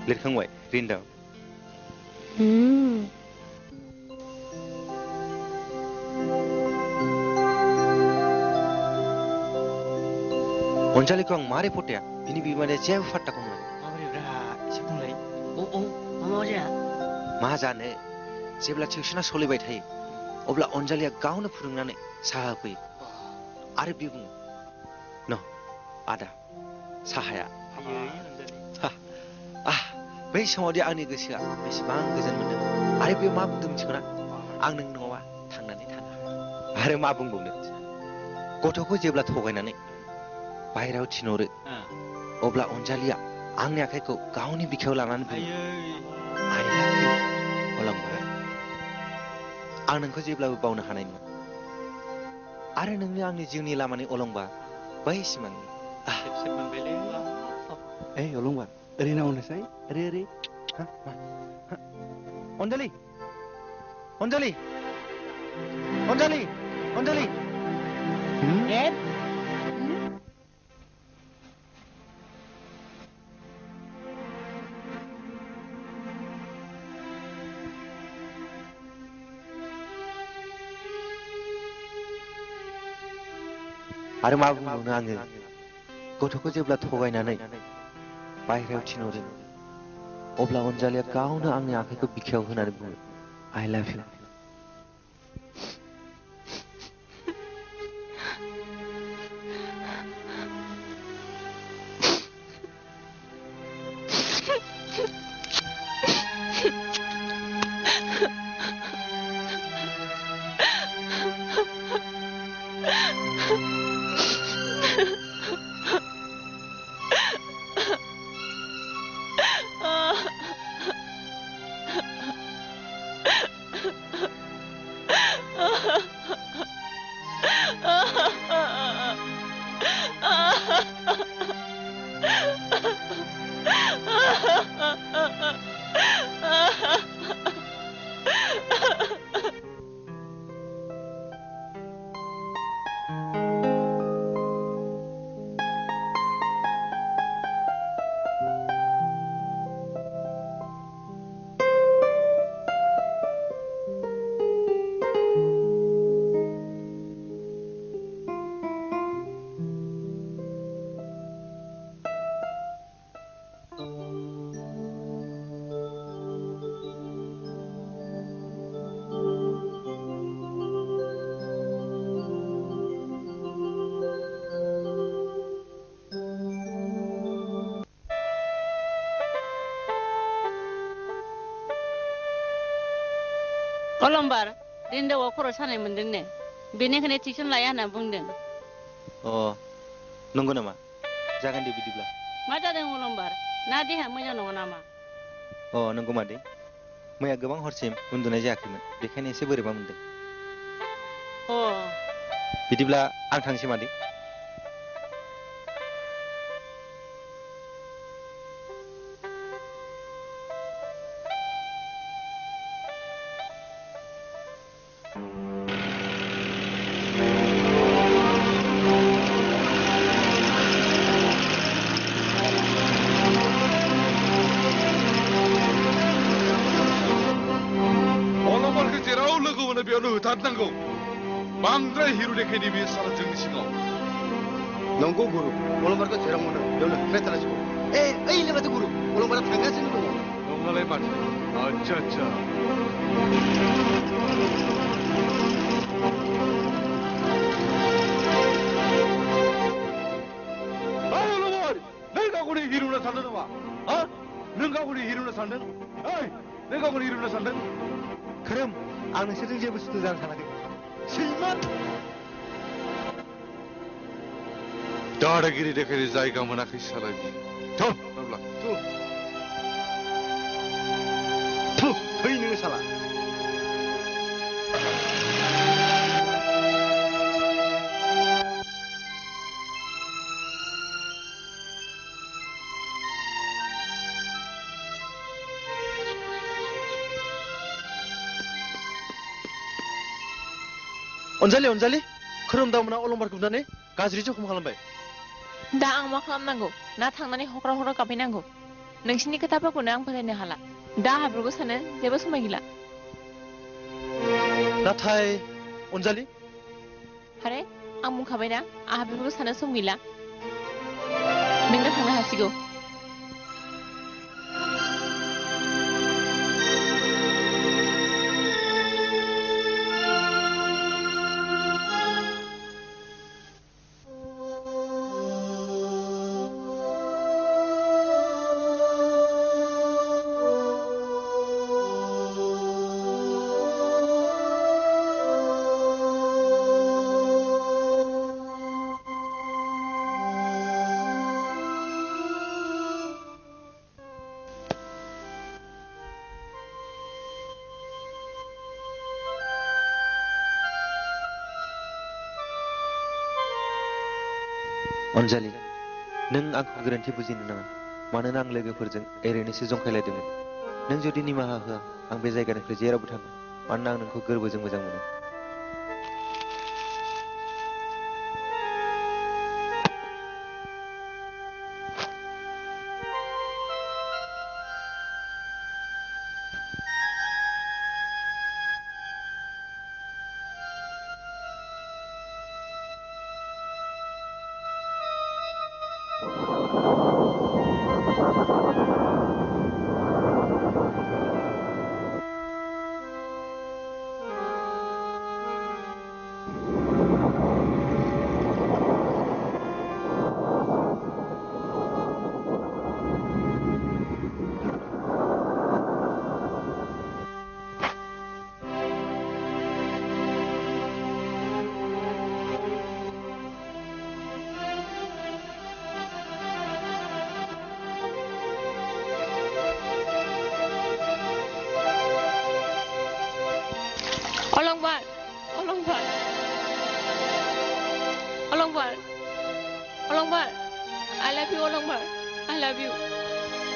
लिरखांबाय रिन्दा अनजालिखौ आं मारै फटाया बिनि बिमाया जेबो फाट्टाखौ मोना माबोरैब्रा एसे बुंलाय मा जाया मा जानो जेब्ला टिउसना सोलिबाय थायो अब्ला अनजालिया गावनो फोरोंनानै साहा होफैयो आरो बियो बुङो न आदा साहाया बै समावदि आंनि गोसोआ बेसेबां गोजोन मोनदों आरो बेयो मा बुंदों मिथिगौना आं नों नङाबा थांनानै थानो हाया आरो मा बुंबावनो गथ'खौ जेब्ला थगायनानै बाहेरायाव थिनहरो अब्ला अनजालिया आंनि आखाइखौ गावनि बिखायाव लानानै बुङो I love you, अलंबार आं नोंखौ जेब्लाबो बावनो हानाय नङा आरो नोंनो आंनि जिउनि लामानि अलंबार बै सिमांनि Eh, Olongbar. Eri na unesai. Eri. Hah? Anjali. Anjali. Anjali. Anjali. Dad. आरो मा बुंबावनो आङो गथ'खौ जेब्ला थगायनानै बाहेरायाव थिनहरो अब्ला अनजालिया गावनो आंनि आखाइखौ बिखायाव होनानै बुङो I love you. अलंबार दिनदावा खर' सानाय मोनदोंनो बेनिखायनो टिउसन लाया होनना बुंदों नंगौ नामा जागोन दे बिदिब्ला मा जादों अलंबार ना देहा मोजां नङा नामा नंगौ मादै मैया गोबां हरसिम उन्दुनाय जायाखैमोन बेखायनो एसे बोरैबा मोनदों बिदिब्ला आं थांसै मादै होथारनांगौ बांद्राय हिरु देखायनि बे सारा जोंनि सिगाङाव नंगौ गुरु अलंबारखौ जेराव मोनो बेयावनो होख्रायथारनांसिगौ ओइ लोगोथ' गुरु अलंबारा थांगासिनो दङ नङालाय माथो आच्छा नों गावखौनो हिरुनो सानदों नामा नों गावखौनो हिरुनो सानदों नों गावखौनो हिरुनो सानदों खोरोम आं नोंसोरजों जेबो सुथु जानो सानाखै सैमान दादागिरि देखायनो जायगा मोनाखै साला बियो थै नोङो साला अनजालि खोरोमदावमोना अलंबारखौ नुनानै गाज्रि जखम खालामबाय दा आं मा खालामनांगौ ना थांनानै हख्राव गाबहैनांगौ नोंसिनि खोथाफोरखौनो आं फोथायनो हाला दा हाब्रुखौ सानो जेबो समाय गैला नाथाय अनजालि आरे आं बुंखाबायना आंहा बेफोरखौ सानो सम गैला नोंनो थांनो हासिगौ अनजालि नों आंखौ गोरोन्थि बुजिनो नाङा मानोना आं लोगोफोरजों ओरैनोसो जंखायलायदोंमोन नों जुदि निमाहा होआ आं बे जायगानिफ्राय जेरावबो थाङा मानोना आं नोंखौ गोरबोजों मोजां मोनो अलंबार I love you अलंबार I love you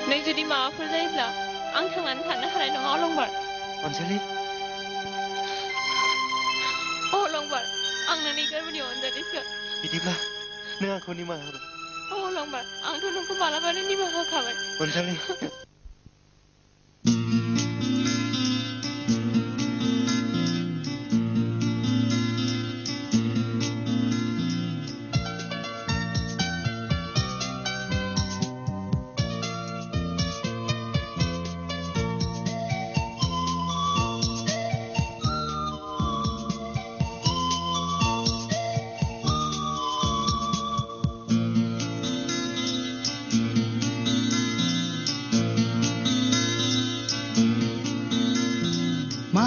नों जुदि माबाफोर जायोब्ला आं थांनानै थानो हानाय नङा अलंबार अनजालि अलंबार आं नोंनि गोरबोनि अनजालिसो बिदिब्ला नों आंखौ निमाहा होबाय अलंबार आंथ' नोंखौ मालाबानो निमाहा होखाबाय अनजालि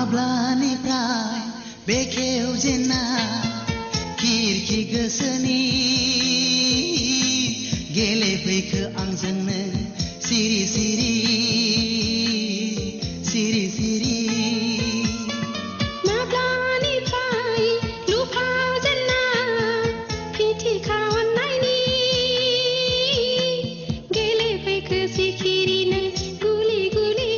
माब्लानिफ्राय बेखेवजेना खिरखि गोसोनि गेलेफैखो आंजोंनो सिरि सिरि सिरि सिरि माब्लानिफ्राय लुफावजेना फिथिखा अननायनि गेलेफैखो सिखिरिनो गुलि गुलि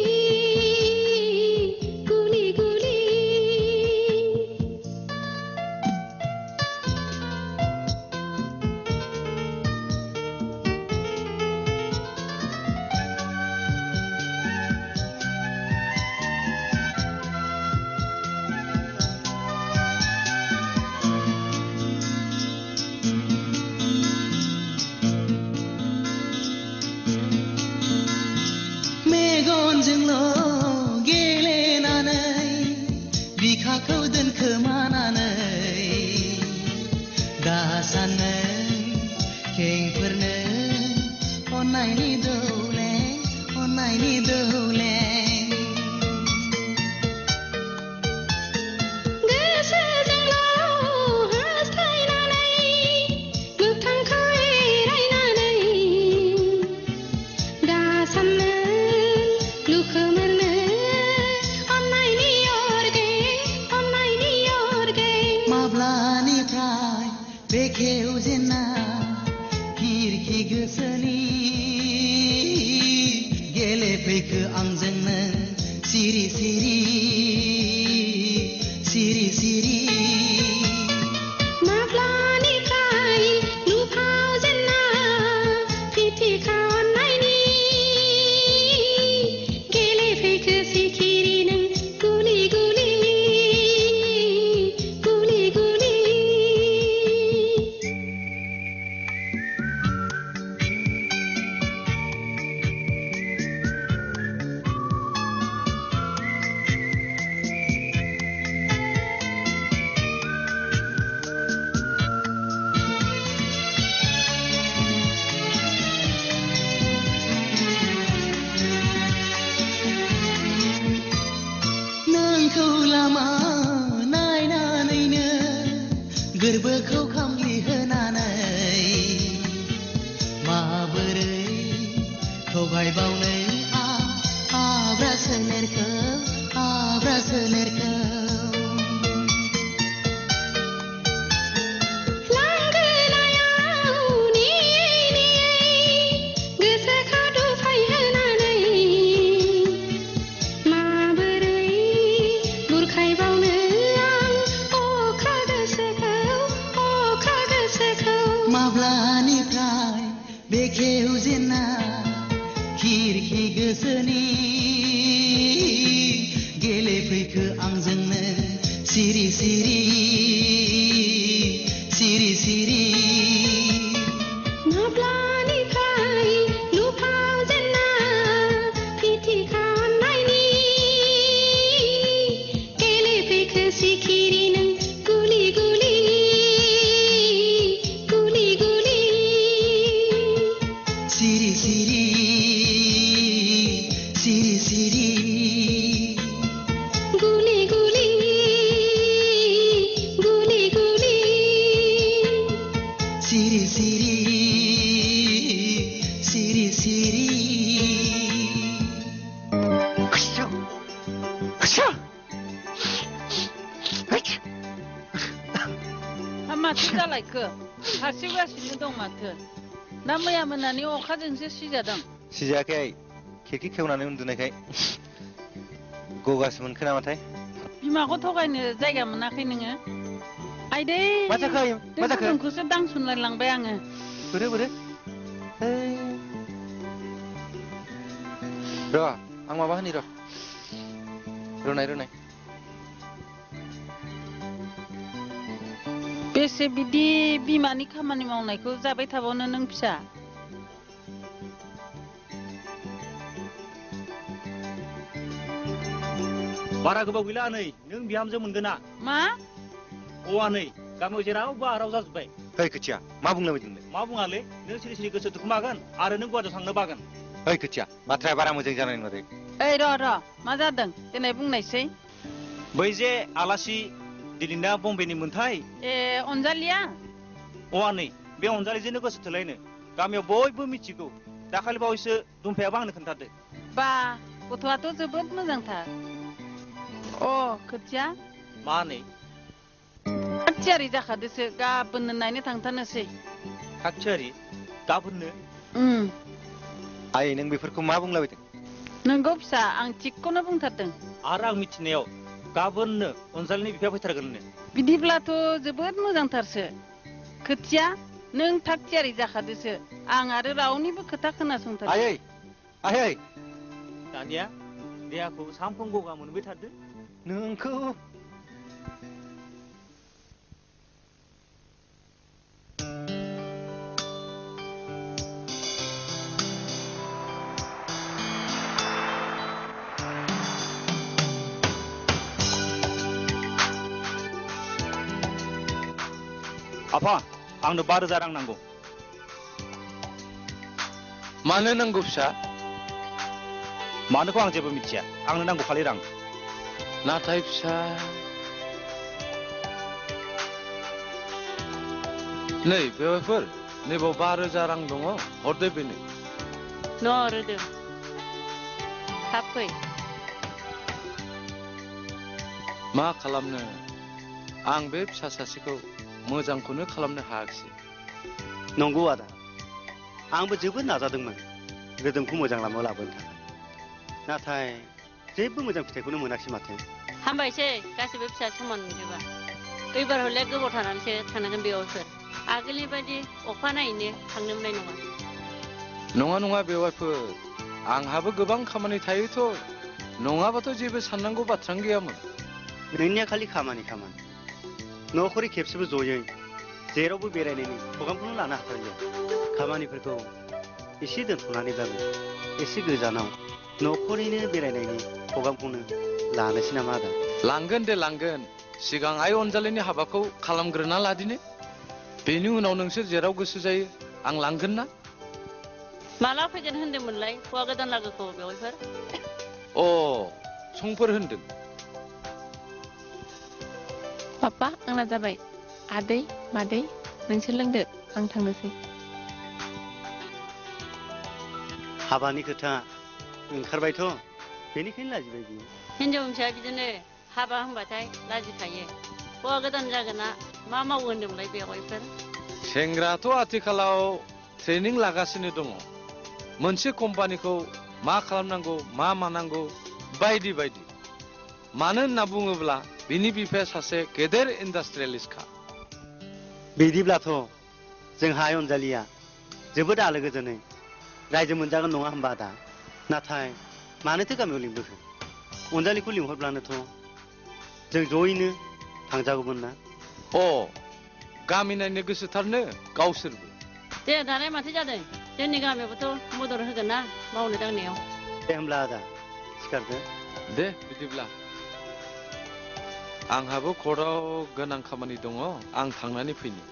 मेगनजोंल' गेलेनानै बिखाखौ दोनखोमानानै दा सानो खेंफोरनो अननायनि दौले अननायनि दौले माब्लानिफ्राय बेखेवजेना खिरखि गोसोनि गेलेफैखो आंजोंनो सिरि सिरि सिरि सिरि माब्लानिफ्राय लुफावजेना फिथिखा अननायनि गेलेफैखो सिखिरिनो गुलि गुलि नोंखौ लामा नायनानैनो गोरबोखौ खामग्लिहोनानै माबोरै थगायबावनो आब्रा सोलेरखौ लांगोनायाव नेयै नेयै गोसोखादों गोसोनि गेलेफैखो आंजोंनो सिरि सिरि सिरि सिरि माब्लानिफ्राय नुफावजेनना फिथि खानायनि गेलेफैखो सिखिरि नों गुलि गुलि गुलि गुलि सिरि सिरि सिरि सिरि गुलि गुलि गुलि गुलि सिरि सिरि सिरि सिरि माथो जालायखो हारसिवगासिनो दं माथो ना मैया मोनानि अखाजोंसो सिजादों सिजायाखै खिरखि खेवनानै उन्दुनायखाय गगासो मोनखो नामाथाय बिमाखौ थगायनो जायगा मोनाखै नोङो आइदै मा जाखो आयं मा जाखो गुदुंखौसो दांसनलाय लांबाय आङो बोरो बोरो र' आं माबा होनि र' रुनाय रुनाय बेसे बिदि बिमानि खामानि मावनायखौ जाबाय थाबावनो नों फिसा बारा गोबाव गैला नै नों बिहामजो मोनगोन ना मा औवा नै गामियाव जेरावबो आराव जाजोब्बाय ओइ खोथिया मा बुंनो बायदोंलै मा बुङालै नों सिरि सिरि गोसो दुखुमागोन आरो नों गुवाहाटियाव थांनो बागोन ओइ खोथिया बाथ्राया बारा मोजां जानाय नङा दे ओइ र' मा जादों देनाय बुंनायसै बै जे आलासि दिल्लीना बम्बेनि मोनथाय ए अनजालिया औवा नै बे अनजालिजोंनो गोसो थोलायनो गामियाव बयबो मिथिगौ दाखालि बावैसो दुमफायाबो आंनो खोन्थादो बा गथ'आथ' जोबोद मोजांथार अ खोथिया मा नै थाग थियारि जाखादोसो गाबोननो नायनो थांथारनोसै थाग थियारि गाबोननो आयै नों बेफोरखौ मा बुंलाबायदों नोंगौ फिसा आं थिगखौनो बुंथारदों आरो आं मिथिनायाव गाबोननो अनजालिनि बिफाया फैथारगोननो बिदिब्लाथ' जोबोद मोजांथारसो खोथिया नों थाग थियारि जाखादोसो आं आरो रावनिबो खोथा खोनासंथार आयै आयै दानिया देहाखौ सामफ्रोम गगा मोनबाय थादो नोंखौ आफा आंनो 12,000 रां नांगौ मानो नांगौ फिसा मानोखौ आं जेबो मिथिया आंनो नांगौ खालि रां नाथाय फिसा नै बेवाइफोर नैबाव 12,000 रां दङ हरदो बेनो न' रोदों थाब फै मा खालामनो आं बे फिसा सासेखौ मोजांखौनो खालामनो हायाखिसै नंगौ आदा आंबो जोबोद नाजादोंमोन रोदोमखौ मोजां लामायाव लाबोनो थाखाय नाथाय जेबो मोजां फिथाइखौनो मोनाखिसै माथो हामबायसै गासिबो फिसा समान मोनजोबा एबार हले गोबाव थानानैसो थांनांगोन बेवाइफोर आगोलनि बायदि अखानायैनो थांनो मोननाय नङा नङा बेवाइफोर आंहाबो गोबां खामानि थायोथ' नङाबाथ' जेबो साननांगौ बाथ्रानो गैयामोन नोंनिया खालि खामानि न'खरै खेबसेबो जयै जेरावबो बेरायनायनि प्रग्रामखौनो लानो हाथारलिया खामानिफोरखौ एसे दोनथ'नानैब्लाबो एसे गोजानाव न'खरैनो बेरायनायनि प्रग्रामखौनो लानोसै नामा आदा लांगोन दे लांगोन सिगां आइ अनजालिनि हाबाखौ खालामग्रोना लादिनो बेनि उनाव नोंसोर जेराव गोसो जायो आं लांगोन ना माला फैगोन होनदोंमोनलाय हौवा गोदान लागोखौ बेवाइफोर अ समफोर होनदों पापा आंना जाबाय आदै मादै नोंसोर लोंदो आं थांनोसै हाबानि खोथा ओंखारबायथ' बेनिखायनो लाजिबाय बियो हिनजाव फिसा बिदिनो हाबा होनबाथाय लाजिखायो हौवा गोदान जागोना मा मावो होनदोंमोनलाय बेवाइफोर सेंग्राथ' आथिखालाव ट्रेनिं लागासिनो दङ मोनसे कम्पानिखौ मा खालामनांगौ मा मानांगौ बायदि बायदि मानो होनना बुङोब्ला बिनि बिफाया सासे गेदेर इन्डास्ट्रियेलिस्टखा बिदिब्लाथ' जोंहा अनजालिया जोबोद आलो गोजोनै रायजो मोनजागोन नङा होनबा आदा नाथाय मानोथो गामियाव लिंबोखो अनजालिखौ लिंहरब्लानोथ' जों जयैनो थांजागौमोन ना अ गामि नायनो गोसोथारनो गावसोरबो दे दालाय माथो जादों जोंनि गामियावबोथ' मदद होगोन ना मावनो दांनायाव दे होमब्ला आदा सिखारदो दे बिदिब्ला आंहाबो कर्टआव गोनां खामानि दङ आं थांनानै फैनि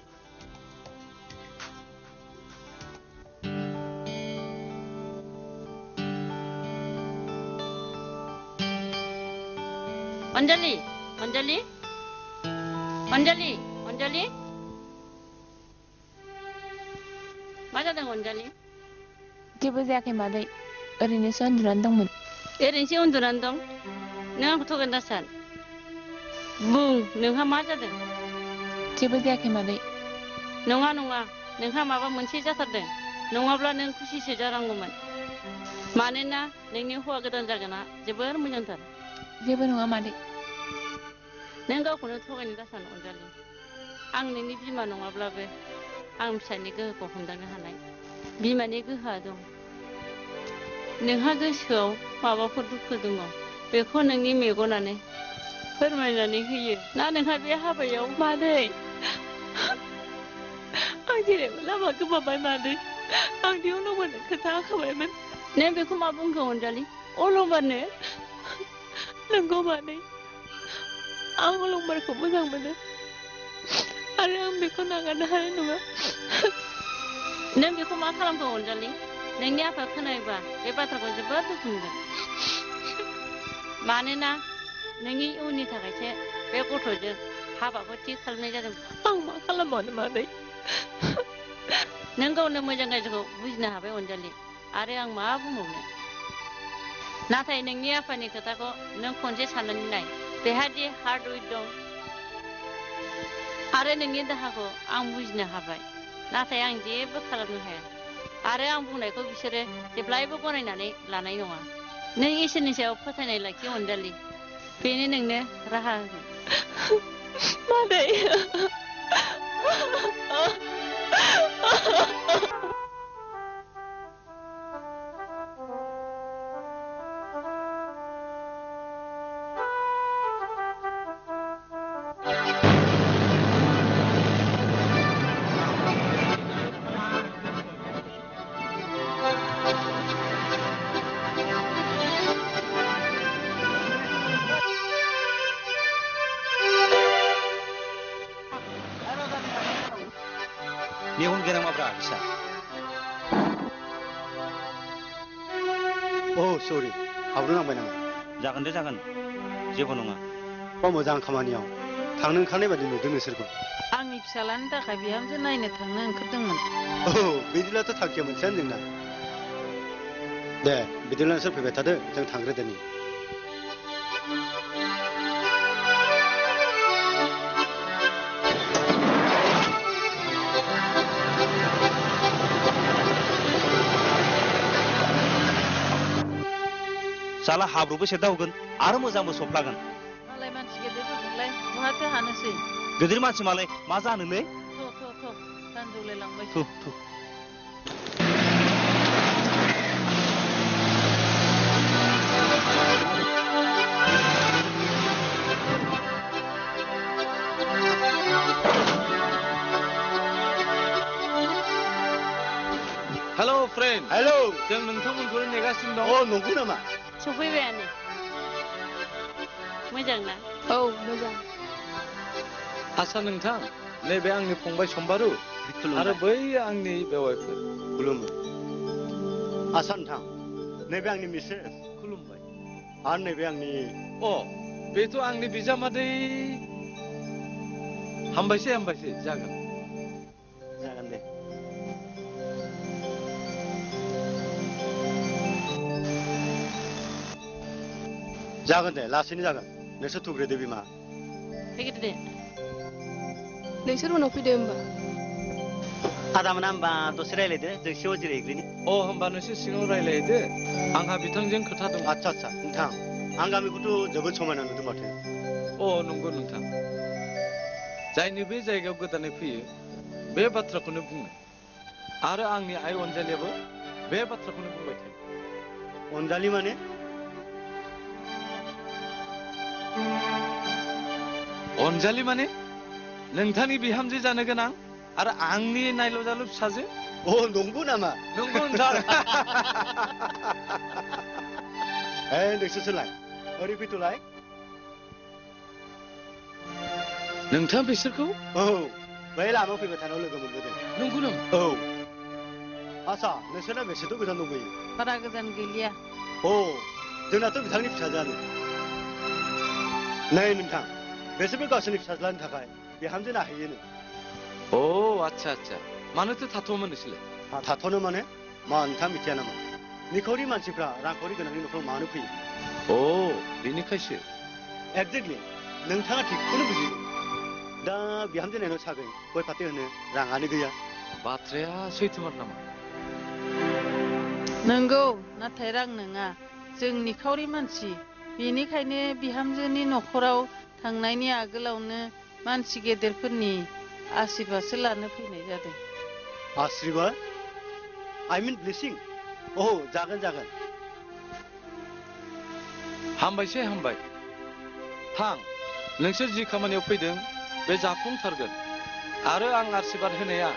अनजालि अनजालि अनजालि अनजालि मा जादों अनजालि जेबो जायाखै मादै ओरैनोसो उन्दुनानै दंमोन ओरैनोसो उन्दुनानै दं नों आंखौ थगायनो दासान बुं नोंहा मा जादों जेबो जायाखै मादै नङा नङा नोंहा माबा मोनसे जाथारदों नङाब्ला नों खुसिसो जानांगौमोन मानोना नोंनि हौवा गोदान जागोना जोबोर मोजांथार जेबो नङा मादै नों गावखौनो थगायनो दासान अनजालि आं नोंनि बिमा नङाब्लाबो आं फिसानि गोहोखौ हमदांनो हानाय बिमानि गोहोआ दं नोंहा गोसोआव माबाफोर दुखु दङ बेखौ नोंनि मेगनानो फोरमायनानै होयो ना नोंहा बे हाबायाव मादै आं जेरैबो लामा गोमाबाय मादै आं दि अलंबारनो खोथा होखाबायमोन नों बेखौ मा बुंखो अनजालि अलंबारनो नंगौ मादै आं अलंबारखौ मोजां मोनो आरो आं बेखौ नागारनो हानाय नङा नों बेखौ मा खालामखो अनजालि नोंनि आफाया खोनायोबा बे बाथ्राखौ जोबोद दुखु मोनगोन मानोना नोंनि इयुननि थाखायसो बे गथ'जों हाबाखौ थि खालामनाय जादों आं मा खालामबावनो मादै नों गावनो मोजां गाज्रिखौ बुजिनो हाबाय अनजालि आरो आं मा बुंबावनो नाथाय नोंनि आफानि खोथाखौ नों खनसे साननानै नाय बेहादि हार्ड उइक दं आरो नोंनि दाहाखौ आं बुजिनो हाबाय नाथाय आं जेबो खालामनो हाया आरो आं बुंनायखौ बिसोरो जेब्लायबो गनायनानै लानाय नङा नों इसोरनि सायाव फोथायनाय लाखि अनजालि बेनो नोंनो राहा होगोन मादै मेगन गोनांमाब्रा बिसा अ सरि हाबनो नांबाय नामा जागोन दे जागोन जेबो नङा मोजां खामानियाव थांनो ओंखारनाय बायदि नुदों नोंसोरखौ आंनि फिसालानि थाखाय बिहामजो नायनो थांनो ओंखारदोंमोन औ बिदिब्लाथ' थांखिया मोनसेयानो जोंना दे बिदिब्ला नोंसोर फैबाय थादो जों थांग्रोदोनि साला हाब्रुबो सेदावगोन आरो मोजांबो सफ्लागोन मालाय मानसि गेदेरफोरखौलाय बहाथो हानोसै गिदिर मानसि मालाय मा जानोलै सानजौलाय लांबाय हेलो फ्रेन्ड हेलो जों नोंथांमोनखौनो नेगासिनो दं अ नंगौ नामा सफैबायानो मोजां ना औ मोजां आसा नोंथां नैबे आंनि फंबाय सम्बारु आरो बै आंनि बेवाइफोर खुलुमो आसा नोंथां नैबे आंनि मिसेस खुलुमबाय आरो नैबे आंनि अ बेथ' आंनि बिजामादै हामबायसै हामबायसै जागोन जागोन दे जागोन दे लासैनो जागोन नोंसोर थुग्रोदो बिमा फैग्रो दे नोंसोर उनाव फैदो होमबा आदामोना होमबा दसे रायलायदो जों सिङाव जिरायहैग्रोनि अ होमबा नोंसोर सिङाव रायलायदो आंहा बिथांजों खोथा दं आच्छा आच्छा नोंथां आं गामिखौथ' जोबोद समायना नुदों माथो अ नंगौ नोंथां जायनि बे जायगायाव गोदानै फैयो बे बाथ्राखौनो बुङो आरो आंनि आइ अनजालियाबो बे बाथ्राखौनो बुंबाय थायो अनजालि माने अनजालि माने नोंथांनि बिहामजो जानो गोनां आरो आंनि नायल' जालु फिसाजो अ नंगौ नामा नंगौ नोंथां नोंसोरसोलाय ओरै फैथ'लाय नोंथां बिसोरखौ औ बै लामायाव फैबाय थानायाव लोगो मोनबोदों नंगौ नामा औ आच्छा नोंसोरना बेसेथ' गोजान दंबोयो बारा गोजान गैलिया अ जोंनाथ' बिथांनि फिसाजोआनो नै नोंथां बिसोरबो गावसोरनि फिसाज्लानि थाखाय बिहामजो नाहैयोनो अ आच्छा आच्छा मानोथो थाथ'मोन नोंसोरलाय थाथ'नो माने मा नोंथाङा मिथिया नामा निखावरि मानसिफ्रा रांखावरि गोनांनि न'खराव मानो फैयो अ बेनिखायसो एक्जेक्टलि नोंथाङा थिगखौनो बुजिदों दा बिहामजो नायनायाव सागै गय फाथै होनो राङानो गैया बाथ्राया सैथोमार नामा नंगौ नाथाय रां नङा जों निखावरि मानसि बेनिखायनो बिहामजोनि न'खराव थांनायनि आगोलावनो मानसि गेदेरफोरनि आशीर्बादसो लानो फैनाय जादों आशीर्बाद आइ मिन ब्लेसिं अ जागोन जागोन हामबायसै हामबाय थां नोंसोर जि खामानियाव फैदों बे जाफुंथारगोन आरो आं आशीर्बाद होनाया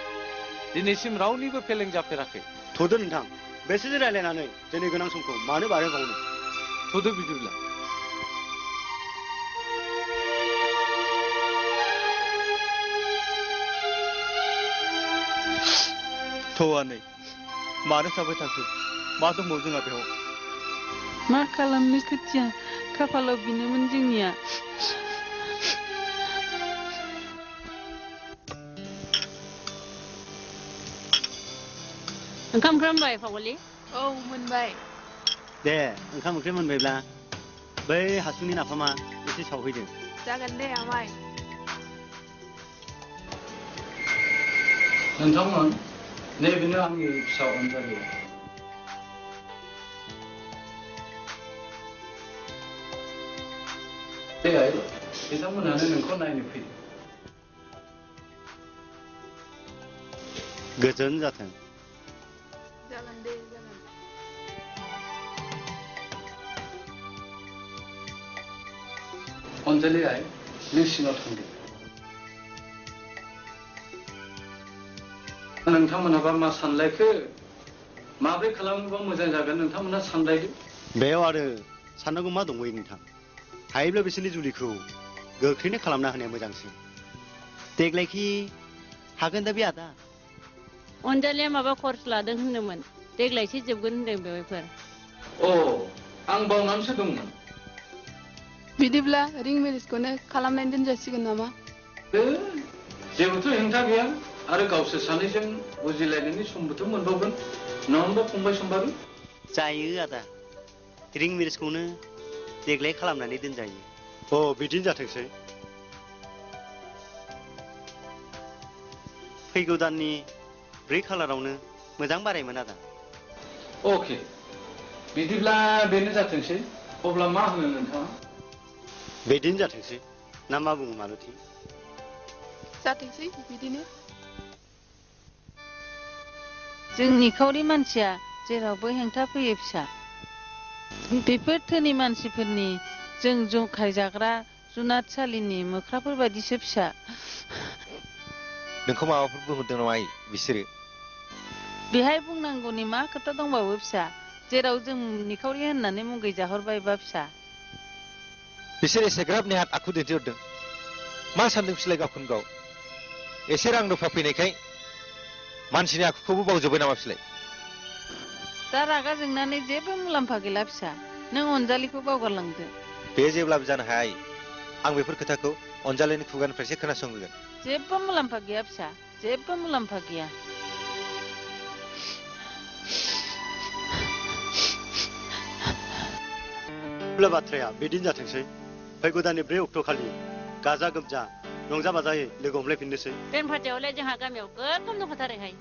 दिनैसिम रावनिबो फेलें जाफेराखै थ'दो नोंथां बेसोरजों रायलायनानै जोंनि गोनां समखौ मानो बारहोबावनो थ'दो बिदिब्ला थ'आनै मानो थाबाय थाखो मा दंबावो जोंहा बेयाव मा खालामनो खोथिया खाफालाव बिनोमोन जोंनिया ओंखाम मोनबाय फावगलि औ मोनबाय दे ओंखाम ओंख्रि मोनबायब्ला बै हासुंनि नाफामा एसे सावहैदो जागोन दे आमाय नोंथांमोन नैबेनो आंनि फिसा अनजालि दे आइ बिथांमोनानो नोंखौ नायनो फैदों गोजोन जाथों जागोन दे जागोन अनजालि आइ नों सिङाव थांदो नोंथांमोनाबा मा सानलायखो माब्रै खालामोबा मोजां जागोन नोंथांमोना सानलायदो बेयाव आरो साननांगौ मा दंबायो नोंथां हायोब्ला बिसोरनि जुलिखौ गोख्रैनो खालामना होनाया मोजांसिन देग्लायखि हागोन दा बे आदा अनजालिया माबा खर्स लादों होनदोंमोन देग्लायसो जोबगोन होनदों बेवाइफोर अ आं बावनानैसो दंमोन बिदिब्ला रिं मेरेजखौनो खालामनानै दोनजासिगोन नामा जेबोथ' हेंथा गैया आरो गावसोर सानैजों बुजिलायनायनि समबोथ' मोनबावगोन नङा होनबा फंबाय सम्बारू जायो आदा रिं मेरेजखौनो देग्लाय खालामनानै दोनजायो अ बिदिनो जाथोंसै फैगौ दाननि 4 खालारावनो मोजां बारायमोन आदा अके बिदिब्ला बेनो जाथोंसै अब्ला मा होनो नोंथाङा बिदिनो जाथोंसै ना मा बुङो मालती जाथोंसै बिदिनो जों निखावरि मानसिया जेरावबो हेंथा फैयो फिसा बेफोर धोनि मानसिफोरनि जों जखाय जाग्रा जुनादसालिनि मोख्राफोर बायदिसो फिसा नोंखौ माबाफोर बुंहरदों नामा बिसोरो बेहाय बुंनांगौनि मा खोथा दंबावो फिसा जेराव जों निखावरि होननानै मुगै जाहरबायबा फिसा बिसोर एसेग्राब नेहात आखु दिन्थिहरदों मा सानदों बिसोरलाय गावखौनो गाव एसे रां रुफा फैनायखाय मानसिनि आखुखौबो बावजोब्बाय नामा बिसोरलाय दा रागा जोंनानै जेबो मुलाम्फा गैला फिसा नों अनजालिखौ बावगारलांदो बे जेब्लाबो जानो हाया आं बेफोर खोथाखौ अनजालिनि खुगानिफ्रायसो खोनासंगोन जेबो मुलाम्फा गैया फिसा जेबो मुलाम्फा गैया बाथ्राया बिदिनो जाथोंसै फैगौ दाननि 4 अक्ट' खालि गाजा गोमजा रंजा बाजायै लोगो हमलायफिननोसै बेन फाटियावलाय जोंहा गामियाव गोगोम दंखाथारोहाय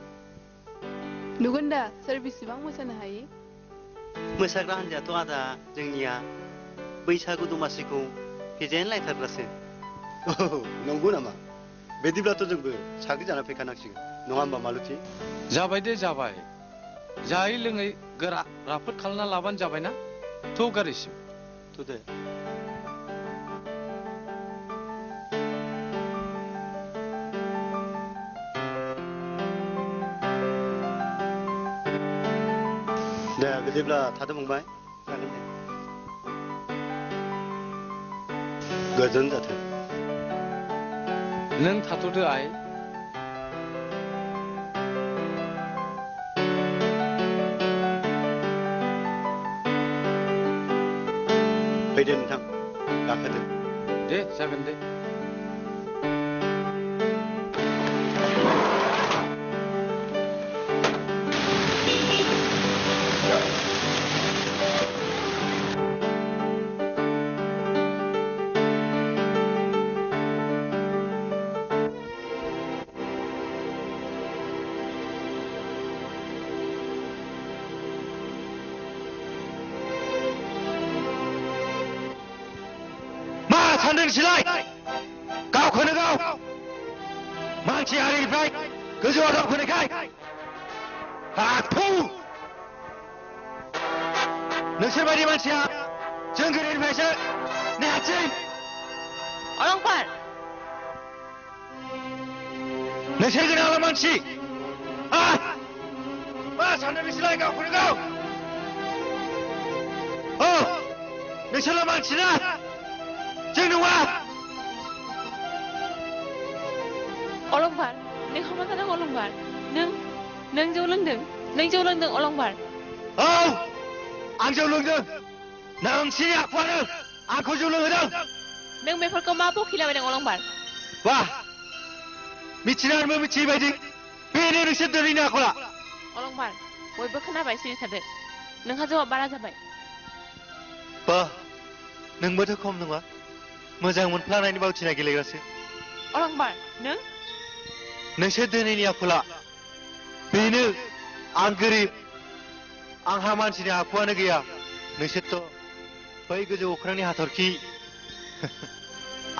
नुगोन दा सोर बेसेबां मोसानो हायो मोसाग्रा हान्जायाथ' आदा जोंनिया बैसागु दमासिखौ फेजेनलायथारग्रासो नंगौ नामा बिदिब्लाथ' जोंबो साग्रि जाना फैखानांसिगोन नङा होमबा मालती जाबाय दे जाबाय जायै लोङै गोरा राफोद खालामना लाबानो जाबायना थ' गारिसिम थ' दे दे बिदिब्ला थादो फंबाय जागोन दे गोजोन जाथों नों थाथ'दो आइ फैदो नोंथां गाखोदो दे जागोन दे सानदोंसैलाय गावखौनो गाव मानसि हारिनिफ्राय गोजौआव दावखोनायखाय हाथौ नोंसोरबायदि मानसिया जों गोदोनिफ्रायसो नेहाथि अलंबार नोंसोर गोनांला मानसि मा सानदों नोंसोरलाय गावखौनो गाव औ नोंसोरल' मानसि ना जों नङा अलंबार नों मा जादों अलंबार नों जौ लोंदों अलंबार औ आं जौ लोंदों नोंसिनि आखुआनो आंखौ जौ लोंहोदों नों बेफोरखौ मा बखिलाबायदों अलंबार वाह मिथिनानैबो मिथियै बायदि बेनो नोंसोर दिनैनि आखला अलंबार बयबो खोनाबाय सिरि थादो नोंहा जौआ बारा जाबाय बा नोंबोथ' खम नङा मोजां मोनफ्लानायनि बावथिना गेलेग्रासो अलंबार नोंसोर दिनैनि आखला बेनो आं गोरिब आंहा मानसिनि आखुआनो गैया नोंसोरथ' बै गोजौ अख्रांनि हाथरखि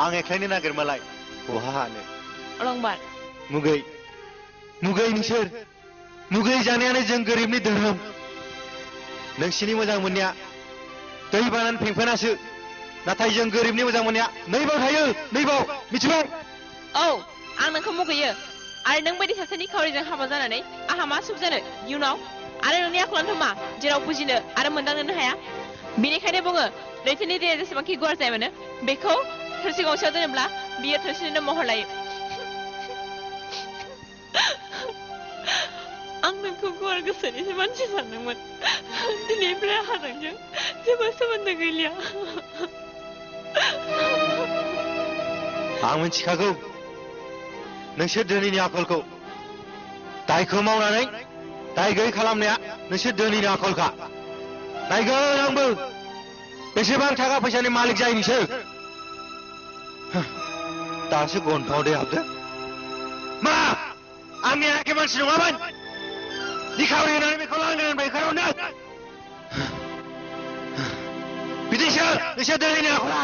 आं एक्लायनो नागिरमालाय बहा हानो अलंबार मुगै नोंसोर मुगै जानायानो जों गोरिबनि धोरोम नोंसिनि मोजां मोननाया दै बानानै फेंफोनासो नाथाय जों गोरिबनि मोजां मोननाया नैबाव थायो नैबाव मिथिबाय औ आं नोंखौ मुगैयो आरो नों बायदि सासे निखावरिजों हाबा जानानै आंहा मा सुख जानो इयुनाव आरो नोंनि आखलानोथ' मा जेराव बुजिनो आरो मोनदांनोनो हाया बेनिखायनो बुङो लैथोनि दैया जेसेबांखि गुवार जाया मानो बेखौ थोरसि गंसेयाव दोनोब्ला बियो थोरसिनिनो महर लायो आं नोंखौ गुवार गोसोनिसो मानसि सानदोंमोन दिनैनिफ्राय आंहा नोंजों जेबो सोमोन्दो गैलिया आं मिथिखागौ नोंसोर दिनैनि आखलखौ दायखौ मावनानै दाय गैयै खालामनाया नोंसोर दिनैनि आखलखा नायगोन आंबो बेसेबां थाखा फैसानि मालिक जायो नोंसोर दासो गन्थंआव दै हाबदों मा आंनि आखे मानसि नङामोन निखावरि होनानै बेखौ लांगोनानिफ्राय ओंखारहरदों बिदिसो नोंसोर दिनैनि आखला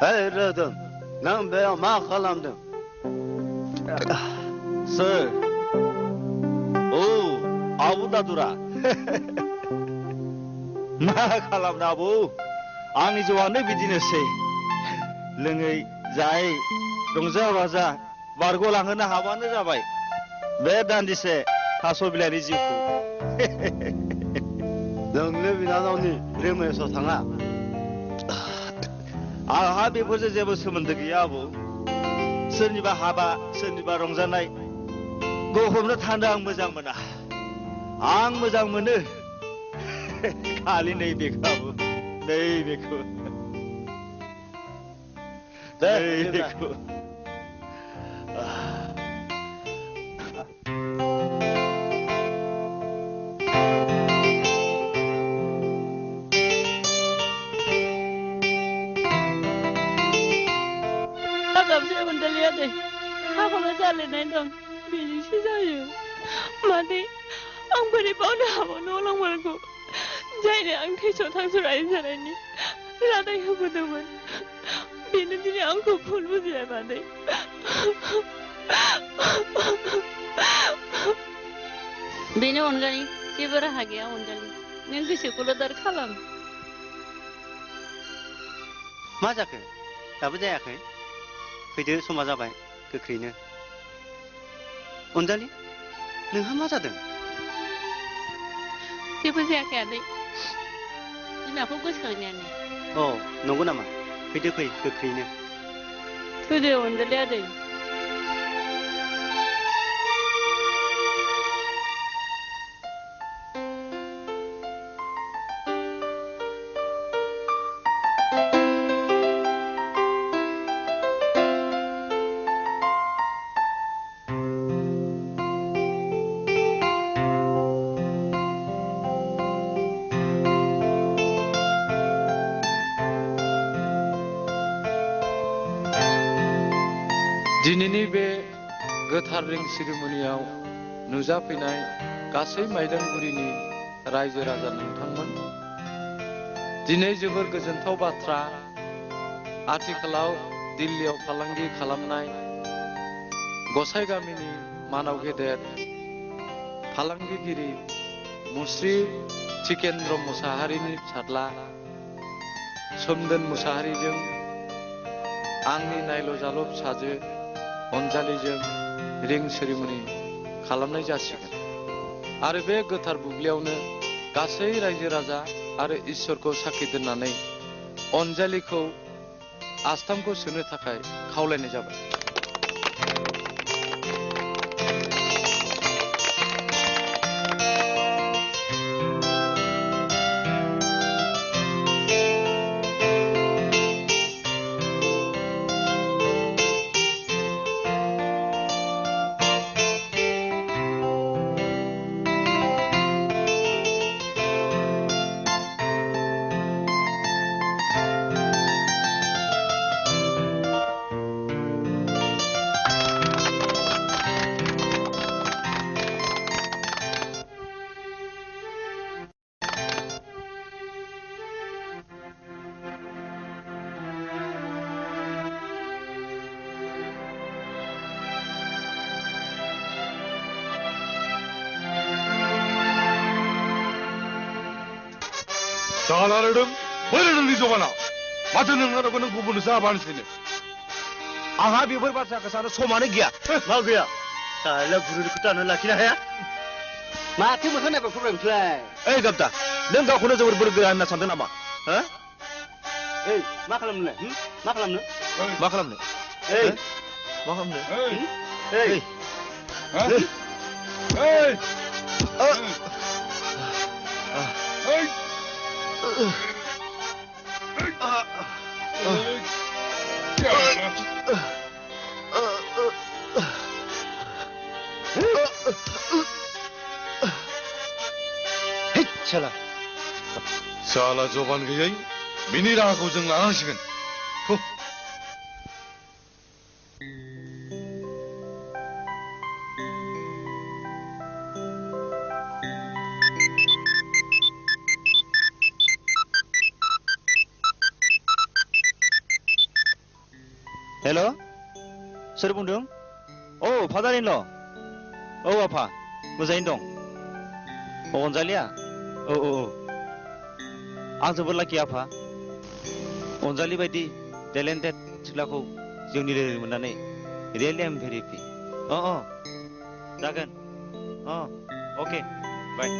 Hey Rıdın, ben beya ma kalamdım. Sir. avu da dura. Ma kalamdı abu. आंनि जिउआनो बिदिनोसै लोङै जायै रंजा बाजा बारग'लांहोनो हाबानो जाबाय बे दान्दिसे थास' बिलाइनि जिउखौ नोंनो बिनानावनि रेमनेसाव थाङा आंहा बेफोरजों जेबो सोमोन्दो गैया आबौ सोरनिबा हाबा सोरनिबा रंजानाय गहमनो थानो आं मोजां मोना आं मोजां मोनो खालि नैबेखौ आबौ नैबेखौ नैबेखौ हाखौनो जालायनाय दं बेजोंसो जायो मादै आं बोरै बावनो हाबावनो अलांबारखौ जायनो आं थैस' थांस' रायजो जानायनि रादाय होबोदोंमोन बेनो दिनै आंखौ भुल बुजिबाय मादै बेनि अनगायै जेबो राहा गैया अनजालि नों गोसोखौल' दार खालाम मा जाखो दाबो जायाखै फैदो समा जाबाय गोख्रैनो अनजालि नोंहा मा जादों जेबो जायाखै आदै बिमाखौ गोसोखांनायानो अ नंगौ नामा फैदो फै गोख्रैनो फैदो अनजालि आदै दिनैनि बे गोथार रिं सिरिमनियाव नुजाफैनाय गासै माइदांगुरिनि रायजो राजा नोंथांमोन दिनै जोबोर गोजोनथाव बाथ्रा आथिखालाव दिल्लीयाव फालांगि खालामनाय गसाइ गामिनि मानाव गेदेर फालांगिगिरि मुस्रि थिकेन्द्र मुसाहारिनि फिसाज्ला सोमदोन मुसाहारिजों आंनि नायल' जाल' फिसाजो अनजालिजों रिं सेरेमनि खालामनाय जासिगोन आरो बे गोथार बुब्लियावनो गासै रायजो राजा आरो इसोरखौ साखि दोननानै अनजालिखौ आस्थामखौ सोनो थाखाय खावलायनाय जाबाय जालारदों बोरै नोंनि जगाना माथो नोंनावबो नों गुबुन जाबानोसैनो आंहा बेफोर बाथ्राखौ सानो समानो गैया मा गैया साला गुरुखौ दानो लाखिनो हाया माथो मोखां नायबाय फरायनोसैलाय ओइ गाबदा नों गावखौनो जोबोर बोरगोरा होनना सानदों नामा हो ओइ मा खालामनो मा खालामनो मा खालामनो ओइ मा खालामनो ओइ ओइ साला जबान गैयै बिनि राहाखौ जों लानांसिगोन हेल' सोर बुंदों औ फादार-इन-ल औ आफा मोजाङैनो दं अनजालिया औ आं जोबोर लाखि आफा अनजालि बायदि टेलेन्टेड सिख्लाखौ जिउनि लोगो मोननानै रियेलि आइ एम भेरि हेपि जागोन अके बाय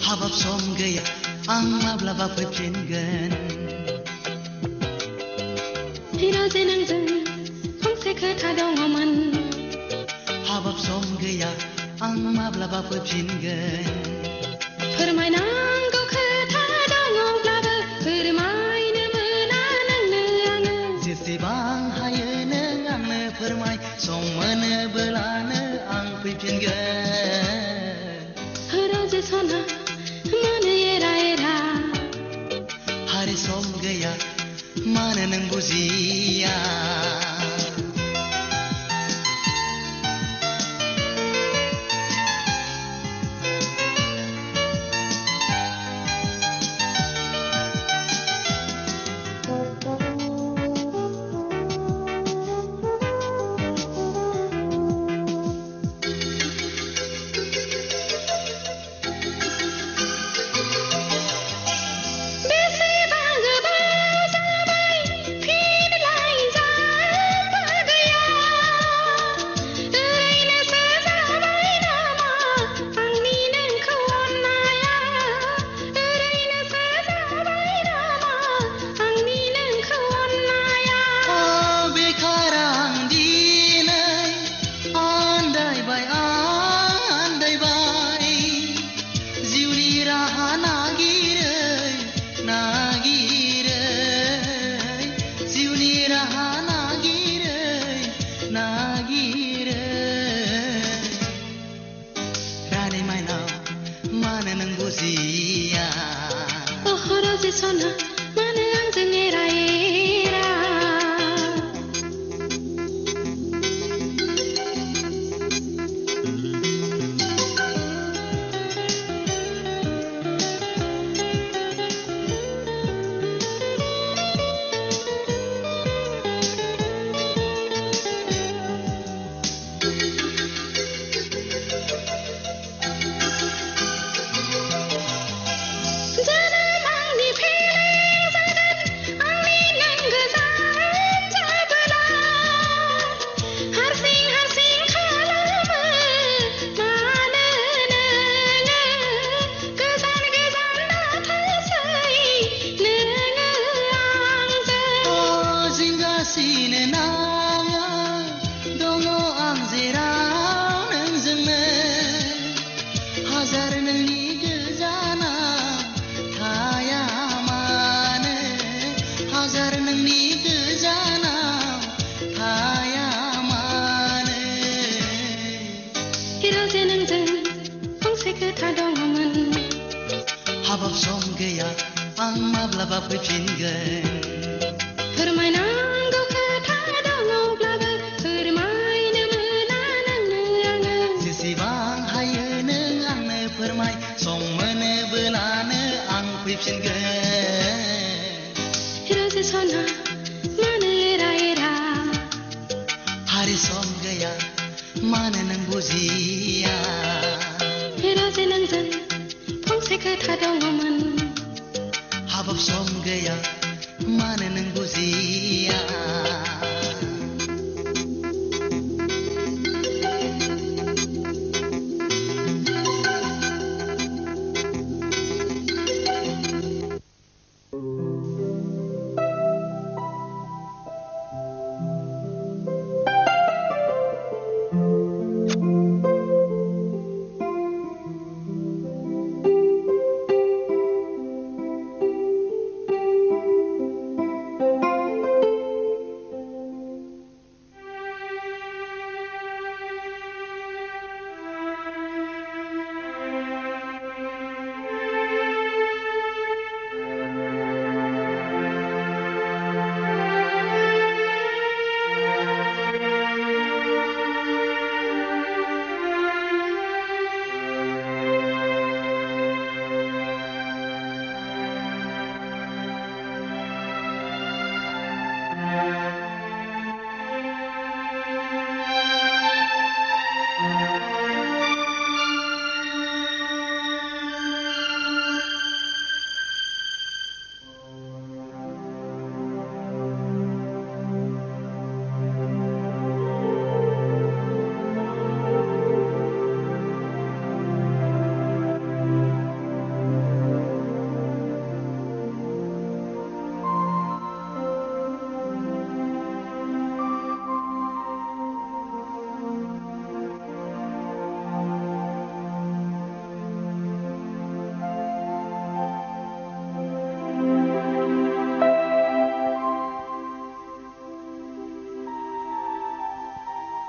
हाबाब सम गैया आं माब्लाबा फैफिनगोन हिराजे नोंजों फंसे खोथा दङमोन हाबाब सम गैया आं माब्लाबा फैफिनगोन फोरमायनांगौ खोथा दङब्लाबो फोरमायनो मोना नोंनो आङो जेसेबां हायो नों आंनो फोरमाय सम मोनोब्लानो आं फैफिनगोन हिराजे सना मानो एरा एरा हारे सम गैया मानो नों बुजिया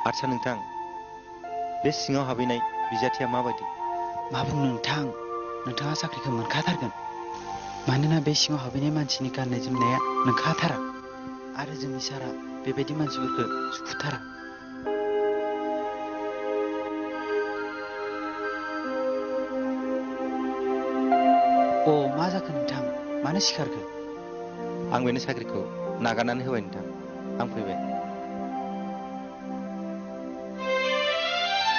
आदसा नोंथां बे सिङाव हाबहैनाय बिजाथिया माबायदि मा बुंनो नोंथां नोंथाङा साख्रिखौ मोनखाथारगोन मानोना बे सिङाव हाबहैनाय मानसिनि गाननाय जोमनाया नोंखाथारा आरो जोंनि सारा बेबायदि मानसिफोरखौ सुखुथारा अ मा जाखो नोंथां मानो सिखारखो आं बेनो साख्रिखौ नागारनानै होबाय नोंथां आं फैबाय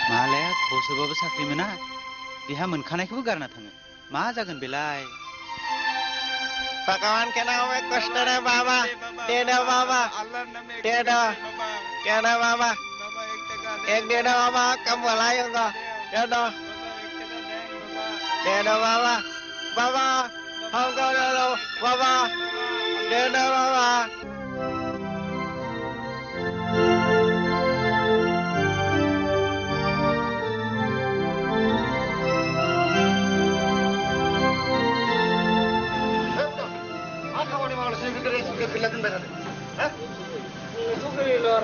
मालाया गावसोरबाबो साख्रि मोना बेहा मोनखानायखौबो गारना थाङो मा जागोन बेलाय भगवान के नाम में कष्ट है बाबा दे दो बाबा दे दो क्या ना बाबा एक दे दो बाबा कम भलाई होगा दे दो बाबा बाबा हमको दे दो बाबा दे दो बाबा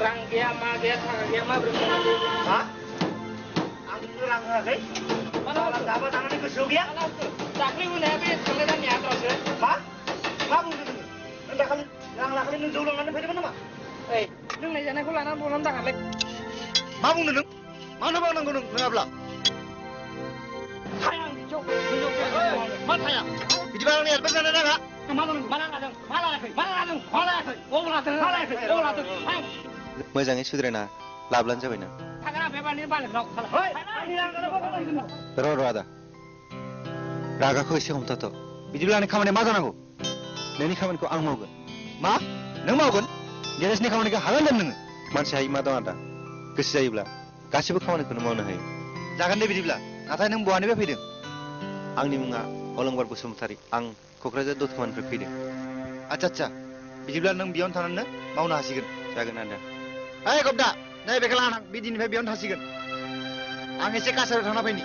Rang gaya ma gaya thang gaya ma belum ha? Aku rang lagi. Mana dapat tangan itu sugia? Sakri pun habis sampai dan niat terus. Ma? Ma pun tu. Anda kali rang lagi nu jualan anda pergi mana ma? Eh, nung ni jangan kau lana bulan tak lagi. Ma pun tu. Mana bang nung nung ngapla? Sayang jauh. Ma sayang. Di mana ni ada benar ada? मोजाङै सुद्रायना लाब्लानो जाबाय ना र' र' आदा रागाखौ एसे हमथाथ' बिदिब्ला आंनि खामानिया मा जानांगौ नोंनि खामानिखौ आं मावगोन मा नों मावगोन गेरेजनि खामानिखौ हागोन नोङो मानसि हायो मा दं आदा गोसो जायोब्ला गासिबो खामानिखौनो मावनो हायो जागोन दे बिदिब्ला नाथाय नों बहानिफ्राय फैदों आंनि मुङा अलंबार बसुमतारी आं क'क्राझार दतमानिफ्राय फैदों आচ্ছা बिदिब्ला नों बेयावनो थानानै मावनो हासिगोन जागोन आदा ओइ गब्दा नै बेखौ लाना थां बिदिनिफ्राय बेयावनो थासिगोन आं एसे कासाराव थांना फैनि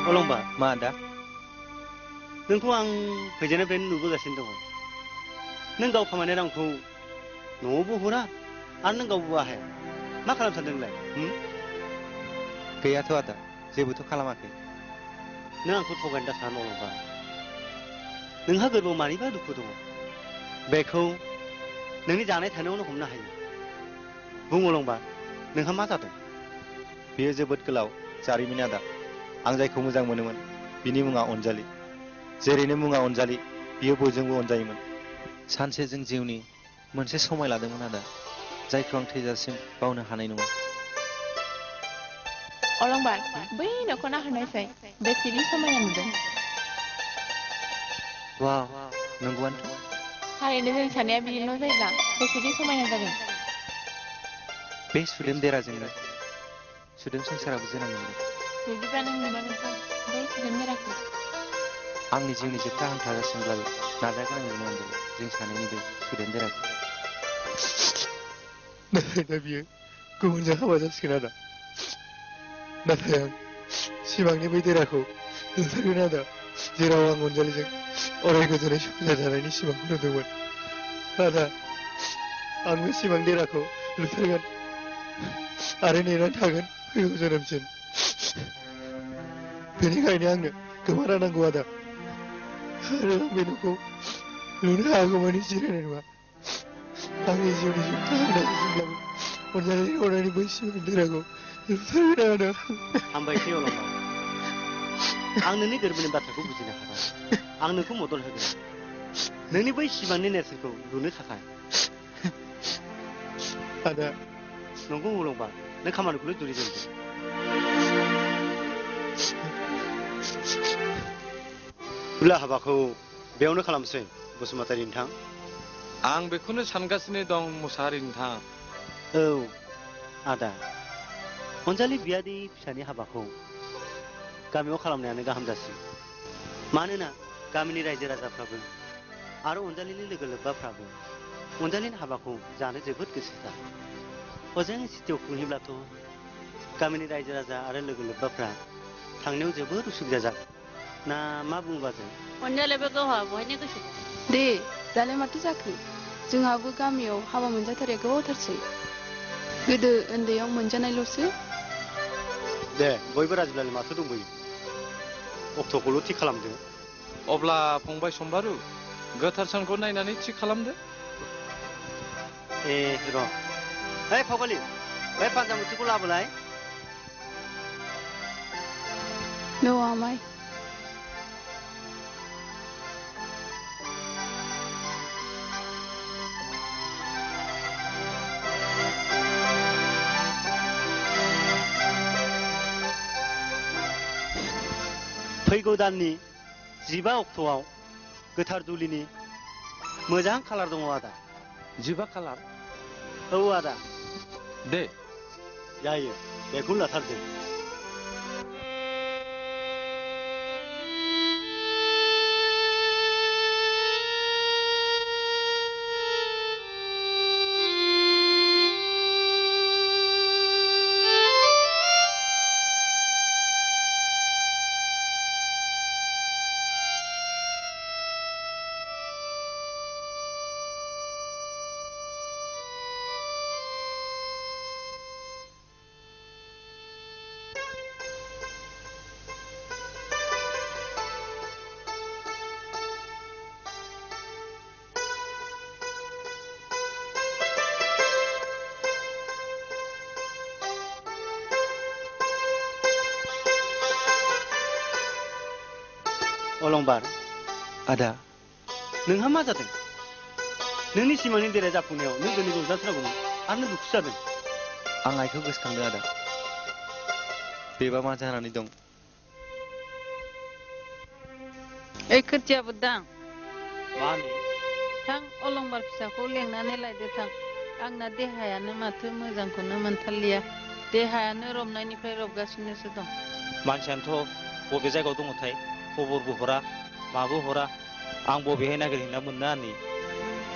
अलंबार मा आदा नोंखौ आं फैजेननिफ्रायनो नुबोगासिनो दङ नों गाव खामायनाय रांखौ न'आवबो हरा आरो नों गावबो बाहाया मा खालामनो सानदों नोंलाय गैयाथ' आदा जेबोथ' खालामाखै नों आंखौ थगायनो दासान अलंबार नोंहा गोरबोआव मानिबा दुखु दङ बेखौ नोंनि जानाय थानायावनो हमनो हायो बुं अलंबार नोंहा मा जादों बेयो जोबोद गोलाव जारिमिन आदा आं जायखौ मोजां मोनोमोन बिनि मुङा अनजालि जेरैनो मुङा अनजालि बियो बयजोंबो अनजायोमोन सानसे जों जिउनि मोनसे समाय लादोंमोन आदा जायखौ आं थैजासिम बावनो हानाय नङा अलंबार बै न'खौ नाहरनायसाय बेसेदि समायना नुदों वाव नंगौआनोथ' थारैनो जों सानैया बिदि न' जायोब्ला बेसेदि समायना जागोन बे सुदेम देराजोंनो सुदेम संसाराबो जोनोम मोनगोन बिदिब्ला नों नुबानोसै बै सुदेम देराखौ आंनि जिउनि जोबथा हां थाजासिमब्लाबो नाजागोन आं जों सानैनि बे सुदेम देराखौ नाथाय दा बियो गुबुनजों हाबा जासिगोन आदा नाथाय आं सिमांनि बै देराखौ नुथारगोन आदा जेराव आं अनजालिजों अराय गोजोनै संसार जानायनि सिमांखौ नुदोंमोन आदा आं बे सिमां देराखौ नुथारगोन आरो नेनानै थागोन फैगौ जोनोमसिम बेनिखायनो आंनो गोमाना नांगौ आदा आरो आं बे न'खौ लुनो हागौमानि जिरायनाय नङा आंनि जिउनि जोबथा हांनायसिमब्लाबो अनजालिनि अरायनि बै सिमां देराखौ नुथारगोन आदा हामबायसै अलंबार आं नोंनि गोरबोनि बाथ्राखौ बुजिनो हाबाय आं नोंखौ मदद होगोन नोंनि बै सिमांनि नेरसोनखौ लुनो थाखाय आदा नंगौ अलंबार नों खामानिखौल' जुरिजेनदो खुला हाबाखौ बेयावनो खालामसै बसुमतारी नोंथां आं बेखौनो सानगासिनो दं मुसाहारि नोंथां औ आदा अनजालि बियादै फिसानि हाबाखौ गामियाव खालामनायानो गाहाम जासिगोन मानोना गामिनि रायजो राजाफ्राबो आरो अनजालिनि लोगो लोब्बाफ्राबो अनजालिनि हाबाखौ जानो जोबोद गोसोथार हजों सिटियाव खुंहैब्लाथ' गामिनि रायजो राजा आरो लोगो लोब्बाफ्रा थांनायाव जोबोद उसुबिदा जागोन ना मा बुङोबा जों अनजालियाबो गावहा बहायनो गोसो दे दालाय माथो जाखो जोंहाबो गामियाव हाबा मोनजाथारिया गोबावथारसै गोदो उन्दैयाव मोनजानायल'सो दे बयबो राजिब्लालाय माथो दंबोयो अक्ट'खौल' थि खालामदो अब्ला फंबाय सम्बारु गोथार सानखौ नायनानै थि खालामदो ए र' ओइ फावगालि बै पान्जामुथिखौ लाबोलाय No, आमाय फैगौ दाननि 15 अक्ट'आव गोथार जुलिनि मोजां खालार दङ आदा 15 खालार औ आदा दे जायो बेखौनो लाथारदो अलंबार आदा नोंहा मा जादों नोंनि सिमांनि देराया जाफुंनायाव नों गोरलै रंजाथारगौमोन आरो नों दुखु जादों आं आइखौ गोसोखांदों आदा बेबा मा जानानै दं ओइ खोथिया बुदां मा होनो थां अलंबार फिसाखौ लेंनानै लायदो थां आंना देहायानो माथो मोजांखौनो मोनथारलिया देहायानो रबनायनिफ्राय रबगासिनोसो दं मानसियानोथ' बबे जायगायाव दङथाय खबरबो हरा माबो हरा आं बबेहाय नागिरहैना मोननो आनै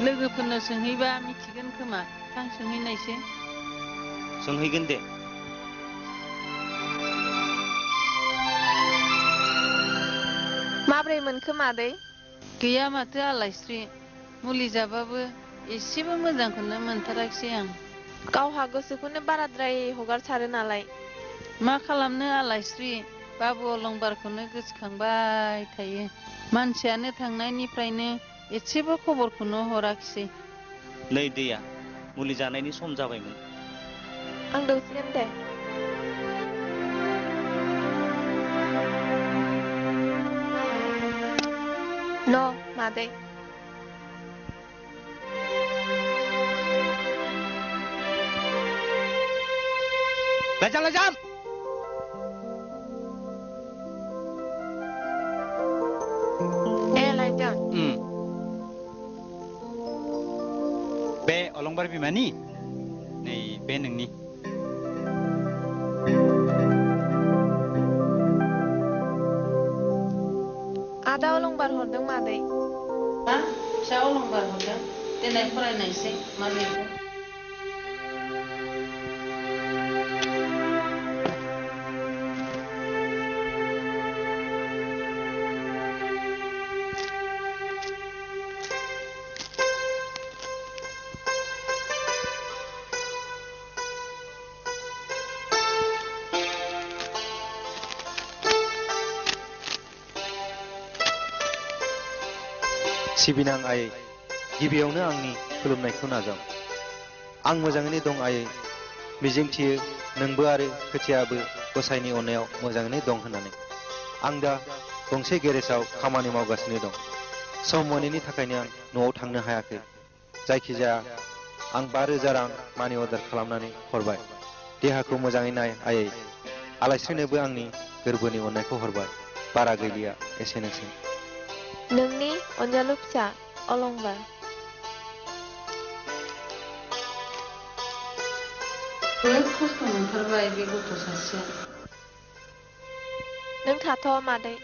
लोगोफोरनो सोंहैबा मिथिगोन खोमा थां सोंहैनायसै सोंहैगोन दे माब्रै मोनखो मादै गैया माथो आलायस्रि मुलि जाबाबो एसेबो मोजांखौनो मोनथाराखिसै आं गावहा गोसोखौनो बाराद्राय हगारसारो नालाय मा खालामनो आलायस्रि बाबु अलंबारखौनो गोसोखांबाय थायो मानसियानो थांनायनिफ्रायनो एसेबो खबरखौनो हराखिसै नै दैया मुलि जानायनि सम जाबायमोन आं दौसिगोन दे न' मादै लाजाम लायदों बे अलंबार बिमानि नै बे नोंनि आदा अलंबार हरदों मादै मा फिसा अलंबार हरदों देनाय फरायनायसै मा लिरदों सिबिनां आयै गिबियावनो आंनि खुलुमनायखौ नाजाव आं मोजाङैनो दं आयै मिजिंथियो नोंबो आरो खोथियाबो गसाइनि अननायाव मोजाङैनो दं होननानै आं दा गंसे गेरेजाव खामानि मावगासिनो दं सम मोनैनि थाखायनो आं न'आव थांनो हायाखै जायखिजाया आं 5,000 रां मानि अर्डार खालामनानै हरबाय देहाखौ मोजाङै नाय आयै आलायस्रिनोबो आंनि गोरबोनि अननायखौ हरबाय बारा गैलिया एसेनोसै नोंनि अनजालु फिसा अलंबार बिराद खस्थ' मोनथारबाय बे गथ' सासेया नों थाथ' मादै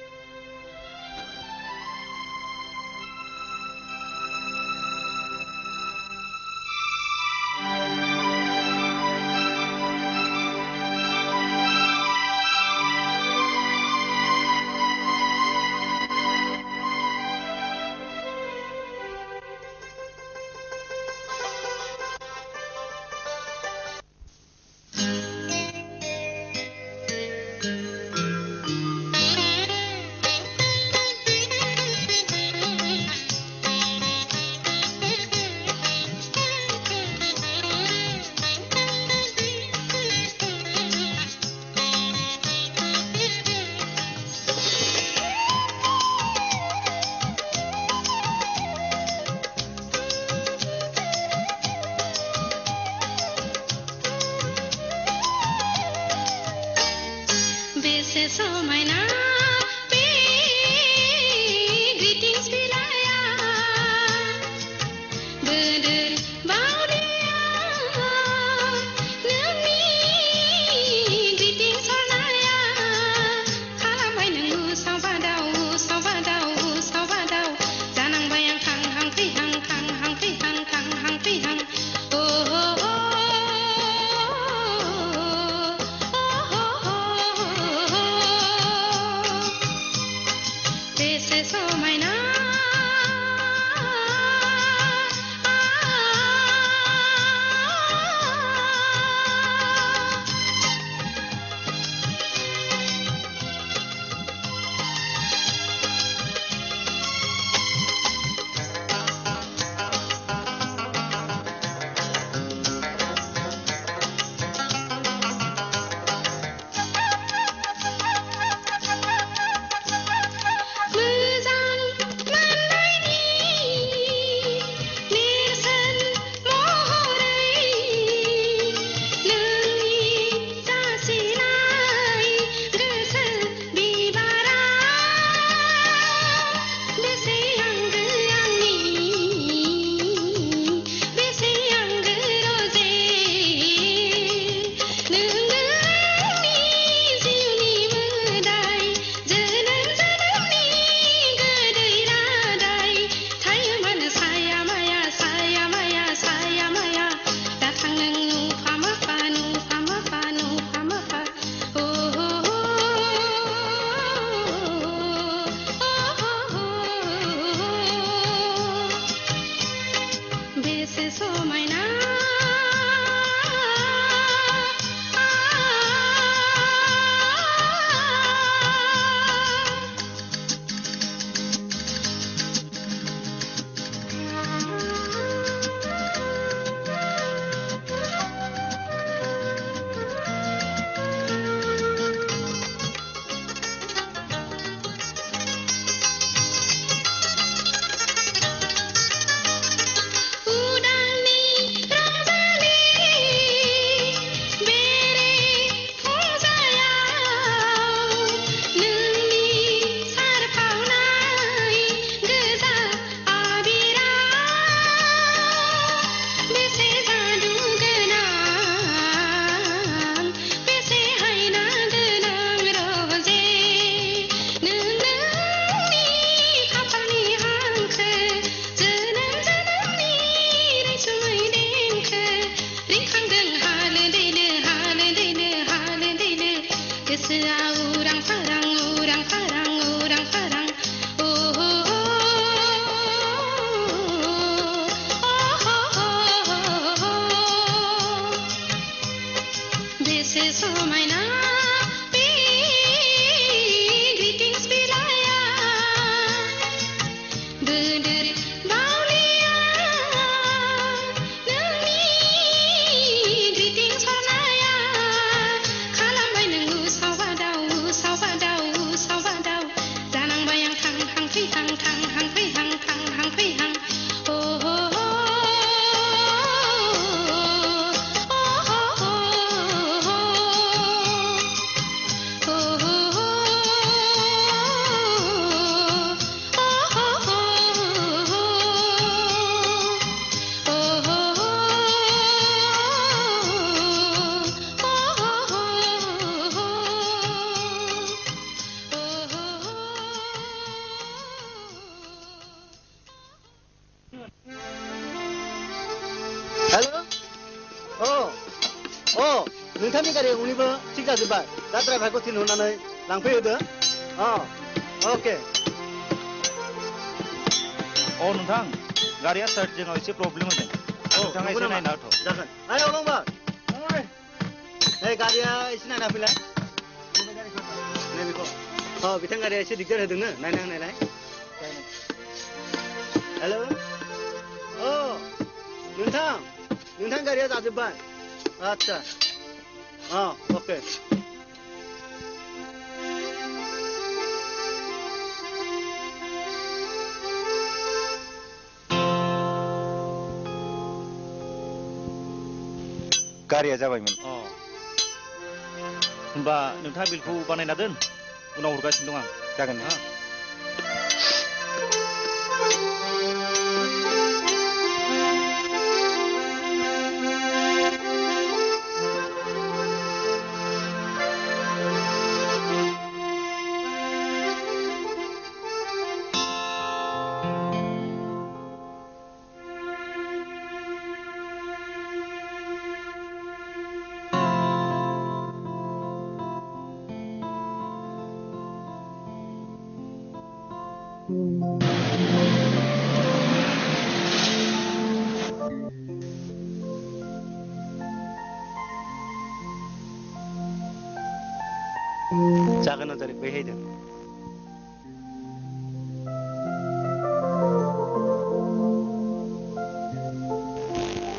नोंथांनि गारिया गंनैबो थिग जाजोब्बाय दा ड्राइभारखौ थिनहरनानै लांफैहोदो अके नोंथां गारिया स्टार्टिंआव एसे प्रब्लेम होदों नोंथाङा एसे नायना होथ' जागोन अलंबार नै गारिया एसे नायना फैलाय नै बेखौ बिथां गारिया एसे दिगदार होदोंनो नायना होनायलाय हेल' नोंथां गारिया जाजोब्बाय आच्छा ओके गारिया जाबायमोन होमबा नोंथाङा बिलखौ बानायना दोन उनाव हरगासिनो दं आं जागोन ना जागोन अनजालि बैहायदो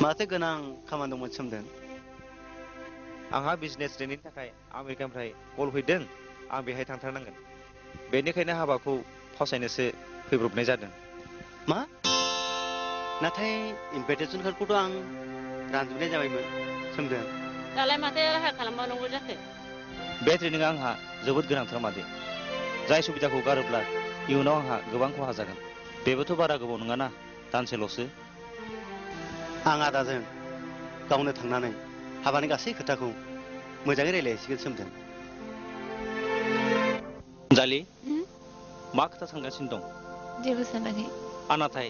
माथो गोनां खामानि दंमोन सोमदोन आंहा बिजनेस ट्रेनिंनि थाखाय आमेरिकानिफ्राय कल फैदों आं बेहाय थांथारनांगोन बेनिखायनो हाबाखौ फावसायनोसो फैब्रबनाय जादों मा नाथाय इनभाइटेसन कार्डखौथ' आं रानजोबनाय जाबायमोन सोमदोन दालाय माथो राहा खालामबावनांगौ जाखो बे ट्रेनिंआ आंहा जोबोद गोनांथार मादे जाय सुबिदाखौ गारोब्ला इयुनाव आंहा गोबां खहा जागोन बेबोथ' बारा गोबाव नङाना दानसेल'सो आं आदाजों गावनो थांनानै हाबानि गासै खोथाखौ मोजाङै रायज्लायहैसिगोन सोमदोन जालि मा खोथा सानगासिनो दं जेबो सानाखै नाथाय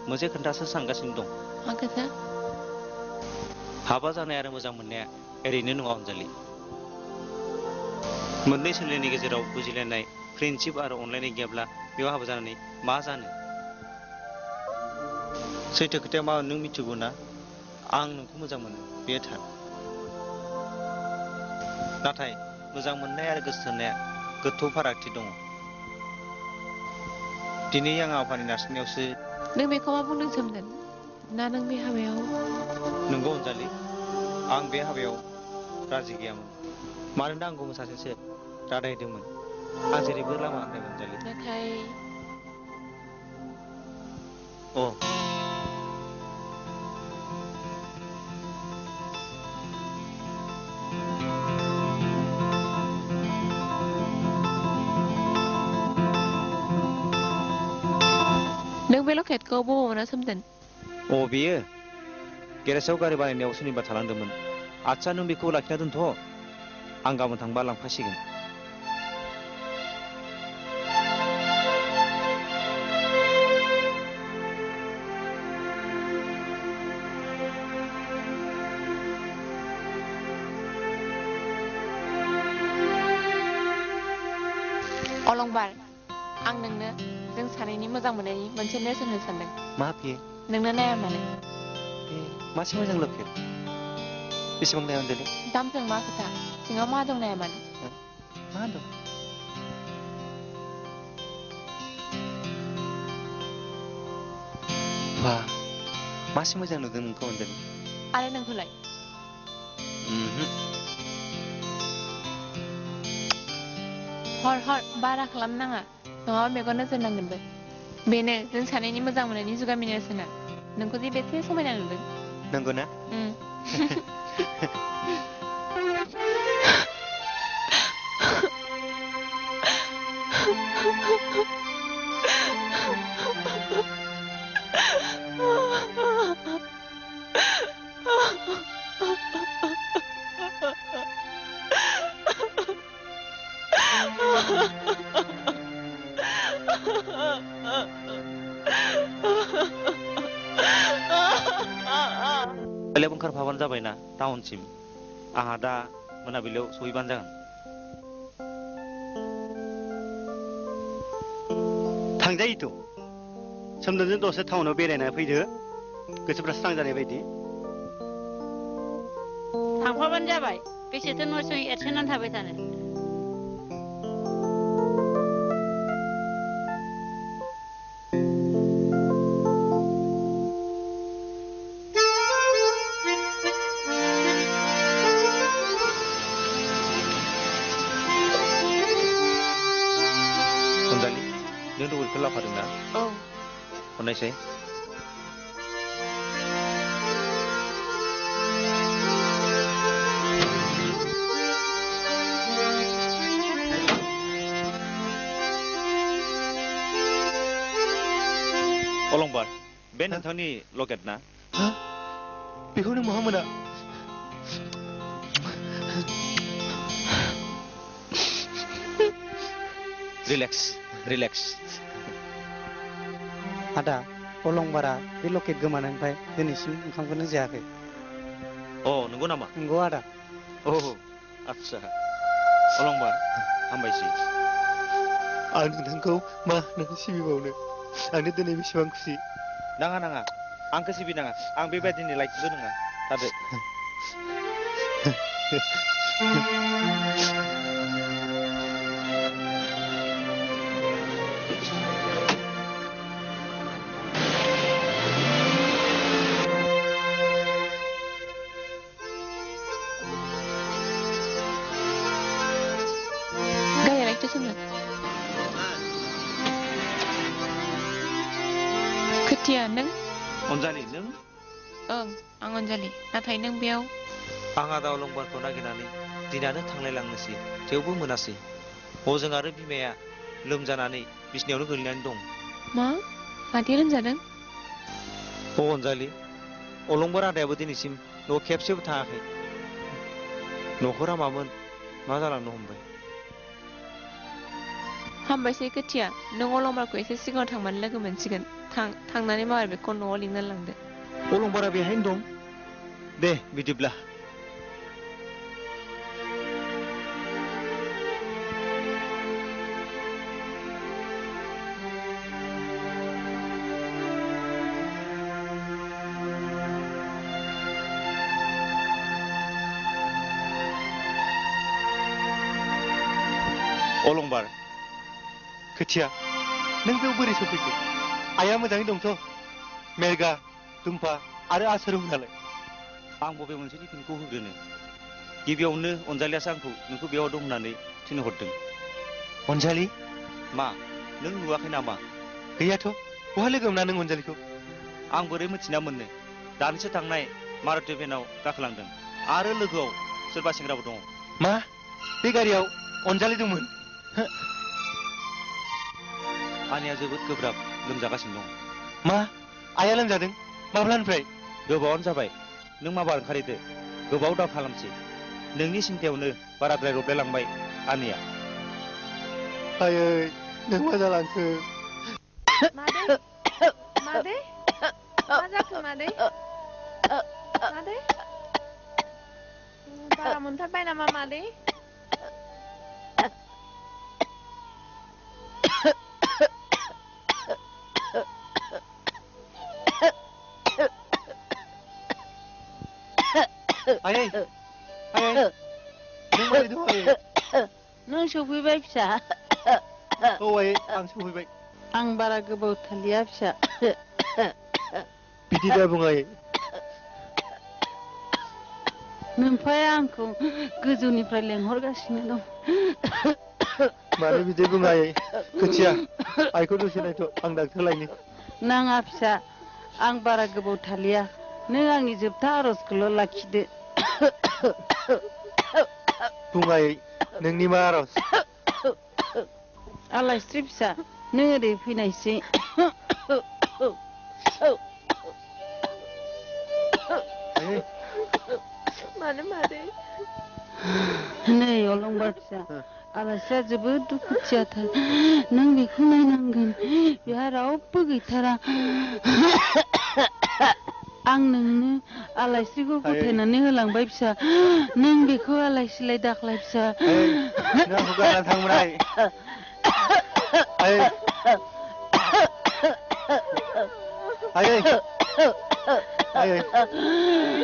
मोनसे खोथासो सानगासिनो दं मा खोथा हाबा जानाय आरो मोजां मोननाया ओरैनो नङा अनजालि मोननै सोलोनि गेजेराव बुजिलायनाय फ्रेन्डशिप आरो अनलायनाय गैयाब्ला बेयाव हाबा जानानै मा जानो सैथो खोथाया मा नों मिथिगौ ना आं नोंखौ मोजां मोनो बेयो थार नाथाय मोजां मोननाय आरो गोसो थोनाया गोथौ फारागथि दङ दिनै आं आफानि नारसिननायावसो नों बेखौ मा बुंदों सोमदोन ना नों बे हाबायाव नंगौ अनजालि आं बे हाबायाव राजि गैयामोन मानोना आं गुबुन सासेसो रादायदोंमोन आं जेरैबो लामा आन्दायमोन अनजालि नाथाय नों बे लकेटखौ बबाव मोना सोमदोन बेयो गेरेजाव गारि बानायनायाव सोरनिबा थालांदोंमोन आच्छा नों बेखौ लाखिना दोनथ' आं गाबोन थांबा लांफासिगोन अलंबार आं नोंनो जों सानैनि मोजां मोननायनि मोनसे नेरसोन होनो सानदों मा बेयो नोंनो नायाब्लालाय मासे मोजां लकेट बेसेबां नाया अनजालि दामजों मा खोथा सिङाव मा दं नाया मानो मा दं बा मासे मोजां नुदों नोंखौ अनजालि आरो नोंखौलाय हर बारा खालामनाङा नङाबा मेगन नोजोर नांगोनबो बेनो जों सानैनि मोजां मोननायनि जुगामि नेरसोना नोंखौ जे बेसे समायना नुदों नंगौ ना बेलेग ओंखारफाबानो जाबायना टाउनसिम आंहा दा मोनाबिलियाव सहैबानो जागोन थांजायोथ' सोमदोनजों दसे टाउनाव बेरायना फैदो गोसोफ्रा स्रां जानाय बायदि थांफाबानो जाबाय बेसेथो न' सिङाव एरसोनानै थाबाय थानो नों दबेलखौ लाफादों ना औ हरनायसै अलंबार बे नोंथांनि लकेट ना बेखौ नों बहा मोना रिलेक्स रिलेक्स आदा अलंबारा बे लकेट गोमानायनिफ्राय दिनैसिम ओंखामखौनो जायाखै अ नंगौ नामा नंगौ आदा अ आच्छा अलंबार हामबायसै आं नोंथांखौ मा होननानै सिबिबावनो आंनो दिनै बेसेबां खुसि नाङा नाङा आंखौ सिबिनाङा आं बेबायदिनो लाइकबो नङा थादो खोथिया नों अनजालि नों ओं आं अनजालि नाथाय नों बेयाव आंहा दा अलंबारखौ नागिरनानै दिनानो थांलायलांनोसै थेवबो मोनासै हजों आरो बिमाया लोमजानानै बिसिनायावनो गोलैनानै दं मा माथो लोमजादों अ अनजालि अलंबार आदायाबो दिनैसिम न' खेबसेबो थाङाखै न'खरा मामोन मा जालांनो हमबाय हामबायसै खोथिया नों अलंबारखौ एसे सिगाङाव थांबानो लोगो मोनसिगोन थांनानै माबार बेखौ न'आव लिंनानै लांदो अलंबारा बेहायनो दं दे बिदिब्ला अलंबार खोथिया नों बेयाव बोरै सफैखो आइया मोजाङै दंथ' मेरगा दुम्फा आरो आसोरमोनालाय आं बबे मोनसे टिफिनखौ होग्रोनो गिबियावनो अनजालियासो आंखौ नोंखौ बेयाव दं होननानै थिनहरदों अनजालि मा नों नुवाखै नामा गैयाथ' बहा लोगो मोना नों अनजालिखौ आं बोरै मिथिना मोननो दानिसो थांनाय मारुति भेनाव गाखोलांदों आरो लोगोआव सोरबा सेंग्राबो दङ मा बे गारियाव अनजालि दंमोन आनिया जोबोद गोब्राब लोमजागासिनो दं मा आइया लोमजादों माब्लानिफ्राय गोबावानो जाबाय नों माबार ओंखारहैदो गोबाव दा खालामसै नोंनि सिन्थायावनो बाराद्राय रबलायलांबाय आनिया आयै नों मा जालांखो मादै मादै मा जाखो मादै मादै बारा मोनथारबाय नामा मादै आयै आयै नों मारै दं आयै नों सफैबाय फिसा औ आयै आं सफैबाय आं बारा गोबाव थालिया फिसा बिदि दा बुं आयै नोमफाया आंखौ गोजौनिफ्राय लेंहरगासिनो दं मानो बिदि बुङायै खोथिया आइखौ दसे नायथ' आं डाक्टार लायनि नाङा फिसा आं बारा गोबाव थालिया नों आंनि जोबथा आर'जखौल' लाखिदो बुङायै नोंनि मा आर'ज आलायस्रि फिसा नों ओरै फैनायसै मानो मादै नै अलंबार फिसा आलासिया जोबोद दुखुथियाथार नों बेखौ नायनांगोन बेहा रावबो गैथारा आं नोंनो आलायस्रिखौ गथायनानै होलांबाय फिसा नों बेखौ आलाय सिलाय दाख्लाय फिसा नों आंखौ गारना थांबाय आयै आयै आयै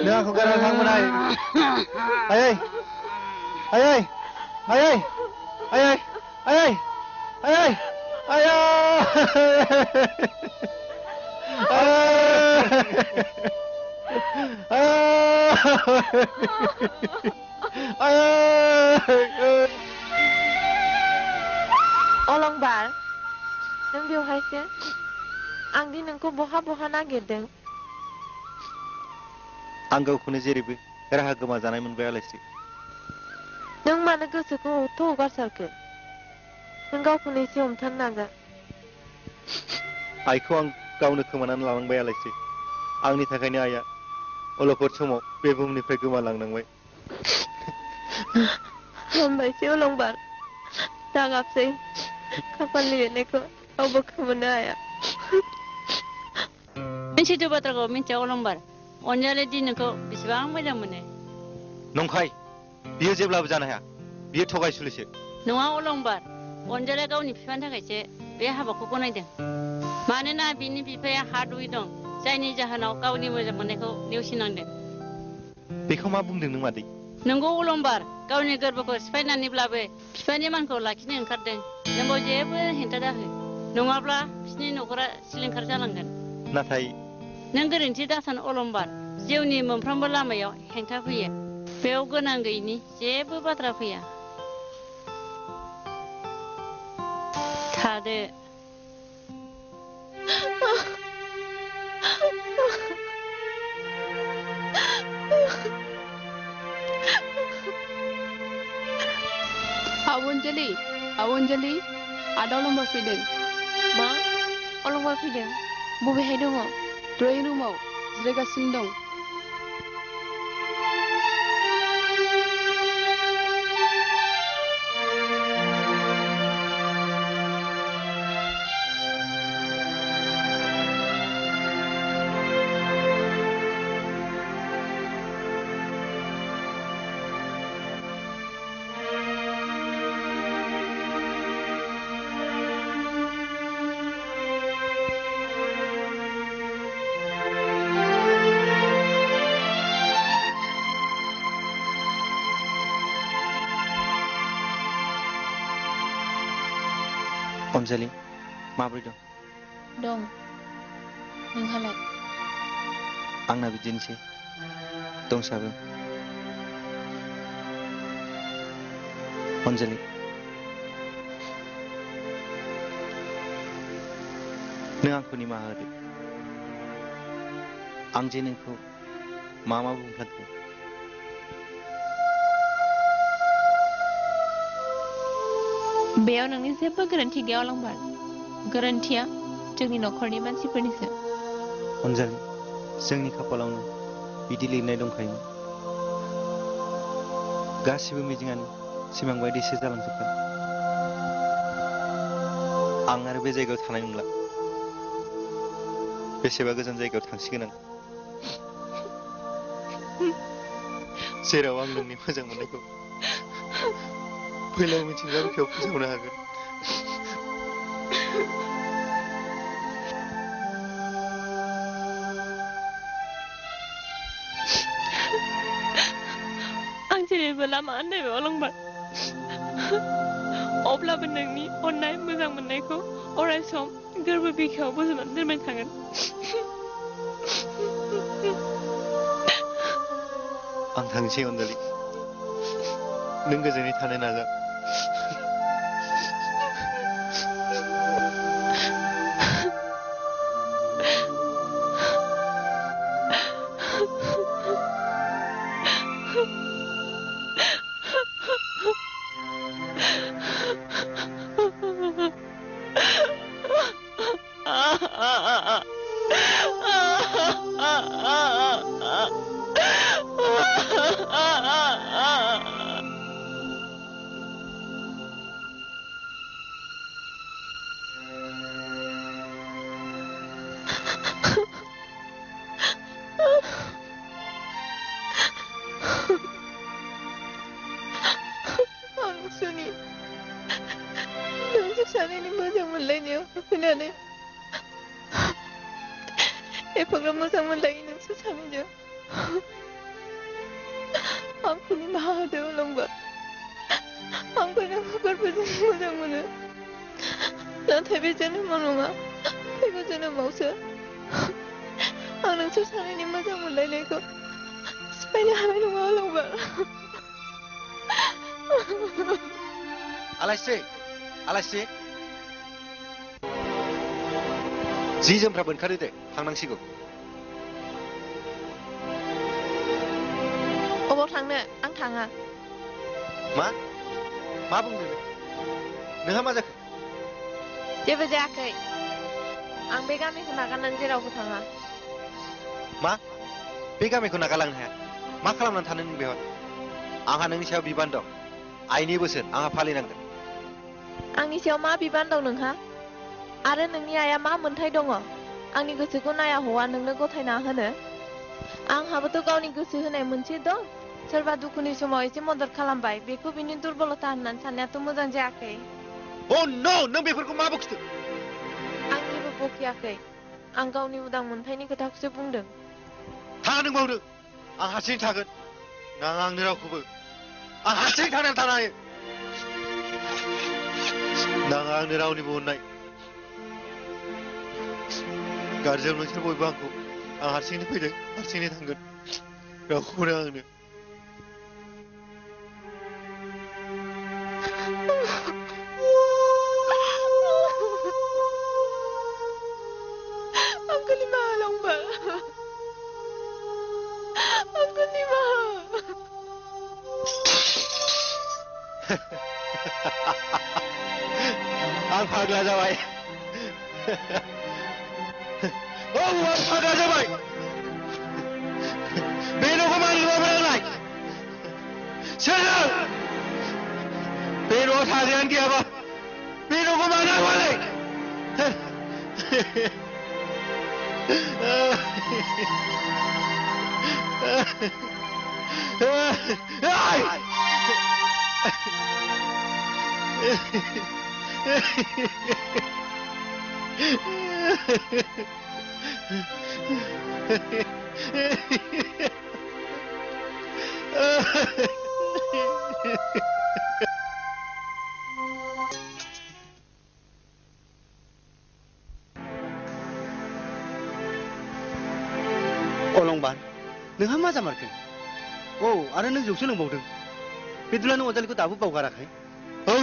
नों आंखौ गारना थांबाय आयै आयै आयै आयै आयै आयै आयै अलंबार नों बेवहायसो आं दि नोंखौ बहा बहा नागिरदों आं गावखौनो जेरैबो राहा गोमाजानाय मोनबाय आलायस्रि नों मानो गोसोखौ हगारसारखो नों गावखौनो एसे हमथानो नाजा आइखौ आं गावनो खोमानानै लानांबाय आलायस्रि आंनि थाखायनो आइया अलखद समाव बे बुहुमनिफ्राय गोमालांनांबाय हामबायसै अलंबार दागाबसै खाफालनि लिरनायखौ रावबो खोमोरनो हाया सैथो बाथ्राखौ मिन्थिया अलंबार अनजालि दि नोंखौ बेसेबां मोजां मोनो नंखाय बियो जेब्लाबो जानो हाया बियो थगायसुलिसो नङा अलंबार अनजालिया गावनि बिफानि थाखायसो बे हाबाखौ गनायदों मानोना बिनि बिफाया हा दुई दं जायनि जाहोनाव गावनि मोजां मोननायखौ नेवसिनांदों बेखौ मा बुंदों नों मादै नंगौ अलंबार गावनि गोरबोखौ सिफायनानैब्लाबो बिफानि मानखौ लाखिनो ओंखारदों नोंबो जेबो हेंथा दाहो नङाब्ला बिसिनि न'खरा सिलिंखार जालांगोन नाथाय नों गोरोन्थि दासान अलंबार जिउनि मोनफ्रोमबो लामायाव हेंथा फैयो बेयाव गोनां गैयिनि जेबो बाथ्रा फैया थादो आवनजलि आदा अलंबार फैदों मा अलंबार फैदों बबेहाय दङ ड्रयिं रुमाव जिरायगासिनो दं अनजालि माबोरै दं दं नोंहालाय आंना बिदिनोसै दंसाबो अनजालि नों आंखौ निमाहा होदो आं जे नोंखौ मा बुंफ्लांखो बेयाव नोंनि जेबो गोरोन्थि गैया अलंबार गोरोन्थिया जोंनि न'खरनि मानसिफोरनिसो अनजालि जोंनि खाफालावनो बिदि लिरनाय दंखायोमोन गासिबो मिजिङानो सिमां बायदिसो जालांजोबबाय आं आरो बे जायगायाव थानाय नंला बेसेबा गोजान जायगायाव थांसिगोन आं जेराव आं नोंनि मोजां मोननायखौ फैलाव मिथिंगा बिखायाव फोसावनो हागोन आं जेरैबो लामा आन्दायबाय अलंबार अब्लाबो नोंनि अननाय मोजां मोननायखौ अराय सम गोरबो बिखायाव बोजबनानै दोनबाय थागोन आं थांसै अनजालि नों गोजोनै थानो नाजा आंसुनि नोंसोर सानैनि मोजां मोनलायनायाव फैनानै एफाग्राब मोजां मोनलायो नोंसोर सानैजों आंखौ निमाहा होदो अलंबार आंबो नोंखौ गोरबोजों मोजां मोनो नाथाय बे जोनोमाव नङा फैगौ जोनोमावसो आं नोंसोर सानैनि मोजां मोनलायनायखौ सिफायनो हानाय नङा अलंबार आलायस्रि आलायस्रि जि जोमफ्रा बोनखारो दे थांनांसिगौ अबाव थांनो आं थाङा मा बुंदों नोंहा मा जाखो जेबो जायाखै आं बे गामिखौ नागारनानै जेरावबो थाङा मा बे गामिखौ नागारलांनो हाया मा खालामनानै थानो नों बेवहाय आंहा नोंनि सायाव बिबान दं आइनि बोसोन आंहा फालिनांगोन आंनि सायाव मा बिबान दं नोंहा आरो नोंनि आइया मा मोन्थाय दङ आंनि गोसोखौ नाया हौवा नोंनो गथायना होनो आंहाबोथ' गावनि गोसो होनाय मोनसे दं सोरबा दुखुनि समाव एसे मदद खालामबाय बेखौ बिनि दुर्बलता होननानै साननायाथ' मोजां जायाखै अ नो नों बेफोरखौ मा बखिदों आं जेबो बखियाखै आं गावनि उदां मोन्थायनि खोथाखौसो बुंदों थाङा नों बावदो आं हारसिं थागोन नाङा आंनो रावखौबो आं हारसिं थांनानै थानो हायो नाङा आंनो रावनिबो अननाय गारजों नोंसोर बयबो आंखौ आं हारसिंनो फैदों हारसिंनो थांगोन रावखौबो नाङा आंनो आंखौ निमाहा अलंबार आंखौ निमाहा आं फाग्ला जाबाय आं फाग्ला जाबाय बे न'खौ मानो लुबाय आंलाय सोर बे न'आव थाग्रायानो गैयाबा बे न'खौ मानो आंलाय अलंबार नोंहा मा जामारखो औ आरो नों जौसो लोंबावदों बिदिब्ला नों अनजालिखौ दाबो बावगाराखै औ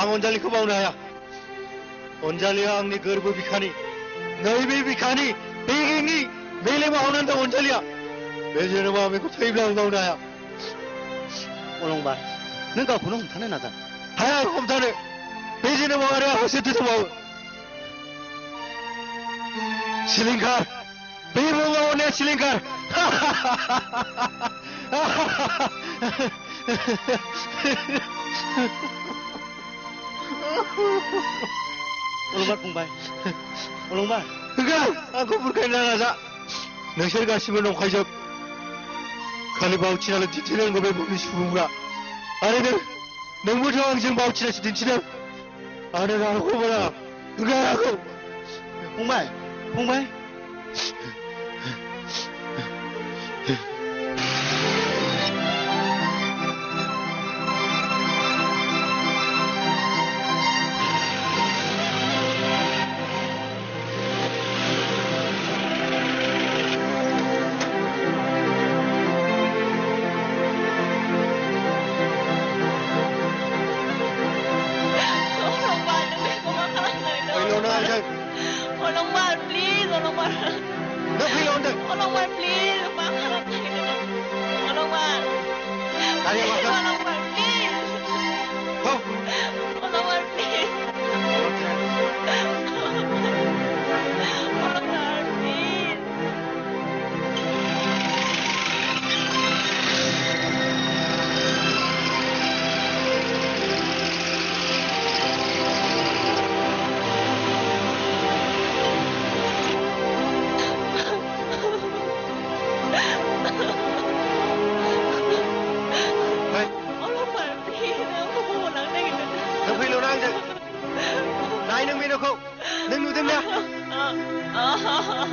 आं अनजालिखौ बावनो हाया अनजालिया आंनि गोरबो बिखानि नैबे बिखानि बेगेंनि मेलेमाव हाबनानै दं अनजालिया बे जोनोमाव बेखौ थैब्ला आं बावनो हाया अलंबार नों गावखौनो हमथानो नाजा हाया आं हमथानो बे जोनोमाव आरो आंहा सोरथो दंबावो सिलिंखार बे मुङाव अननाया सिलिंखार अलंबार फंबाय अलंबार आंखौ बुरखायनो नाजा नोंसोर गासिबो नंखायजोब खालि बावथिनाल' दिन्थिनांगौ बे बुहुमनि सुबुंफ्रा आरो नोंबोथ' आंजों बावथिनासो दिन्थिदों आरो रावखौबो नाङा रावखौ फंबाय फंबाय Olongbar, please, Olongbar. No, please, Olongbar, please, Olongbar, Olongbar, please. Olongbar, please.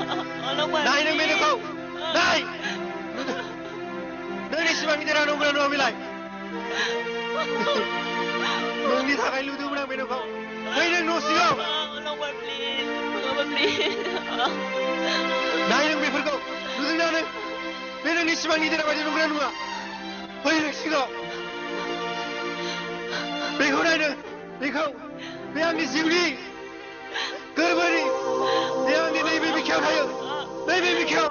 नाय नों बे नोंखौ नाय नोंनि सिमांनि देरा नंगौना नङा बेलाय नोंनि थाखाय लुदोंमोन आं बे नोंखौ फै नों न' सिङाव नाय नों बेफोरखौ नुदोंना नों बे नोंनि सिमांनि देरा बायदि नंगौना नङा फै नों सिङाव बेखौ नाय नों बेखौ बे आंनि जिउनि गोरबोनि बे आंनि नैबे बिखायाव थायो नैबे बिखायाव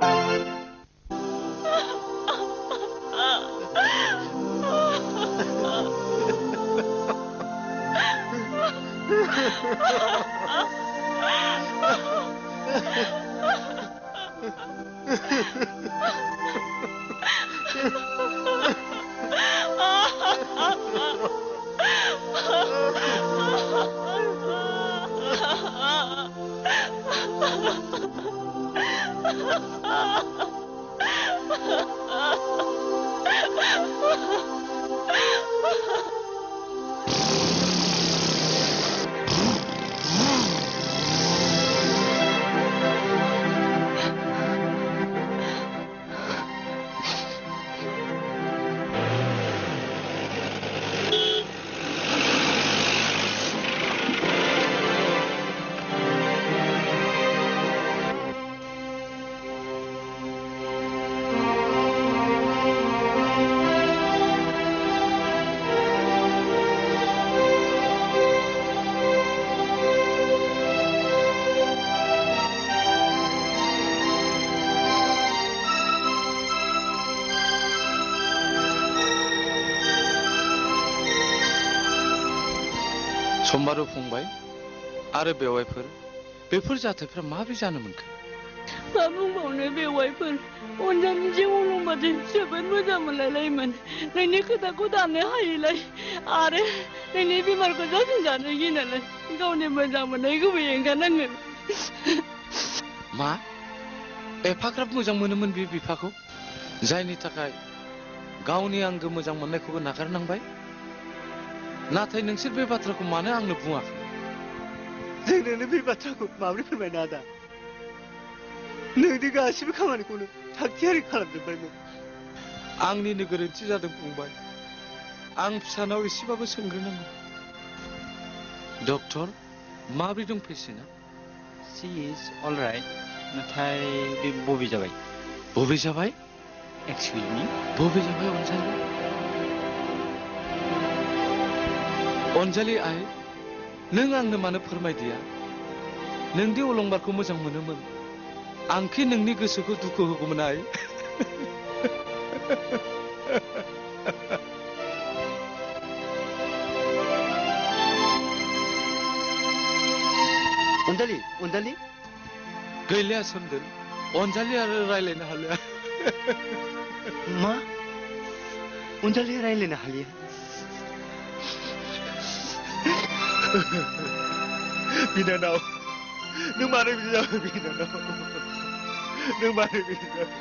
सम्बारु फंबाय आरो बेवाइफोर बेफोर जाथायफ्रा माबोरै जानो मोनखो मा बुंबावनो बेवाइफोर अनजालिजों अलंबारजों जोबोद मोजां मोनलायलायोमोन नोंनि खोथाखौ दानो हायैलाय आरो नोंनि बेमारखौ जाफिनजानो गिनानै गावनि मोजां मोननायखौबो एंगारनाङो मा एफाग्राब मोजां मोनोमोन बे बिफाखौ जायनि थाखाय गावनि आंगो मोजां मोननायखौबो नागारनांबाय नाथाय नोंसोर बे बाथ्राखौ मानो आंनो बुङाखै जों नोंनो बे बाथ्राखौ माबोरै फोरमायनो आदा नोंनि गासिबो खामानिखौनो थागथियारि खालामजोब्बायमोन आंनिनो गोरोन्थि जादों फंबाय आं फिसानाव एसेबाबो सोंग्रोनांगौ डक्टर माबोरै दं पेसेन्टआ शी इज अलराइट नाथाय बे बबे जाबाय एक्सकिउज मी बबे जाबाय अनजालि आइ नों आंनो मानो फोरमायदिया नोंदि अलंबारखौ मोजां मोनोमोन आंखि नोंनि गोसोखौ दुखु होगौमोन आइ अनजालि गैलिया सोमदोन अनजालि आरो रायलायनो हालिया मा अनजालि रायलायनो हालिया बिनानाव नों मानो बिदि जाखो बिनानाव नों मानो बिदि जाखो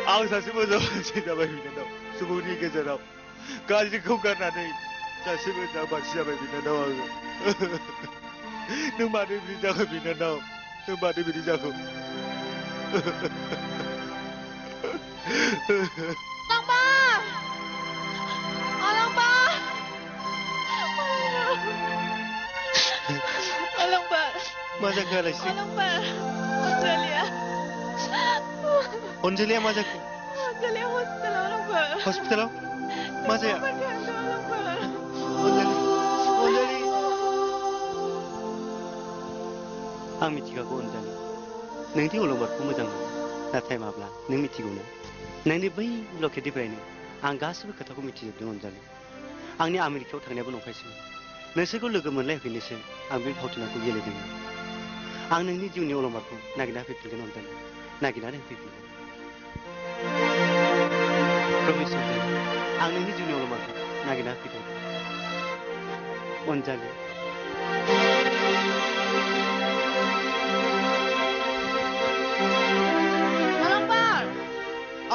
आं सासे मोजां मानसि जाबाय बिनानाव सुबुंनि गेजेराव गाज्रिखौ गारनानै सासे मोजां मानसि जाबाय बिनानाव आङो नों मानो बिदि जाखो बिनानाव नों मानो बिदि जाखो मा जाखो आलासि अनजालिया मा जाखो हस्पिटालाव मा जाया अनजालि आं मिथिखागौ अनजालि नोंदि अलंबारखौ मोजां मोनो नाथाय माब्ला नों मिथिगौना नोंनि बै लकेटनिफ्रायनो आं गासिबो खोथाखौ मिथिजोबदों अनजालि आंनि आमेरिकायाव थांनायाबो नंखायसोमोन नोंसोरखौ लोगो मोनलायफैनोसो आं बे फावथिनाखौ गेलेदोंमोन आं नोंनि जिउनि अलंबारखौ नागिरना होफैफिनगोन अनजालि नागिरनानै होफैफिनगोन प्रमिस अनजालि आं नोंनि जिउनि अलंबारखौ नागिरना होफैगोन अनजालि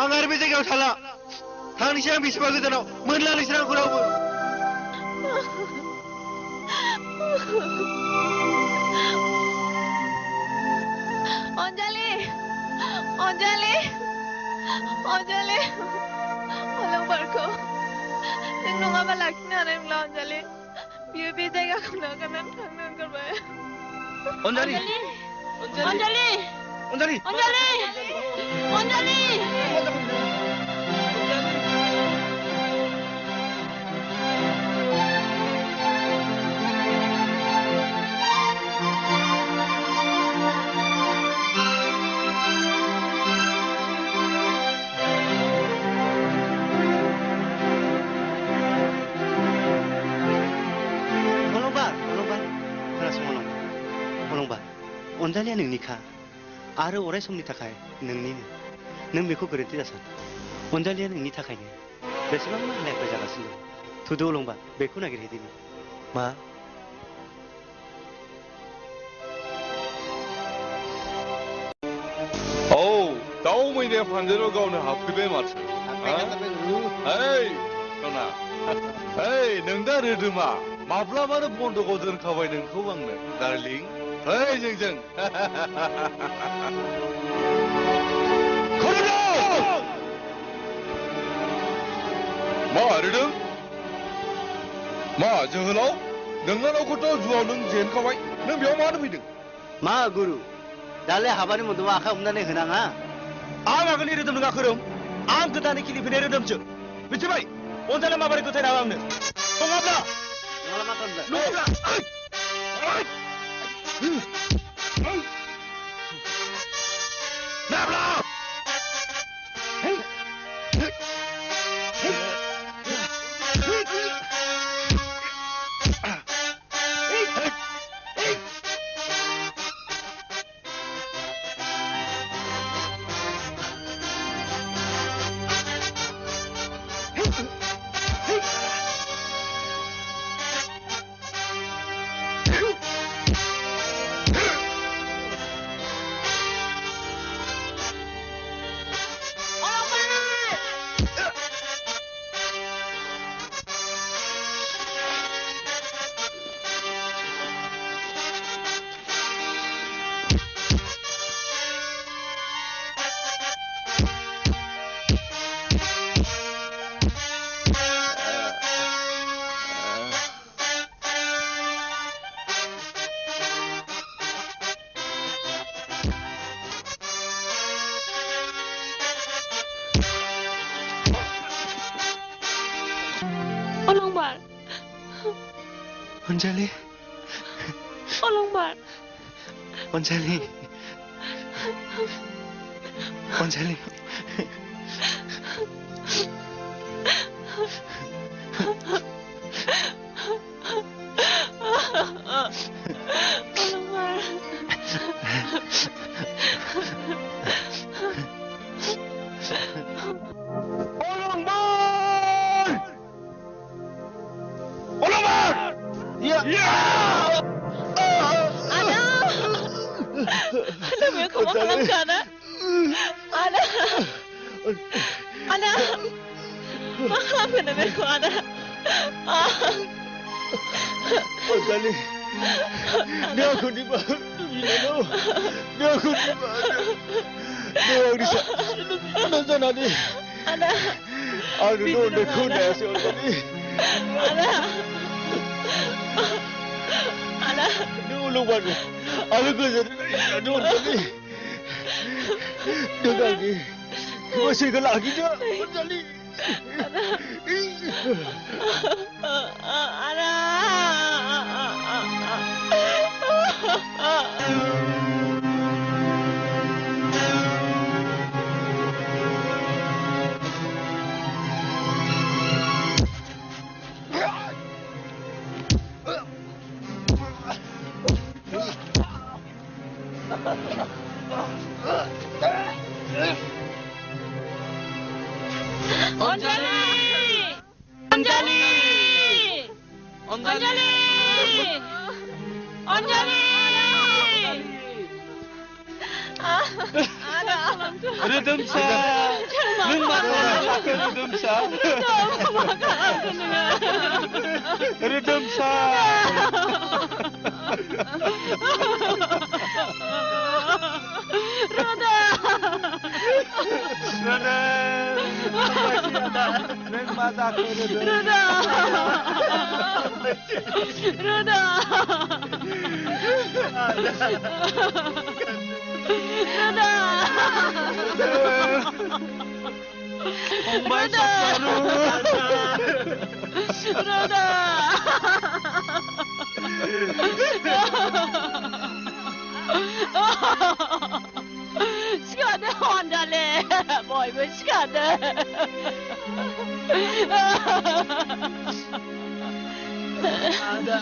आं आरो बे जायगायाव थाला थांनोसै आं बेसेबा गोजानाव मोनला नोंसोर आंखौ रावबो अनजालि अनजालि अनजालि अलंबारखौ नों नङाबा लाखिनो हानाय नंला अनजालि बियो बे जायगाखौ नागारनानै थांनो ओंखारबाय अनजालि अनजालि अनजालि अनजालि अनजालि अनजालिया नोंनिखा आरो अराय समनि थाखाय नोंनिनो नों बेखौ गोरोन्थि दासान अनजालिया नोंनि थाखायनो बेसेबांबा हालाय जागासिनो दं थुदो अलंबार बेखौ नागिरहैदिनि मा औ दाउ मैनाया फानजाराव गावनो हाबफैबाय माथो ओइ सना ओइ नों दा रोदोमा माब्लाबानो बन्द'कआव दोनखाबाय नोंखौ आंनो डार्लिं ओइ जोंजों मा रोदोम मा जोहोलाव नोंनावखौथ' जुआव नों जेनखाबाय नों बेयाव मानो फैदों मा गुरु दालाय हाबानि मन्दपआव आखाइ हमनानै होनाङा आं आगोलनि रोदोम नङा खोरोम आं गोदानै खिलिफैनाय रोदोमसो मिथिबाय अनजालिया माबोरै गथायना आंनो नङाब्ला अनजालि अलंबार अनजालि अनजालि Rhythm sa नों मा खालामखो रोदोमसा रोदोमसा Roda. नों मा जाखो Roda. Roda. फंबाय साखारु Roda. Çıkardı Hondalı. Boy boy çıkardı. Ada.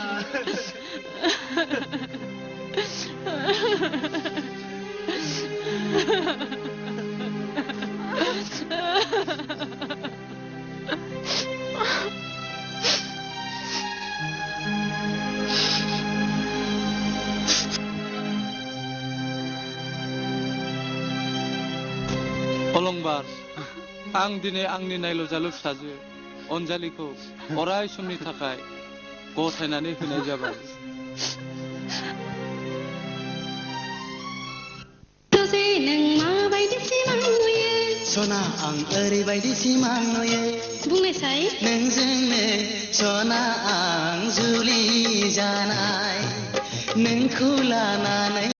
अलंबार आं दिनै आंनि नायल'जालु फिसाजो अनजालिखौ अराय समनि थाखाय गथायनानै होनाय जाबाय दसे नों माबायदि सिमां नुयो सना आं ओरैबायदि सिमां नुयो बुंनायसाय नोंजोंनो सना आं जुलि जानाय नोंखौ लानानै